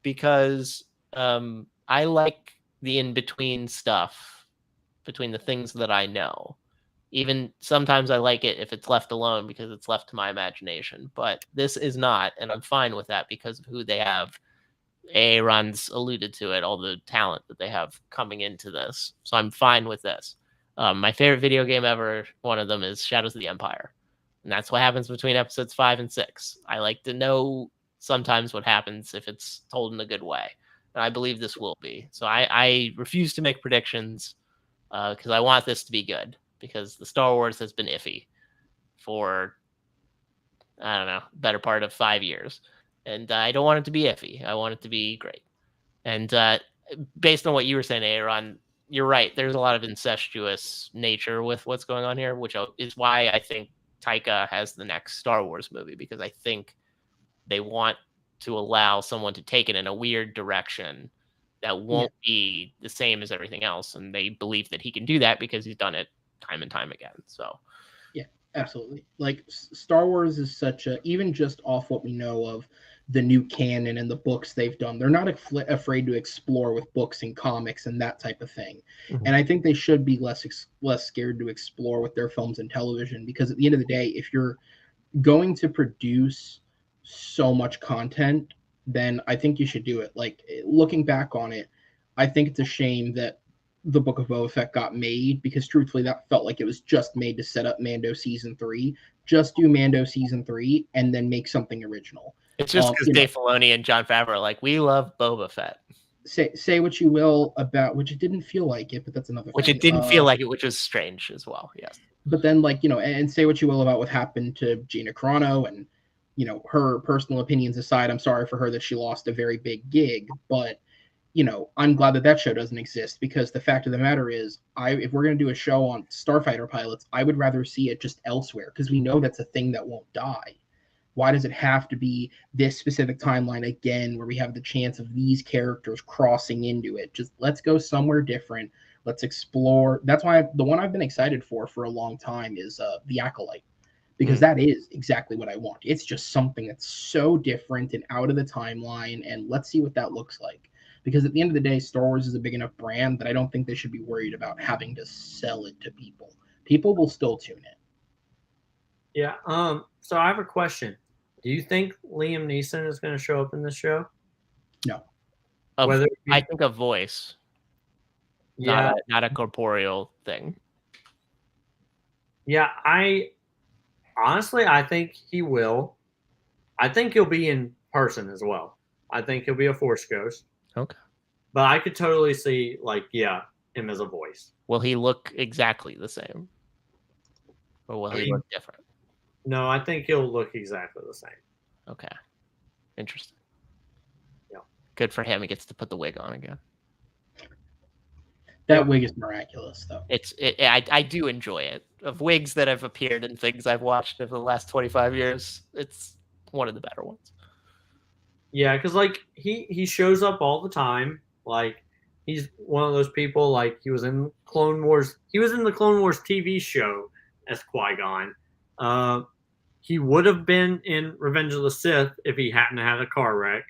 because I like the in-between stuff between the things that I know. Even sometimes I like it if it's left alone because it's left to my imagination. But this is not, and I'm fine with that because of who they have. Aaron's alluded to it, all the talent that they have coming into this. So I'm fine with this. My favorite video game ever, one of them is Shadows of the Empire. And that's what happens between episodes 5 and 6. I like to know sometimes what happens if it's told in a good way. And I believe this will be. So I refuse to make predictions because I want this to be good. Because the Star Wars has been iffy for, I don't know, better part of 5 years. And I don't want it to be iffy. I want it to be great. And based on what you were saying, Aaron, you're right. There's a lot of incestuous nature with what's going on here, which is why I think Taika has the next Star Wars movie, because I think they want to allow someone to take it in a weird direction that won't be the same as everything else. And they believe that he can do that because he's done it time and time again. So yeah, absolutely. Like, Star Wars is such a, even just off what we know of the new canon and the books they've done. They're not afraid to explore with books and comics and that type of thing. Mhm. And I think they should be less scared to explore with their films and television, because at the end of the day, if you're going to produce so much content, then I think you should do it. Like, looking back on it, I think it's a shame that the Book of Boba Fett got made, because truthfully that felt like it was just made to set up Mando season 3. Just do Mando season 3 and then make something original. It's just because Dave Filoni and Jon Favreau are like, we love Boba Fett. Say what you will about, which it didn't feel like it, but that's another which thing. It didn't feel like it, which was strange as well. Yes. But then, like, and say what you will about what happened to Gina Carano, and her personal opinions aside, I'm sorry for her that she lost a very big gig, but I'm glad that show doesn't exist, because the fact of the matter is, if we're going to do a show on starfighter pilots, I would rather see it just elsewhere, because we know that's a thing that won't die. Why does it have to be this specific timeline again, where we have the chance of these characters crossing into it? Just let's go somewhere different. Let's explore. That's why the one I've been excited for a long time is The Acolyte, because that is exactly what I want. It's just something that's so different and out of the timeline, and let's see what that looks like. Because at the end of the day, Star Wars is a big enough brand that I don't think they should be worried about having to sell it to people. People will still tune in. Yeah. So I have a question. Do you think Liam Neeson is going to show up in this show? No. I think a voice. Yeah. Not a corporeal thing. Yeah. Honestly, I think he will. I think he'll be in person as well. I think he'll be a Force ghost. Okay. But I could totally see, him as a voice. Will he look exactly the same? Or will he look different? No, I think he'll look exactly the same. Okay. Interesting. Yeah. Good for him. He gets to put the wig on again. That wig is miraculous, though. I do enjoy it. Of wigs that have appeared in things I've watched over the last 25 years, it's one of the better ones. Yeah, because he shows up all the time. He's one of those people. He was in Clone Wars. He was in the Clone Wars TV show as Qui-Gon. He would have been in Revenge of the Sith if he hadn't had a car wreck.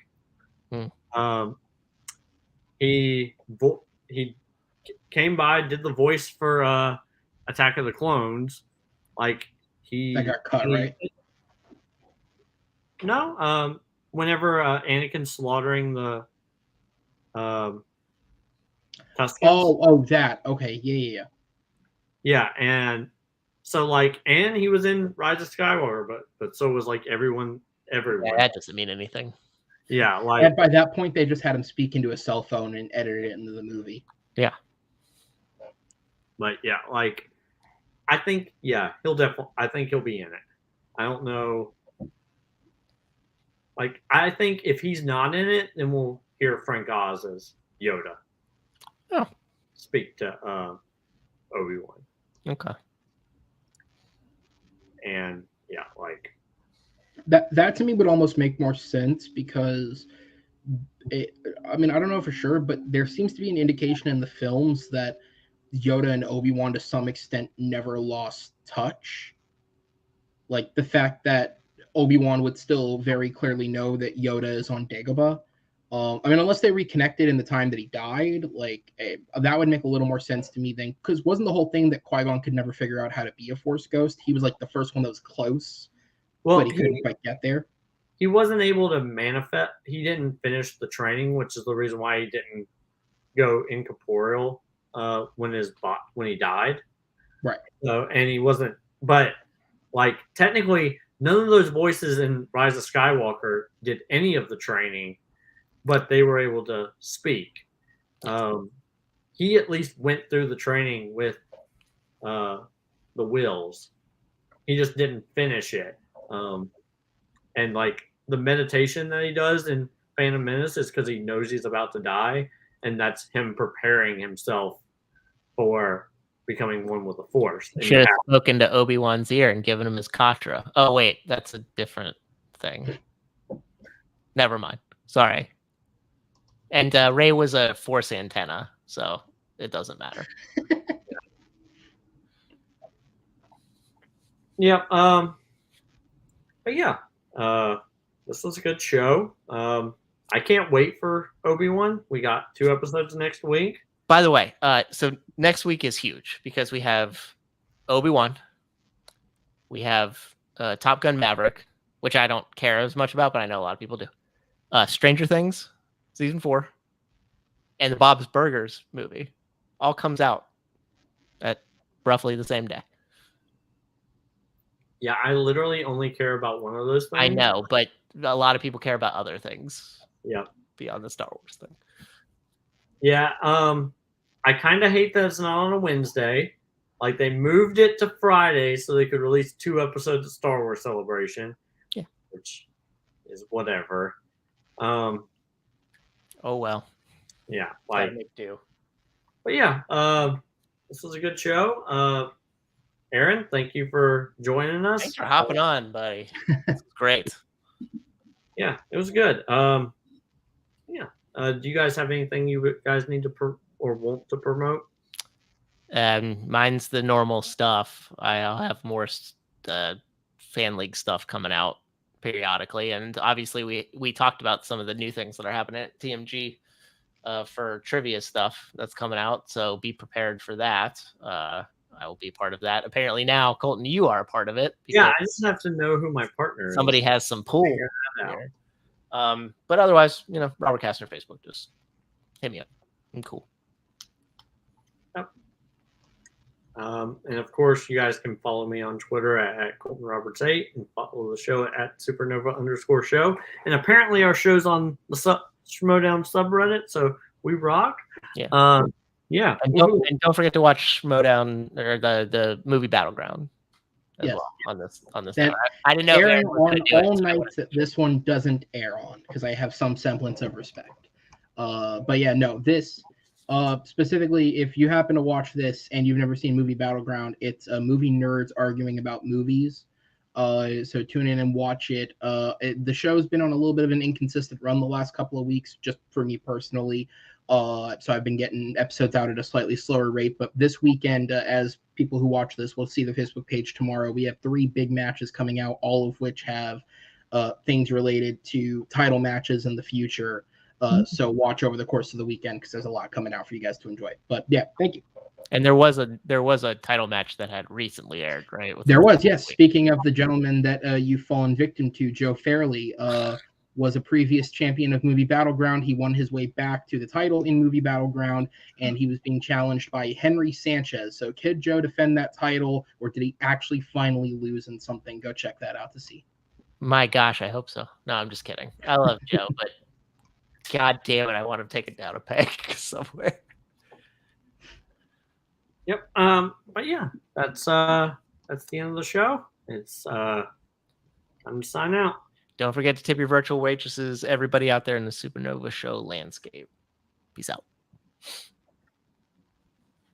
He came by, did the voice for Attack of the Clones. That got cut, right? No. Whenever Anakin's slaughtering the Tuskens. Oh, that. Okay, yeah. Yeah, and so and he was in Rise of Skywalker, but so was everyone. Yeah, that doesn't mean anything. Yeah, and by that point they just had him speak into a cell phone and edited it into the movie. Yeah. But yeah, I think he'll be in it. I don't know. I think if he's not in it, then we'll hear Frank Oz as Yoda. Oh. Speak to Obi-Wan. Okay. And that to me would almost make more sense, because I don't know for sure, but there seems to be an indication in the films that Yoda and Obi-Wan to some extent never lost touch. Like the fact that Obi-Wan would still very clearly know that Yoda is on Dagobah. Unless they reconnected in the time that he died, that would make a little more sense to me then, because wasn't the whole thing that Qui-Gon could never figure out how to be a Force ghost? He was the first one that was close, but he couldn't quite get there. He wasn't able to manifest. He didn't finish the training, which is the reason why he didn't go incorporeal when he died. Right. So, and he wasn't, but technically none of those voices in Rise of Skywalker did any of the training, but they were able to speak. He at least went through the training with the Wills. He just didn't finish it. And the meditation that he does in Phantom Menace is because he knows he's about to die, and that's him preparing himself for becoming one with the Force. And should have spoken to Obi-Wan's ear and given him his Katra. Oh wait, that's a different thing. Never mind. Sorry. And Rey was a Force antenna, so it doesn't matter. Yeah. But yeah. this was a good show. I can't wait for Obi-Wan. We got 2 episodes next week. By the way, so next week is huge because we have Obi-Wan, we have Top Gun Maverick, which I don't care as much about, but I know a lot of people do. Stranger Things, season 4, and the Bob's Burgers movie all comes out at roughly the same day. Yeah, I literally only care about one of those things. I know, but a lot of people care about other things. Yeah. Beyond the Star Wars thing. Yeah, I kind of hate that it's not on a Wednesday. Like, they moved it to Friday so they could release 2 episodes of Star Wars Celebration. Yeah. Which is whatever. Oh, well. Yeah. Gotta make do. But yeah, this was a good show. Aaron, thank you for joining us. Thanks for hopping on, buddy. It's great. Yeah, it was good. Yeah. Do you guys have anything you guys need to or want to promote? Mine's the normal stuff. I'll have more fan league stuff coming out periodically, and obviously we talked about some of the new things that are happening at TMG for trivia stuff that's coming out. So be prepared for that. I will be part of that. Apparently now, Colton, you are a part of it. Yeah, I just have to know who my partner is. Somebody has some pull. But otherwise, Robert Kastner Facebook, just hit me up. I'm cool. Yep. And of course, you guys can follow me on Twitter at Colton Roberts 8 and follow the show at Supernova_show. And apparently, our show's on the Schmodown subreddit, so we rock. Yeah. Yeah. And don't forget to watch Schmodown or the movie Battleground as well on this. I didn't know airing on all nights that this one doesn't air on because I have some semblance of respect. But yeah, no, this specifically, if you happen to watch this and you've never seen movie Battleground, it's movie nerds arguing about movies. So tune in and watch it. The show's been on a little bit of an inconsistent run the last couple of weeks, just for me personally. So I've been getting episodes out at a slightly slower rate, but this weekend, as people who watch this will see the Facebook page tomorrow, we have 3 big matches coming out, all of which have things related to title matches in the future. So watch over the course of the weekend because there's a lot coming out for you guys to enjoy. But yeah, thank you. And there was a title match that had recently aired, right? There was, yes. Speaking of the gentleman that you've fallen victim to, Joe Fairley was a previous champion of Movie Battleground. He won his way back to the title in Movie Battleground, and he was being challenged by Henry Sanchez. So could Joe defend that title, or did he actually finally lose in something? Go check that out to see. My gosh, I hope so. No, I'm just kidding. I love Joe, but God damn it, I want him taken down a peg somewhere. Yep. But yeah, that's the end of the show. It's time to sign out. Don't forget to tip your virtual waitresses, everybody out there in the Supernova show landscape. Peace out.